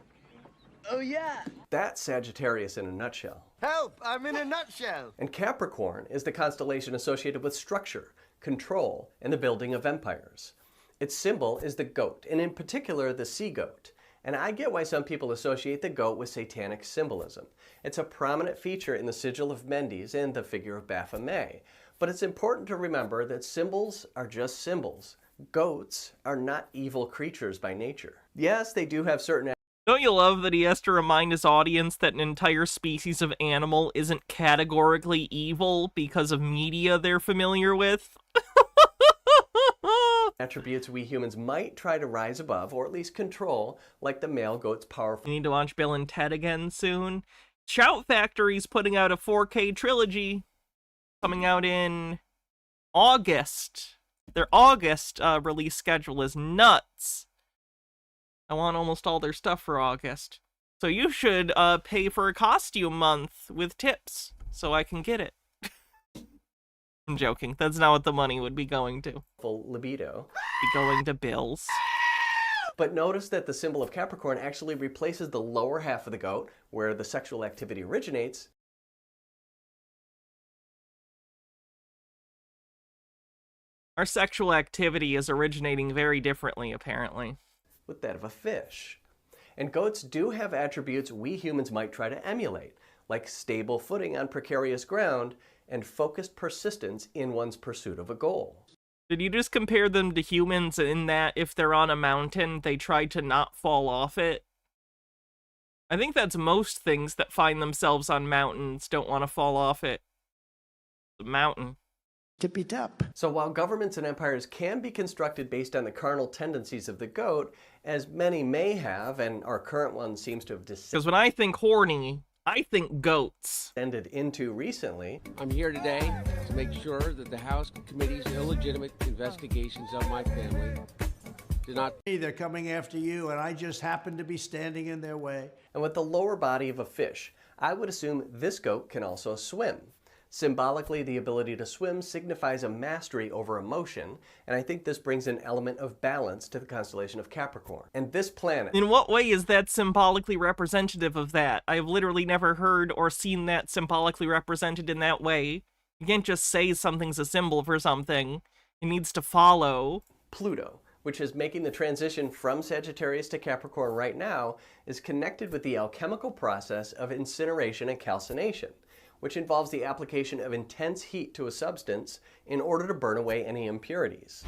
Oh yeah. That's Sagittarius in a nutshell. Help, I'm in a nutshell. And Capricorn is the constellation associated with structure, control, and the building of empires. Its symbol is the goat, and in particular the sea goat. And I get why some people associate the goat with satanic symbolism. It's a prominent feature in the sigil of Mendes and the figure of Baphomet. But it's important to remember that symbols are just symbols. Goats are not evil creatures by nature. Yes, they do have certain... Don't you love that he has to remind his audience that an entire species of animal isn't categorically evil because of media they're familiar with? Attributes we humans might try to rise above, or at least control, like the male goat's powerful... You need to watch Bill and Ted again soon. Shout Factory's putting out a 4K trilogy. Coming out in August. Their August release schedule is nuts. I want almost all their stuff for August. So you should pay for a costume month with tips. so I can get it. I'm joking. That's not what the money would be going to. Full libido. Be going to bills. But notice that the symbol of Capricorn actually replaces the lower half of the goat, where the sexual activity originates. Our sexual activity is originating very differently, apparently. With that of a fish. And goats do have attributes we humans might try to emulate, like stable footing on precarious ground and focused persistence in one's pursuit of a goal. Did you just compare them to humans in that if they're on a mountain, they try to not fall off it? I think that's most things that find themselves on mountains don't want to fall off it. The mountain. Tippy-tap. So while governments and empires can be constructed based on the carnal tendencies of the goat, as many may have, and our current one seems to have Because when I think horny, I think goats. Descended into recently. I'm here today to make sure that the House Committee's illegitimate investigations of my family do not... They're coming after you, and I just happen to be standing in their way. And with the lower body of a fish, I would assume this goat can also swim. Symbolically, the ability to swim signifies a mastery over emotion, and I think this brings an element of balance to the constellation of Capricorn. And this planet... In what way is that symbolically representative of that? I've literally never heard or seen that symbolically represented in that way. You can't just say something's a symbol for something. It needs to follow. Pluto, which is making the transition from Sagittarius to Capricorn right now, is connected with the alchemical process of incineration and calcination, which involves the application of intense heat to a substance in order to burn away any impurities.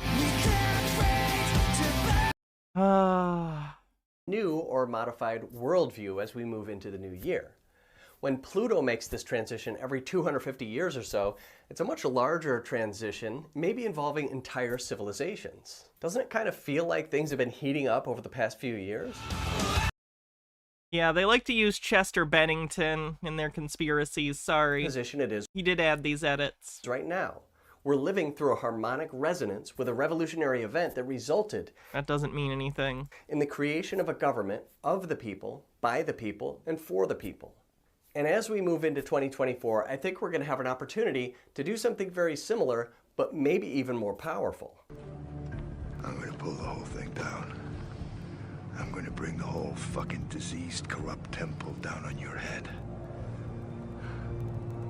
New or modified worldview as we move into the new year. When Pluto makes this transition every 250 years or so, it's a much larger transition, maybe involving entire civilizations. Doesn't it kind of feel like things have been heating up over the past few years? Yeah, they like to use Chester Bennington in their conspiracies, sorry. Position it is. He did add these edits. Right now, we're living through a harmonic resonance with a revolutionary event that resulted... That doesn't mean anything. ...in the creation of a government of the people, by the people, and for the people. And as we move into 2024, I think we're going to have an opportunity to do something very similar, but maybe even more powerful. I'm going to pull the whole thing down. I'm going to bring the whole fucking diseased, corrupt temple down on your head.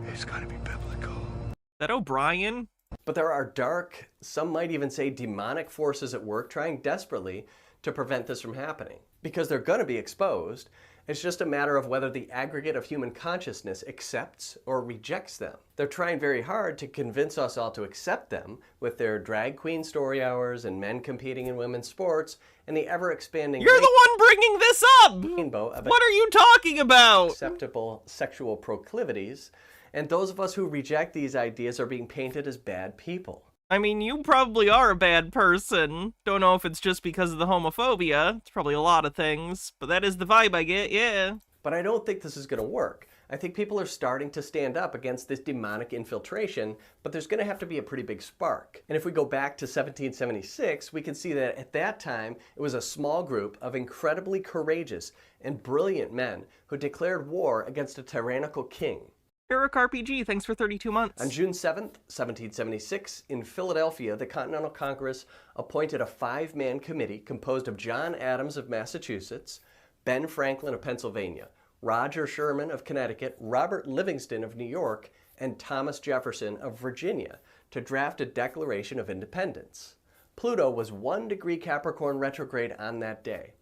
It's going to be biblical. Is that O'Brien? But there are dark, some might even say demonic forces at work trying desperately to prevent this from happening. Because they're going to be exposed. It's just a matter of whether the aggregate of human consciousness accepts or rejects them. They're trying very hard to convince us all to accept them with their drag queen story hours and men competing in women's sports and the ever-expanding... You're the one bringing this up! ...rainbow of what are you talking about? ...acceptable sexual proclivities, and those of us who reject these ideas are being painted as bad people. I mean, you probably are a bad person. Don't know if it's just because of the homophobia. It's probably a lot of things, but that is the vibe I get, yeah. But I don't think this is going to work. I think people are starting to stand up against this demonic infiltration, but there's going to have to be a pretty big spark. And if we go back to 1776, we can see that at that time, it was a small group of incredibly courageous and brilliant men who declared war against a tyrannical king. Eric RPG, thanks for 32 months. On June 7th, 1776, in Philadelphia, the Continental Congress appointed a 5-man committee composed of John Adams of Massachusetts, Ben Franklin of Pennsylvania, Roger Sherman of Connecticut, Robert Livingston of New York, and Thomas Jefferson of Virginia to draft a Declaration of Independence. Pluto was 1 degree Capricorn retrograde on that day.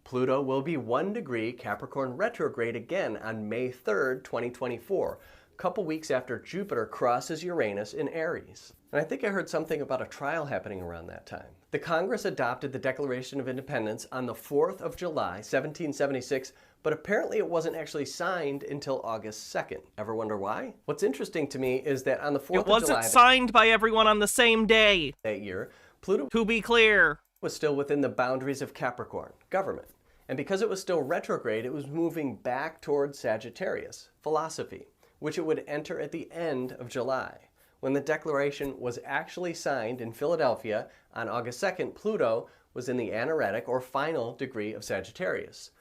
Pluto will be 1 degree Capricorn retrograde again on May 3rd, 2024, a couple weeks after Jupiter crosses Uranus in Aries. And I think I heard something about a trial happening around that time. The Congress adopted the Declaration of Independence on the 4th of July, 1776, but apparently it wasn't actually signed until August 2nd. Ever wonder why? What's interesting to me is that on the 4th of July... It wasn't signed by everyone on the same day. ...that year, Pluto... To be clear... ...was still within the boundaries of Capricorn, government. And because it was still retrograde, it was moving back towards Sagittarius, philosophy, which it would enter at the end of July. When the declaration was actually signed in Philadelphia on August 2nd, Pluto was in the anaretic or final degree of Sagittarius.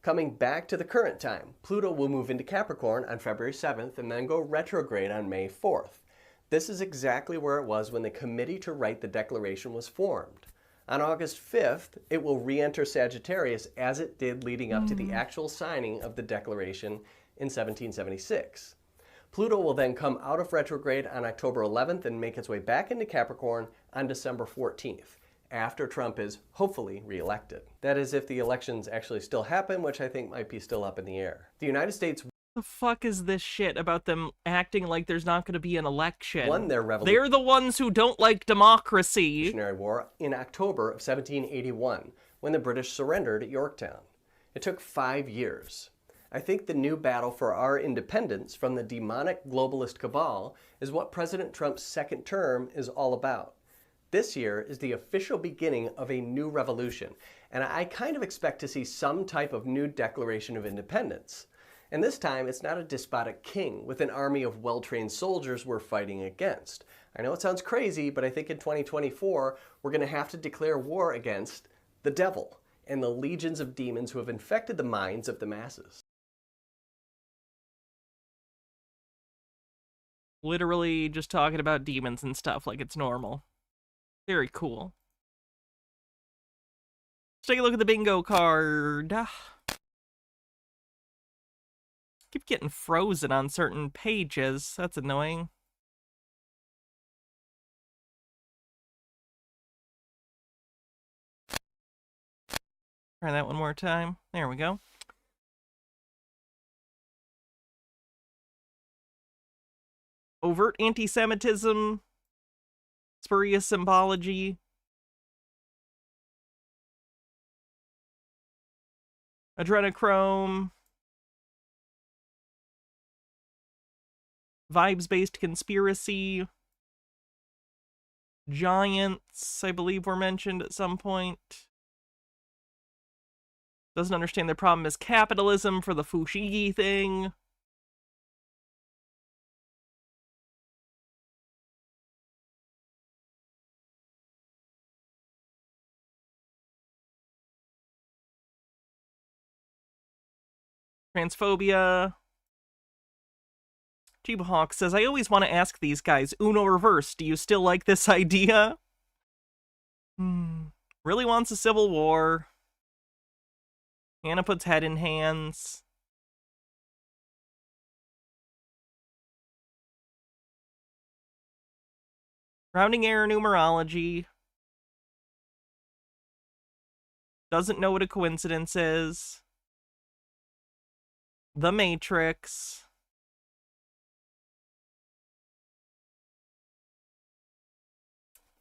Coming back to the current time, Pluto will move into Capricorn on February 7th and then go retrograde on May 4th. This is exactly where it was when the committee to write the Declaration was formed. On August 5th, it will re-enter Sagittarius as it did leading up to the actual signing of the Declaration in 1776. Pluto will then come out of retrograde on October 11th and make its way back into Capricorn on December 14th, after Trump is hopefully re-elected. That is, if the elections actually still happen, which I think might be still up in the air. The United States The fuck is this shit about them acting like there's not going to be an election? won their They're the ones who don't like democracy. Revolutionary War in October of 1781, when the British surrendered at Yorktown. It took 5 years. I think the new battle for our independence from the demonic globalist cabal is what President Trump's second term is all about. This year is the official beginning of a new revolution, and I kind of expect to see some type of new Declaration of Independence. And this time, it's not a despotic king with an army of well-trained soldiers we're fighting against. I know it sounds crazy, but I think in 2024, we're going to have to declare war against the devil and the legions of demons who have infected the minds of the masses. Literally just talking about demons and stuff like it's normal. Very cool. Let's take a look at the bingo card. Keep getting frozen on certain pages. That's annoying. Try that one more time. There we go. Overt anti-Semitism, spurious symbology, adrenochrome, vibes-based conspiracy, giants, I believe were mentioned at some point. Doesn't understand the problem is capitalism for the Fushigi thing. Transphobia. Jeebahawk says, I always want to ask these guys, Uno reverse, do you still like this idea? Really wants a civil war. Hannah puts head in hands. Rounding error numerology. Doesn't know what a coincidence is. The Matrix.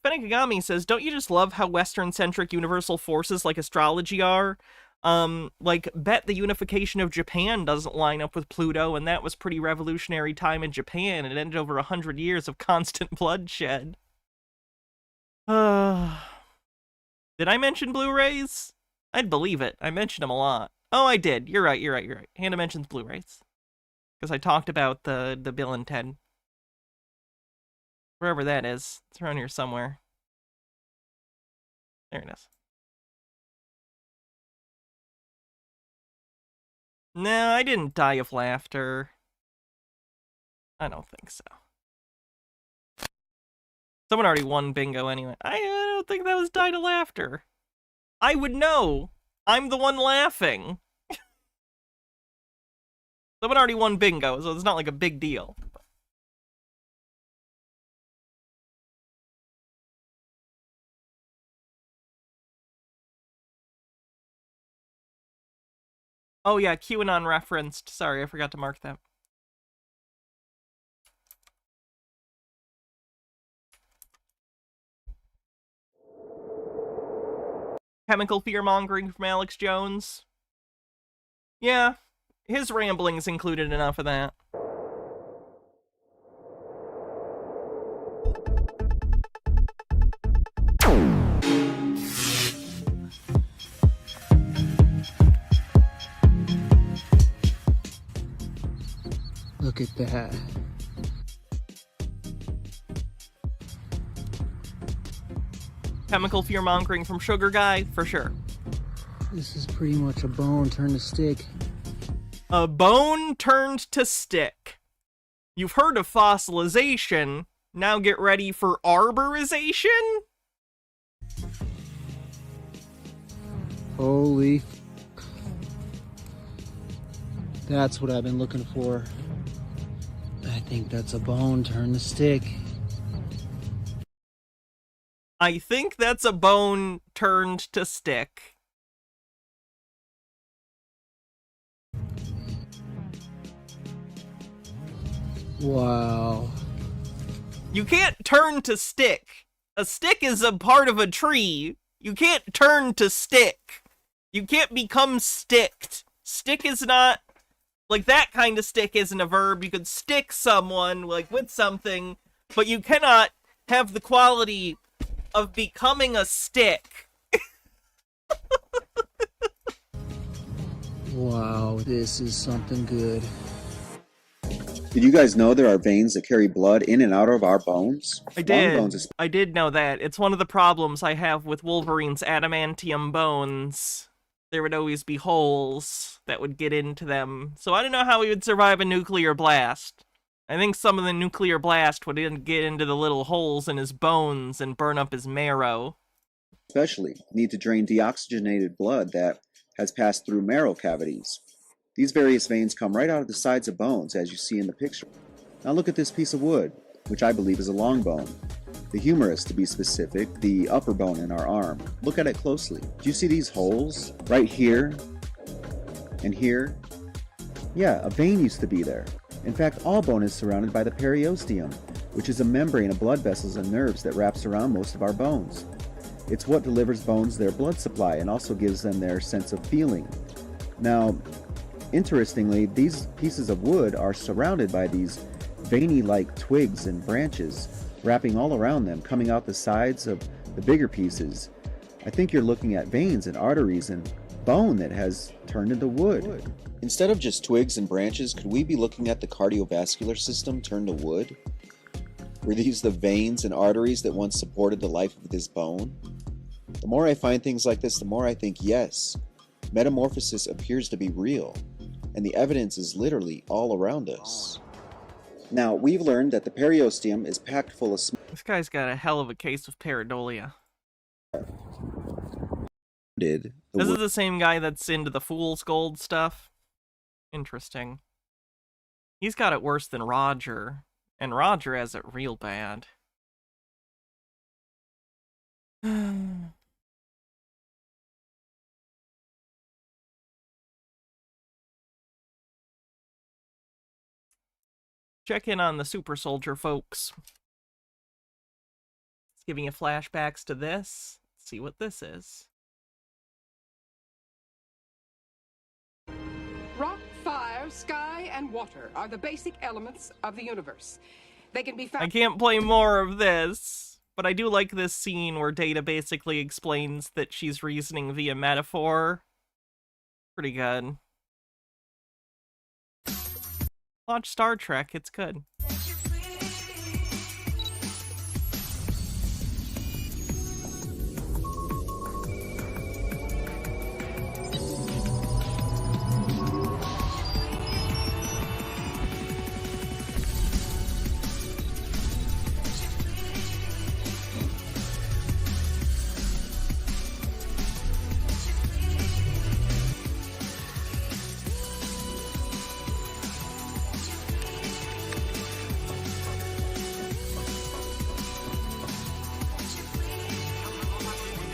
Fenekagami says, don't you just love how Western-centric universal forces like astrology are? Like, bet the unification of Japan doesn't line up with Pluto, and that was pretty revolutionary time in Japan. It ended over 100 years of constant bloodshed. Did I mention Blu-rays? I'd believe it. I mentioned them a lot. Oh, I did. You're right. Hannah mentions Blu-rays. Because I talked about the Bill and Ted. Wherever that is. It's around here somewhere. There it is. No, I didn't die of laughter. I don't think so. Someone already won bingo anyway. I don't think that was die to laughter. I would know. I'm the one laughing. Someone already won bingo, so it's not like a big deal. Oh yeah, QAnon referenced. Sorry, I forgot to mark that. Chemical fear-mongering from Alex Jones. Yeah, his ramblings included enough of that. Look at that. Chemical fear-mongering from Sugar Guy, for sure. This is pretty much a bone turned to stick. A bone turned to stick. You've heard of fossilization. Now get ready for arborization? Holy. That's what I've been looking for. I think that's a bone turned to stick. I think that's a bone turned to stick. Wow. You can't turn to stick. A stick is a part of a tree. You can't turn to stick. You can't become sticked. Stick is not... Like, that kind of stick isn't a verb. You could stick someone, like, with something, but you cannot have the quality of becoming a stick. Wow, this is something good. Did you guys know there are veins that carry blood in and out of our bones? I Long did. bones I did know that. It's one of the problems I have with Wolverine's adamantium bones. There would always be holes that would get into them. So I don't know how he would survive a nuclear blast. I think some of the nuclear blast would get into the little holes in his bones and burn up his marrow. especially need to drain deoxygenated blood that has passed through marrow cavities. These various veins come right out of the sides of bones, as you see in the picture. Now look at this piece of wood, which I believe is a long bone. The humerus, to be specific, the upper bone in our arm. Look at it closely. Do you see these holes? Right here and here? Yeah, a vein used to be there. In fact, all bone is surrounded by the periosteum, which is a membrane of blood vessels and nerves that wraps around most of our bones. It's what delivers bones their blood supply and also gives them their sense of feeling. Now, interestingly, these pieces of wood are surrounded by these veiny-like twigs and branches wrapping all around them, coming out the sides of the bigger pieces. I think you're looking at veins and arteries and bone that has turned into wood. Instead of just twigs and branches, could we be looking at the cardiovascular system turned to wood? Were these the veins and arteries that once supported the life of this bone? The more I find things like this, the more I think, yes, metamorphosis appears to be real, and the evidence is literally all around us. Now, we've learned that the periosteum is packed full of This guy's got a hell of a case of pareidolia. This is the same guy that's into the fool's gold stuff. Interesting. He's got it worse than Roger, and Roger has it real bad. Check in on the super soldier, folks. It's giving you flashbacks to this. Let's see what this is. Rock, fire, sky, and water are the basic elements of the universe. They can be found. I can't play more of this, but I do like this scene where Data basically explains that she's reasoning via metaphor. Pretty good. Watch Star Trek, it's good.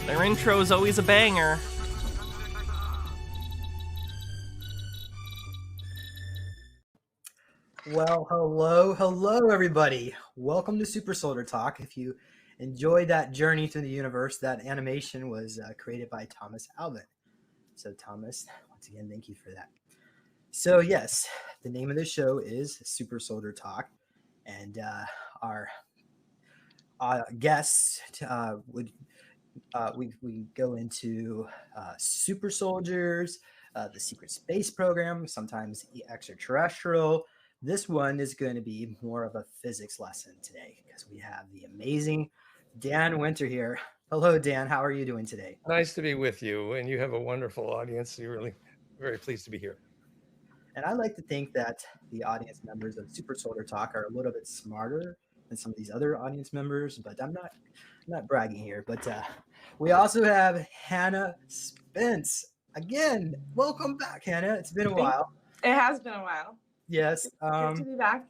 Their intro is always a banger. Well, hello, everybody. Welcome to Super Soldier Talk. If you enjoyed that journey through the universe, that animation was created by Thomas Alvin. So, Thomas, once again, thank you for that. So, yes, the name of the show is Super Soldier Talk, and our guests we go into super soldiers, the secret space program, sometimes extraterrestrial. This one is going to be more of a physics lesson today because we have the amazing Dan Winter here. Hello, Dan. How are you doing today? Nice to be with you, and you have a wonderful audience. You're really very pleased to be here. And I like to think that the audience members of Super Soldier Talk are a little bit smarter than some of these other audience members, but I'm not bragging here. But we also have Hannah Spence. Again, welcome back, Hannah. It's been a while. It has been a while. Yes. Good to be back.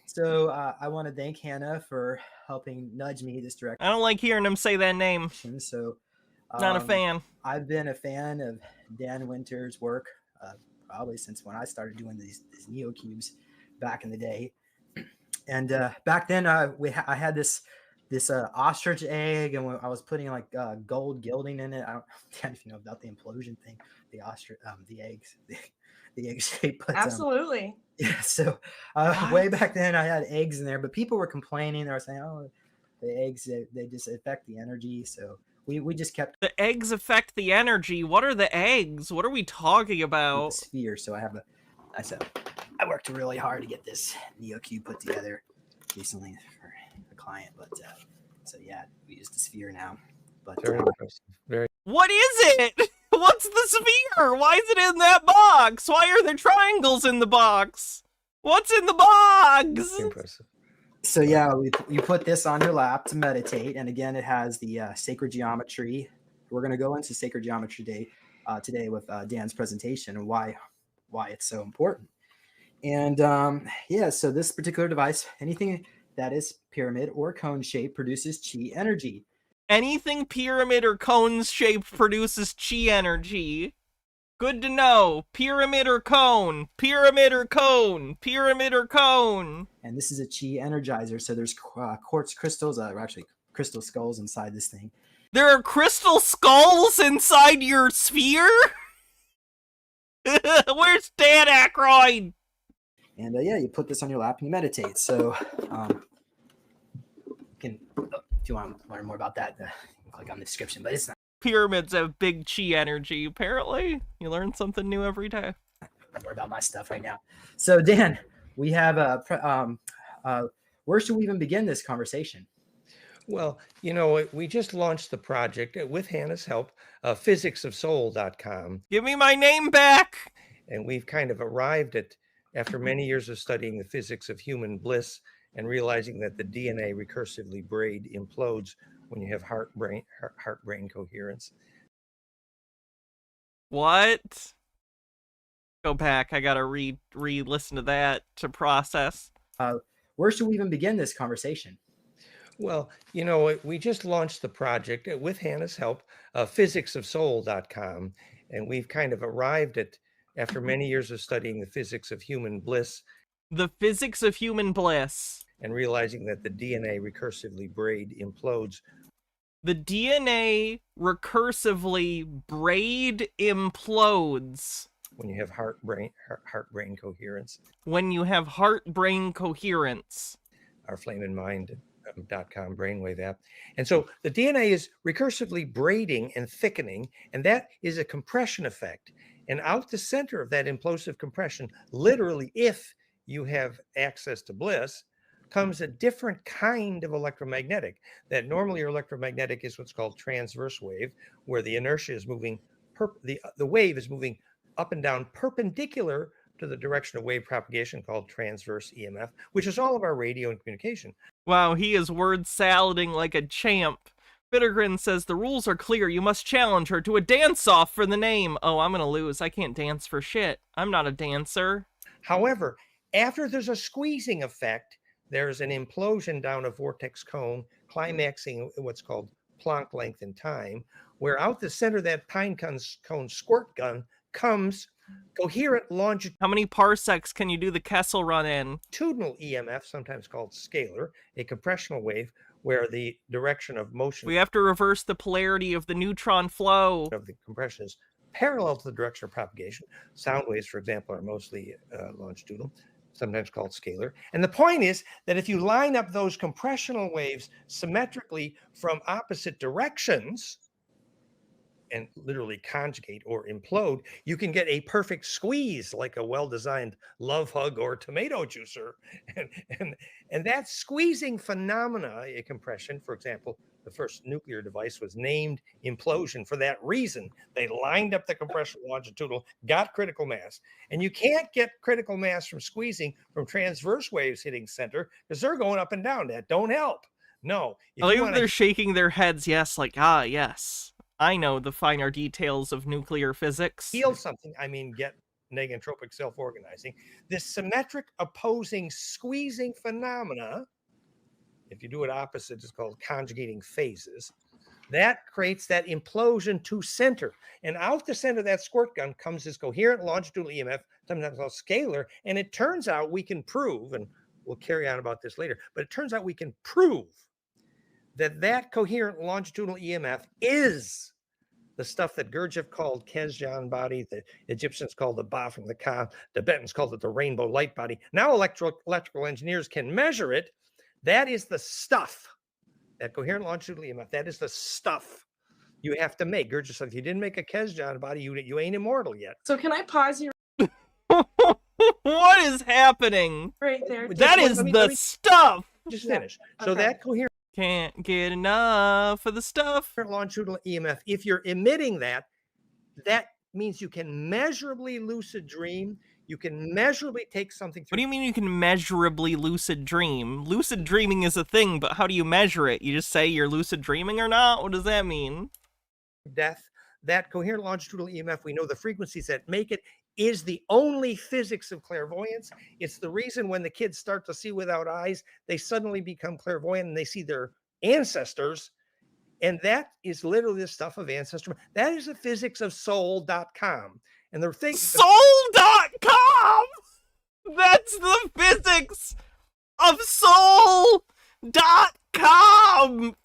So I want to thank Hannah for helping nudge me this direction. I don't like hearing him say that name. So not a fan. I've been a fan of Dan Winter's work probably since when I started doing these Neo Cubes back in the day. And back then I had this ostrich egg, and I was putting like gold gilding in it. I don't know if you know about the implosion thing, the ostrich, the eggs, the egg shape. But, absolutely. Yeah. So way back then I had eggs in there, but people were complaining. They were saying, "Oh, the eggs they just affect the energy." So we just kept the eggs affect the energy. What are the eggs? What are we talking about? The sphere. So I worked really hard to get this Neo Cube put together recently for a client, but so yeah, we use the sphere now. But very impressive. Very. What is it? What's the sphere? Why is it in that box? Why are there triangles in the box? What's in the box? Impressive. So yeah, you put this on your lap to meditate, and again, it has the sacred geometry. We're going to go into sacred geometry today with Dan's presentation and why it's so important. And yeah, so this particular device, anything that is pyramid or cone shape produces chi energy. Anything pyramid or cone shaped produces chi energy. Good to know. Pyramid or cone. Pyramid or cone. Pyramid or cone. And this is a chi energizer. So there's quartz crystals, or actually crystal skulls inside this thing. There are crystal skulls inside your sphere? Where's Dan Aykroyd? And yeah, you put this on your lap and you meditate. So if you want to learn more about that, click on the description. But it's not. Pyramids have big chi energy, apparently. You learn something new every day. Don't worry about my stuff right now. So, Dan, we have where should we even begin this conversation? Well, you know, we just launched the project with Hannah's help, physicsofsoul.com. Give me my name back! And we've kind of arrived at, after many years of studying the physics of human bliss and realizing that the DNA recursively braid implodes when you have heart-brain coherence. What? Go back. I gotta re-listen to that to process. Where should we even begin this conversation? Well, you know, we just launched the project with Hannah's help, physicsofsoul.com, and we've kind of arrived at, after many years of studying the physics of human bliss. The physics of human bliss. And realizing that the DNA recursively braid implodes. The DNA recursively braid implodes. When you have heart-brain coherence. When you have heart-brain coherence. Our flameandmind.com brainwave app. And so the DNA is recursively braiding and thickening, and that is a compression effect. And out the center of that implosive compression, literally, if you have access to bliss, comes a different kind of electromagnetic. That normally your electromagnetic is what's called transverse wave, where the inertia is moving, the wave is moving up and down perpendicular to the direction of wave propagation, called transverse EMF, which is all of our radio and communication. Wow, he is word salading like a champ. Bittergrin says the rules are clear. You must challenge her to a dance-off for the name. Oh, I'm gonna lose. I can't dance for shit. I'm not a dancer. However, after there's a squeezing effect, there's an implosion down a vortex cone, climaxing what's called Planck length in time, where out the center of that pine cone squirt gun comes coherent longitudinal. How many parsecs can you do the Kessel run in? EMF, sometimes called scalar, a compressional wave where the direction of motion. We have to reverse the polarity of the neutron flow. Of the compression is parallel to the direction of propagation. Sound waves, for example, are mostly longitudinal, sometimes called scalar. And the point is that if you line up those compressional waves symmetrically from opposite directions, and literally conjugate or implode, you can get a perfect squeeze like a well-designed love hug or tomato juicer. And that squeezing phenomena, a compression, for example, the first nuclear device was named implosion for that reason. They lined up the compression longitudinal, got critical mass. And you can't get critical mass from squeezing from transverse waves hitting center because they're going up and down. That don't help. No. I like they're shaking their heads, yes, like, ah, yes. I know the finer details of nuclear physics. Heal something, I mean, get negentropic self-organizing. This symmetric opposing squeezing phenomena, if you do it opposite, it's called conjugating phases. That creates that implosion to center. And out the center of that squirt gun comes this coherent longitudinal EMF, sometimes called scalar. And it turns out we can prove, and we'll carry on about this later, but it turns out we can prove that that coherent longitudinal EMF is the stuff that Gurdjieff called Kesjan body, the Egyptians called the Ba from the Ka, the Tibetans called it the rainbow light body. Now electrical engineers can measure it. That is the stuff, that coherent longitudinal EMF, that is the stuff you have to make. Gurdjieff said, if you didn't make a Kesjan body, you ain't immortal yet. So can I pause you What is happening? right there? That is the stuff! Just finish. So that coherent can't get enough of the stuff. Longitudinal EMF, if you're emitting that, that means you can measurably lucid dream. You can measurably take something through. What do you mean you can measurably lucid dream? Lucid dreaming is a thing, but how do you measure it? You just say you're lucid dreaming or not? What does that mean? Death. That coherent longitudinal EMF, we know the frequencies that make it, is the only physics of clairvoyance. It's the reason when the kids start to see without eyes, they suddenly become clairvoyant and they see their ancestors. And that is literally the stuff of ancestor. That is the physics of soul.com. And the thing soul.com! That's the physics of soul.com!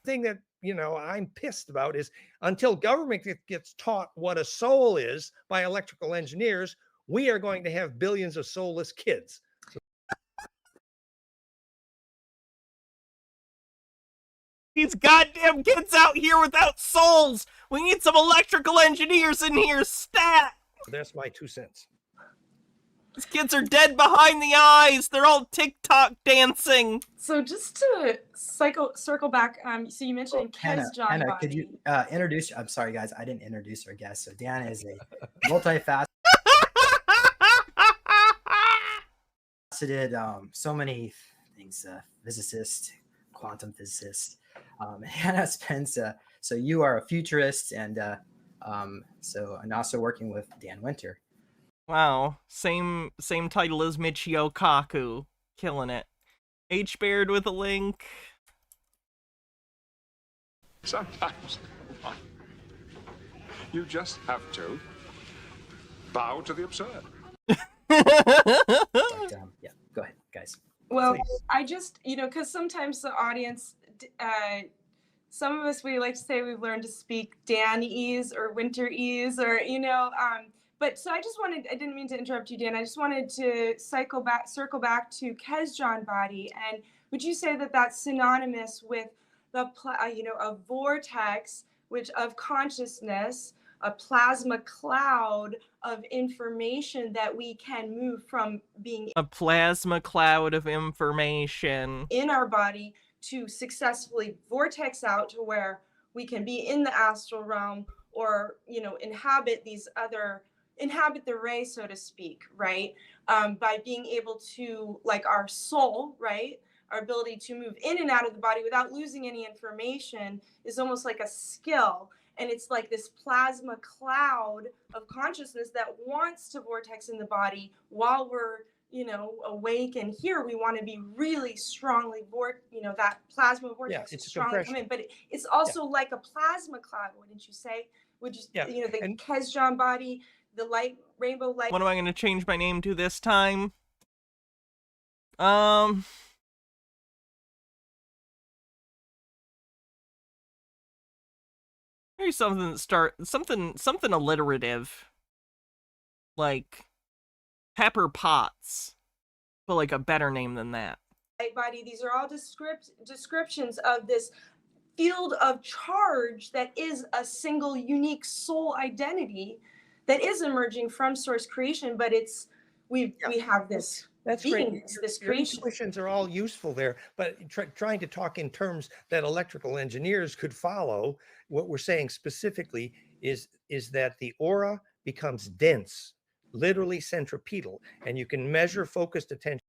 Thing that, you know, I'm pissed about is until government gets taught what a soul is by electrical engineers, we are going to have billions of soulless kids. These goddamn kids out here without souls! We need some electrical engineers in here, stat! That's my 2 cents. These kids are dead behind the eyes! They're all TikTok dancing! So just to circle back, so you mentioned Kesjan body. Could you introduce, I'm sorry guys, I didn't introduce our guest. So Dan is a multifaceted, so many things, physicist, quantum physicist. Hannah Spence, so you are a futurist and also working with Dan Winter. Wow, same title as Michio Kaku, killing it. H Baird with a link. Sometimes you just have to bow to the absurd. Yeah, go ahead, guys. Well, Please. I just, because sometimes the audience, some of us, we like to say we've learned to speak Danese or Winterese or, but so I didn't mean to interrupt you, Dan. I just wanted to circle back to Kesjan body. And would you say that that's synonymous with a vortex, of consciousness, a plasma cloud of information that we can move from being a plasma cloud of information in our body to successfully vortex out to where we can be in the astral realm or, inhabit the ray, so to speak, right? By being able to, like our soul, right? Our ability to move in and out of the body without losing any information is almost like a skill. And it's like this plasma cloud of consciousness that wants to vortex in the body while we're, awake and here. We want to be really strongly, that plasma vortex is strongly come in. But it's also like a plasma cloud, wouldn't you say? Would you, the Kesjan body, the light, rainbow light. What am I going to change my name to this time? Maybe something that something alliterative. Like Pepper Potts. But like a better name than that. Light body, these are all descriptions of this field of charge that is a single unique soul identity that is emerging from source creation, but it's we have this That's great. beingness, this Your creation. intuitions are all useful there, but trying to talk in terms that electrical engineers could follow, what we're saying specifically is that the aura becomes dense, literally centripetal, and you can measure focused attention.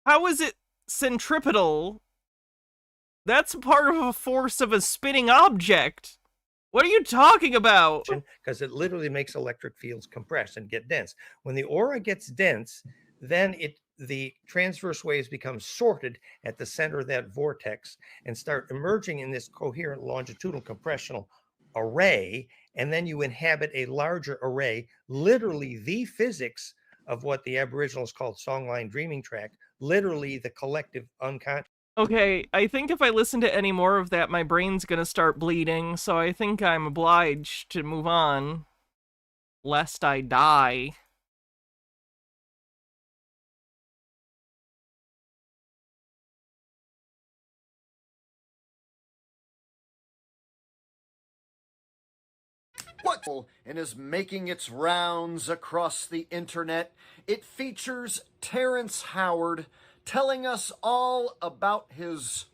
How is it centripetal? That's part of a force of a spinning object. What are you talking about? Because it literally makes electric fields compress and get dense. When the aura gets dense, then the transverse waves become sorted at the center of that vortex and start emerging in this coherent longitudinal compressional array, and then you inhabit a larger array, literally the physics of what the Aboriginals called songline dreaming track, literally the collective unconscious. Okay, I think if I listen to any more of that, my brain's gonna start bleeding, so I think I'm obliged to move on, lest I die. What? And is making its rounds across the internet. It features Terrence Howard telling us all about his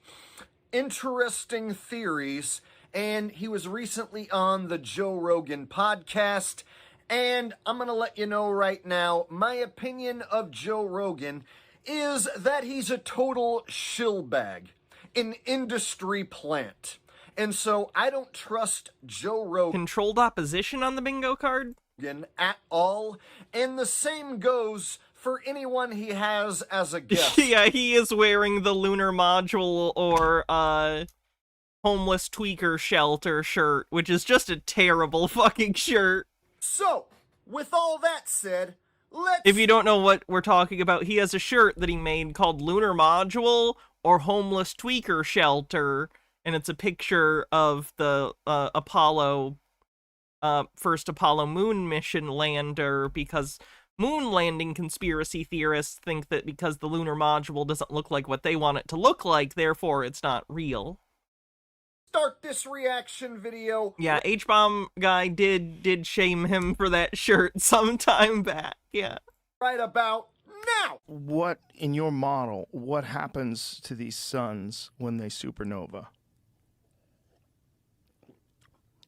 interesting theories, and he was recently on the Joe Rogan podcast. And I'm going to let you know right now, my opinion of Joe Rogan is that he's a total shillbag, an industry plant. And so I don't trust Joe Rogan. Controlled opposition on the bingo card? At all. And the same goes for anyone he has as a guest. Yeah, he is wearing the lunar module or homeless tweaker shelter shirt, which is just a terrible fucking shirt. So, with all that said, let's... If you don't know what we're talking about, he has a shirt that he made called Lunar Module or Homeless Tweaker Shelter, and it's a picture of the first Apollo moon mission lander, because moon landing conspiracy theorists think that because the lunar module doesn't look like what they want it to look like, therefore it's not real. Start this reaction video. Yeah, H-Bomb guy did shame him for that shirt some time back, yeah. Right about now! What, in your model, what happens to these suns when they supernova?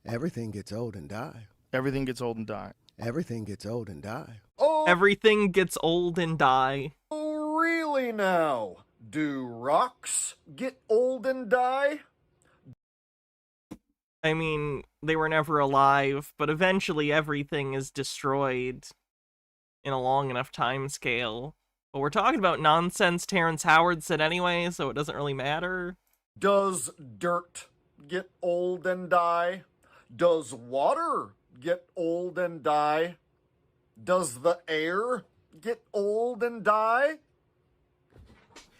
Everything gets old and die. Everything gets old and die. Everything gets old and die. Oh, everything gets old and die. Oh, really now? Do rocks get old and die? I mean, they were never alive, but eventually everything is destroyed in a long enough time scale. But we're talking about nonsense Terrence Howard said anyway, so it doesn't really matter. Does dirt get old and die? Does water get old and die? Does the air get old and die?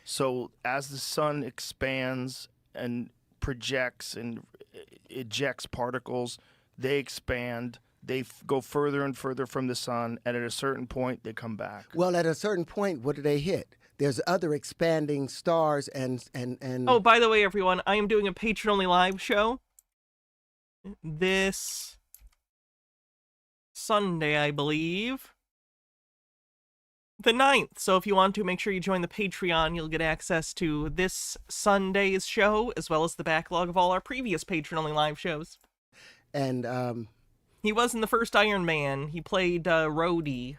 So as the sun expands and projects and ejects particles, they expand, they go further and further from the sun, and at a certain point they come back. Well, at a certain point, what do they hit? There's other expanding stars and Oh, by the way, everyone, I am doing a patron-only live show this Sunday, I believe. The 9th. So if you want to, make sure you join the Patreon. You'll get access to this Sunday's show, as well as the backlog of all our previous patron-only live shows. And, he was in the first Iron Man. He played, Rhodey.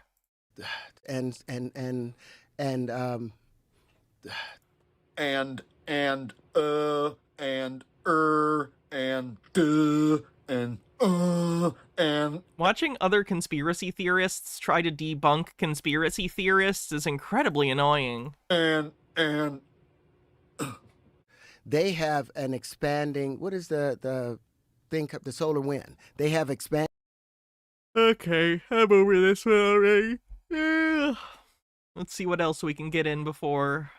And, Watching other conspiracy theorists try to debunk conspiracy theorists is incredibly annoying. And they have an expanding, what is the thing, the solar wind? They have expanded. Okay, I'm over this one already. Let's see what else we can get in before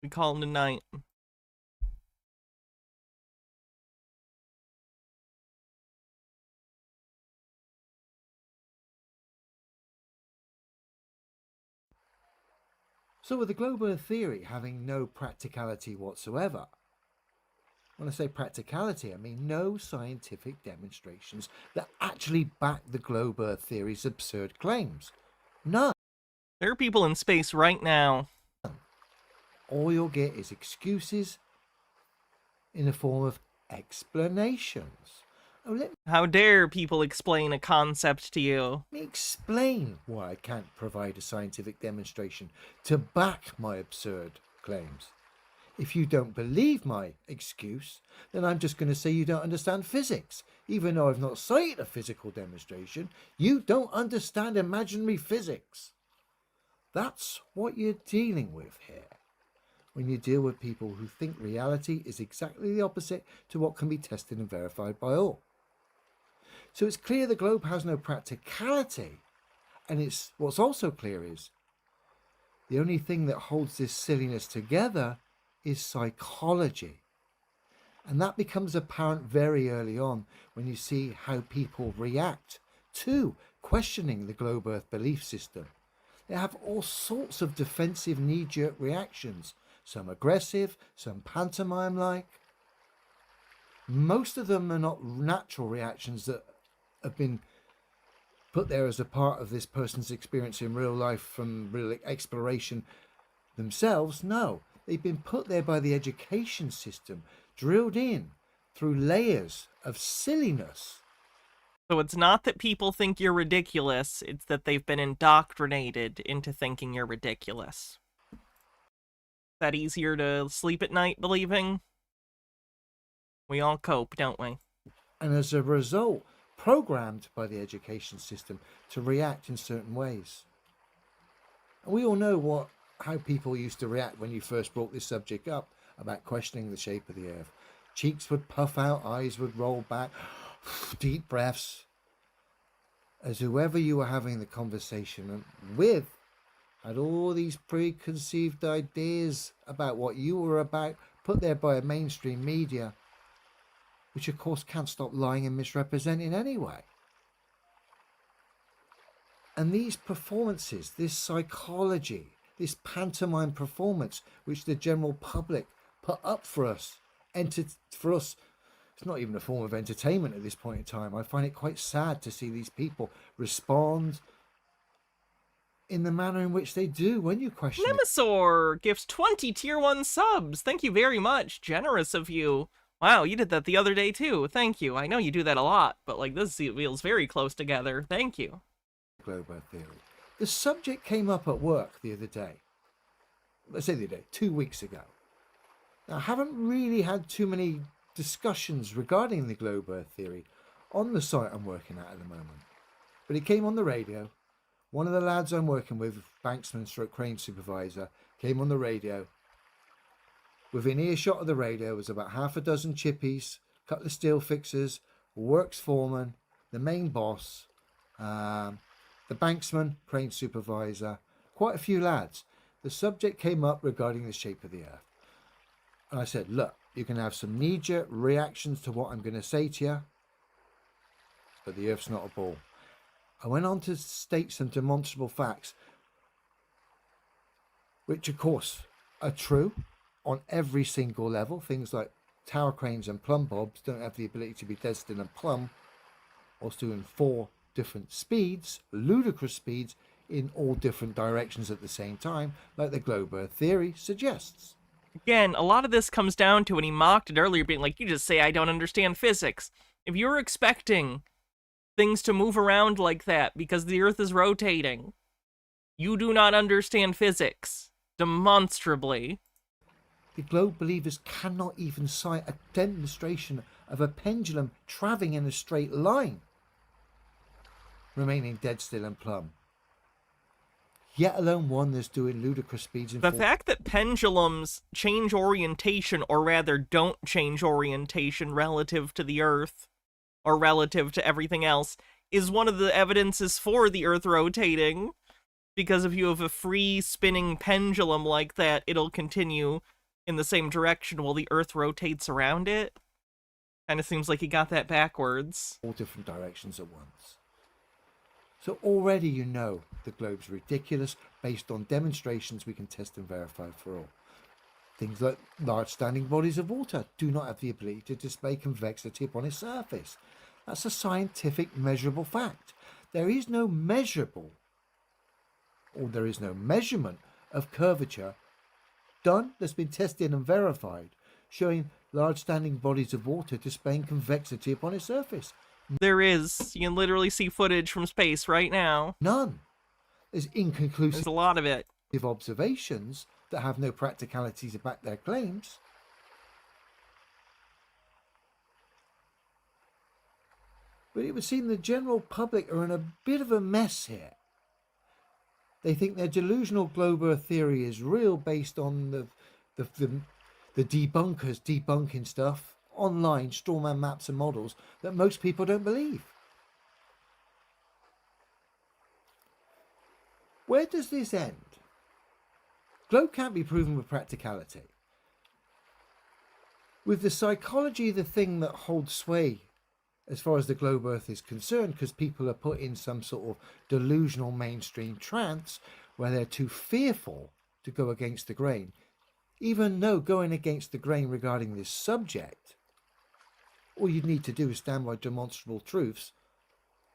we call it a night. So with the globe Earth theory having no practicality whatsoever, when I say practicality, I mean no scientific demonstrations that actually back the globe Earth theory's absurd claims. None. There are people in space right now. All you'll get is excuses in the form of explanations. Oh, How dare people explain a concept to you? Let me explain why I can't provide a scientific demonstration to back my absurd claims. If you don't believe my excuse, then I'm just going to say you don't understand physics. Even though I've not cited a physical demonstration, you don't understand imaginary physics. That's what you're dealing with here when you deal with people who think reality is exactly the opposite to what can be tested and verified by all. So it's clear the globe has no practicality, and what's also clear is the only thing that holds this silliness together is psychology. And that becomes apparent very early on when you see how people react to questioning the globe Earth belief system. They have all sorts of defensive knee-jerk reactions, some aggressive, some pantomime-like. Most of them are not natural reactions that have been put there as a part of this person's experience in real life from real exploration themselves. No, they've been put there by the education system, drilled in through layers of silliness. So it's not that people think you're ridiculous, it's that they've been indoctrinated into thinking you're ridiculous. Is that easier to sleep at night believing? We all cope, don't we? And as a result, programmed by the education system to react in certain ways. And we all know how people used to react when you first brought this subject up about questioning the shape of the Earth. Cheeks would puff out, eyes would roll back, deep breaths, as whoever you were having the conversation with had all these preconceived ideas about what you were about, put there by a mainstream media, which of course can't stop lying and misrepresenting anyway. And these performances, this psychology, this pantomime performance, which the general public put up for us, it's not even a form of entertainment at this point in time. I find it quite sad to see these people respond in the manner in which they do when you question it. Nemesaur gifts 20 tier 1 subs. Thank you very much. Generous of you. Wow, you did that the other day too. Thank you. I know you do that a lot, but like this feels very close together. Thank you. Globe Earth theory. The subject came up at work the other day. Let's say the other day, 2 weeks ago. Now, I haven't really had too many discussions regarding the globe Earth theory on the site I'm working at the moment. But it came on the radio. One of the lads I'm working with, banksman / crane supervisor, came on the radio. Within earshot of the radio was about half a dozen chippies, a couple of steel fixers, works foreman, the main boss, the banksman, crane supervisor, quite a few lads. The subject came up regarding the shape of the Earth. And I said, look, you can have some knee-jerk reactions to what I'm going to say to you, but the Earth's not a ball. I went on to state some demonstrable facts, which of course are true on every single level. Things like tower cranes and plumb bobs don't have the ability to be destined and plumb, whilst doing 4 different speeds, ludicrous speeds, in all different directions at the same time, like the globe Earth theory suggests. Again, a lot of this comes down to when he mocked it earlier, being like, you just say I don't understand physics. If you're expecting things to move around like that because the Earth is rotating, you do not understand physics. Demonstrably. The globe believers cannot even cite a demonstration of a pendulum travelling in a straight line, remaining dead still and plumb. Yet alone one that's doing ludicrous speeds. The fact that pendulums change orientation, or rather don't change orientation relative to the Earth, or relative to everything else, is one of the evidences for the Earth rotating. Because if you have a free spinning pendulum like that, it'll continue in the same direction while the Earth rotates around it. Kind of seems like he got that backwards. All different directions at once. So already you know the globe's ridiculous, based on demonstrations we can test and verify for all. Things like large standing bodies of water do not have the ability to display convexity upon its surface. That's a scientific measurable fact. There is no measurement of curvature done that's been tested and verified showing large standing bodies of water displaying convexity upon its surface. There is. You can literally see footage from space right now. None. There's inconclusive. There's a lot of it. Observations that have no practicality to back their claims. But it would seem the general public are in a bit of a mess here. They think their delusional globe Earth theory is real based on the debunkers debunking stuff online, strawman maps and models that most people don't believe. Where does this end? Globe can't be proven with practicality. With the psychology the thing that holds sway as far as the globe Earth is concerned, because people are put in some sort of delusional mainstream trance where they're too fearful to go against the grain, even though going against the grain regarding this subject, all you need to do is stand by demonstrable truths,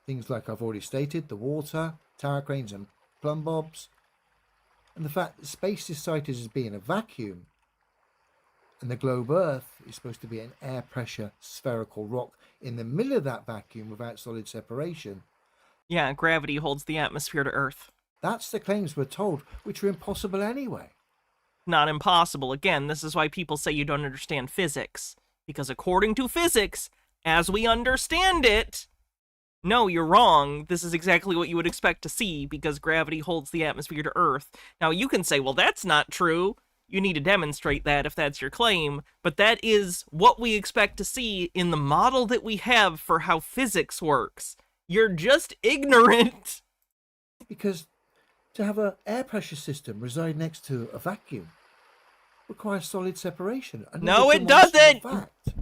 things like I've already stated, the water, tower cranes and plumb bobs, and the fact that space is cited as being a vacuum, and the globe Earth is supposed to be an air pressure spherical rock in the middle of that vacuum without solid separation. Yeah, gravity holds the atmosphere to Earth. That's the claims we're told, which are impossible anyway. Not impossible. Again, this is why people say you don't understand physics. Because according to physics, as we understand it, no, you're wrong. This is exactly what you would expect to see because gravity holds the atmosphere to Earth. Now, you can say, well, that's not true. You need to demonstrate that if that's your claim, but that is what we expect to see in the model that we have for how physics works. You're just ignorant. Because to have an air pressure system reside next to a vacuum requires solid separation. No, it doesn't!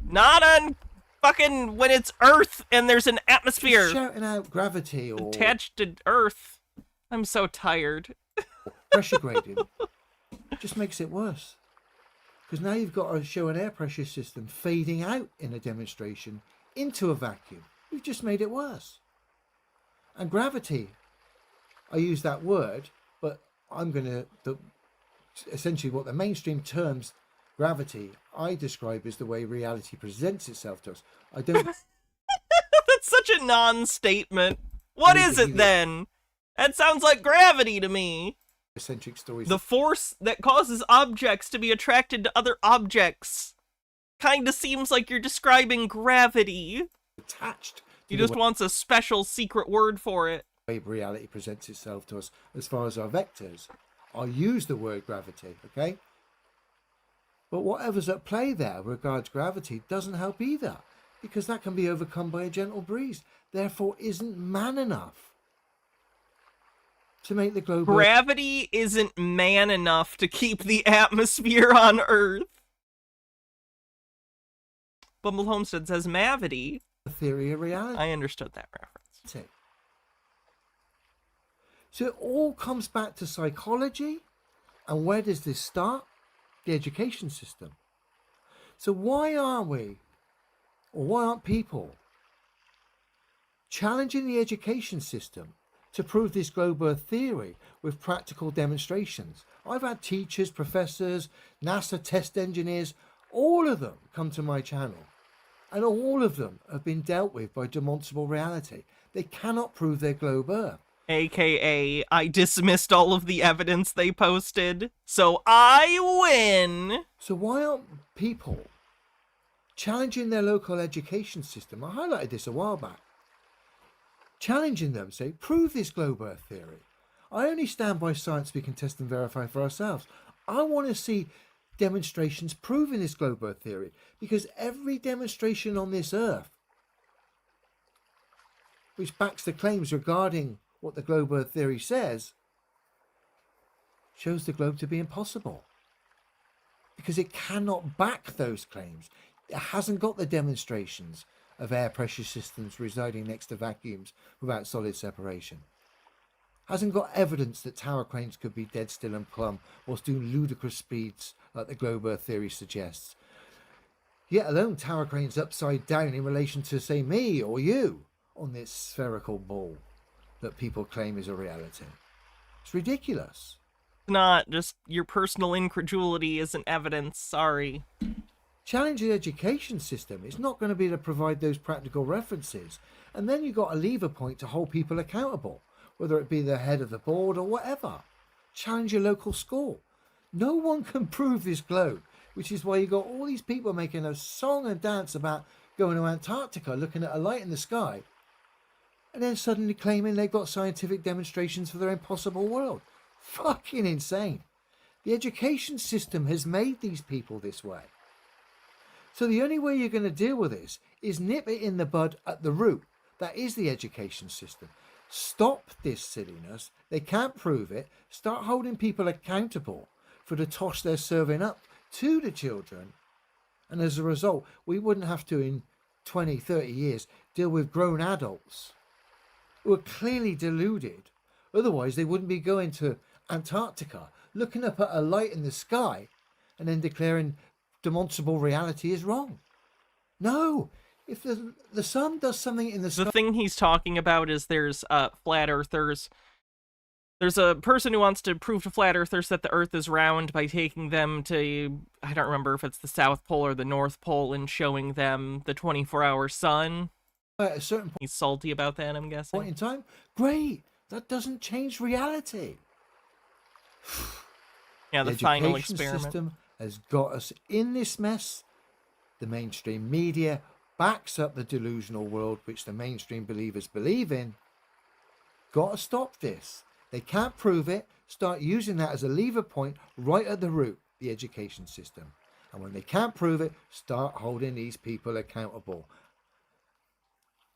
Not on fucking when it's Earth and there's an atmosphere. Just shouting out gravity or attached to Earth. I'm so tired. Pressure gradient just makes it worse. Because now you've got to show an air pressure system fading out in a demonstration into a vacuum. You've just made it worse. And gravity, I use that word, but I'm going to, essentially what the mainstream terms gravity, I describe as the way reality presents itself to us. I don't... That's such a non-statement. What is it then? That sounds like gravity to me. Eccentric stories. The force that causes objects to be attracted to other objects. Kinda seems like you're describing gravity. Attached. He just wants a special secret word for it. The way reality presents itself to us as far as our vectors. I'll use the word gravity, okay? But whatever's at play there regards gravity doesn't help either, because that can be overcome by a gentle breeze. Therefore, isn't man enough to make the globe... Gravity isn't man enough to keep the atmosphere on Earth. Bumble Homestead says Mavity. The theory of reality. I understood that reference. So it all comes back to psychology. And where does this start? The education system. So why aren't we, or why aren't people challenging the education system to prove this globe Earth theory with practical demonstrations? I've had teachers, professors, NASA test engineers, all of them come to my channel. And all of them have been dealt with by demonstrable reality. They cannot prove their globe Earth. AKA, I dismissed all of the evidence they posted, so I win! So why aren't people challenging their local education system? I highlighted this a while back. Challenging them, say, prove this globe Earth theory. I only stand by science we can test and verify for ourselves. I want to see demonstrations proving this globe Earth theory, because every demonstration on this Earth which backs the claims regarding what the globe Earth theory says shows the globe to be impossible, because it cannot back those claims. It hasn't got the demonstrations of air pressure systems residing next to vacuums without solid separation. hasn't got evidence that tower cranes could be dead still and plumb whilst doing ludicrous speeds like the globe Earth theory suggests. Yet alone tower cranes upside down in relation to, say, me or you on this spherical ball that people claim is a reality. It's ridiculous. Not just your personal incredulity isn't evidence. Sorry. Challenge the education system. It's not going to be to provide those practical references. And then you've got a lever point to hold people accountable, whether it be the head of the board or whatever. Challenge your local school. No one can prove this globe, which is why you got all these people making a song and dance about going to Antarctica, looking at a light in the sky, and then suddenly claiming they've got scientific demonstrations for their impossible world. Fucking insane. The education system has made these people this way. So the only way you're going to deal with this is nip it in the bud at the root. That is the education system. Stop this silliness. They can't prove it. Start holding people accountable for the tosh they're serving up to the children. And as a result, we wouldn't have to, in 20, 30 years, deal with grown adults who are clearly deluded. Otherwise, they wouldn't be going to Antarctica, looking up at a light in the sky, and then declaring demonstrable reality is wrong. No, if the sun does something in the sky... The thing he's talking about is there's flat earthers. There's a person who wants to prove to flat earthers that the earth is round by taking them to, I don't remember if it's the South Pole or the North Pole, and showing them the 24-hour sun. At a certain point, he's salty about that, I'm guessing. Point in time, great. That doesn't change reality. Yeah, the final experiment system has got us in this mess. The mainstream media backs up the delusional world which the mainstream believers believe in. Got to stop this. They can't prove it. Start using that as a lever point right at the root, the education system. And when they can't prove it, start holding these people accountable.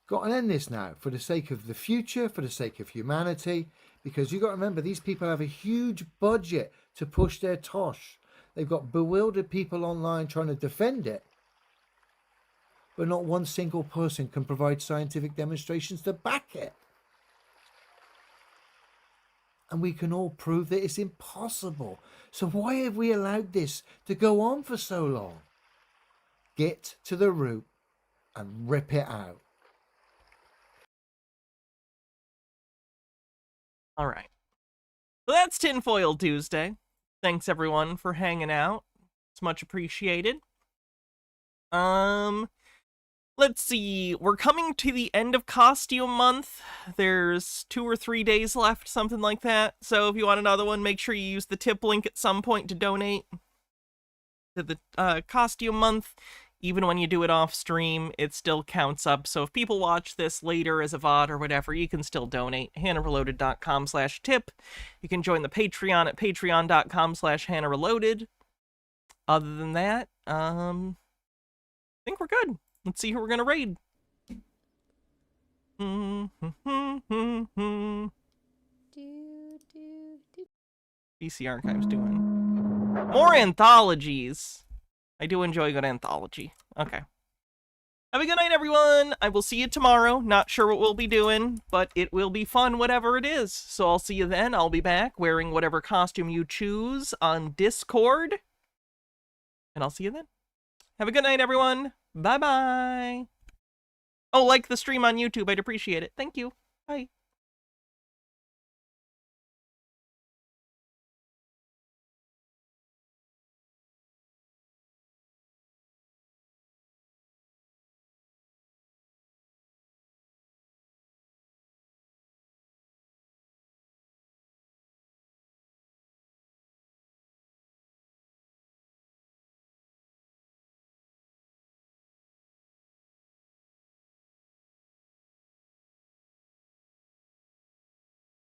Got to end this now for the sake of the future, for the sake of humanity, because you've got to remember these people have a huge budget to push their tosh. They've got bewildered people online trying to defend it, but not one single person can provide scientific demonstrations to back it. And we can all prove that it's impossible. So why have we allowed this to go on for so long? Get to the root and rip it out. All right. So that's Tinfoil Tuesday. Thanks everyone for hanging out. It's much appreciated. Let's see. We're coming to the end of costume month. There's 2 or 3 days left, something like that. So if you want another one, make sure you use the tip link at some point to donate to the costume month. Even when you do it off stream, it still counts up. So if people watch this later as a VOD or whatever, you can still donate. HannahReloaded.com/tip. You can join the Patreon at patreon.com/HannahReloaded. Other than that, I think we're good. Let's see who we're gonna raid. DC Archive's doing more anthologies. I do enjoy good anthology. Okay. Have a good night, everyone. I will see you tomorrow. Not sure what we'll be doing, but it will be fun, whatever it is. So I'll see you then. I'll be back wearing whatever costume you choose on Discord. And I'll see you then. Have a good night, everyone. Bye-bye. Oh, like the stream on YouTube. I'd appreciate it. Thank you. Bye.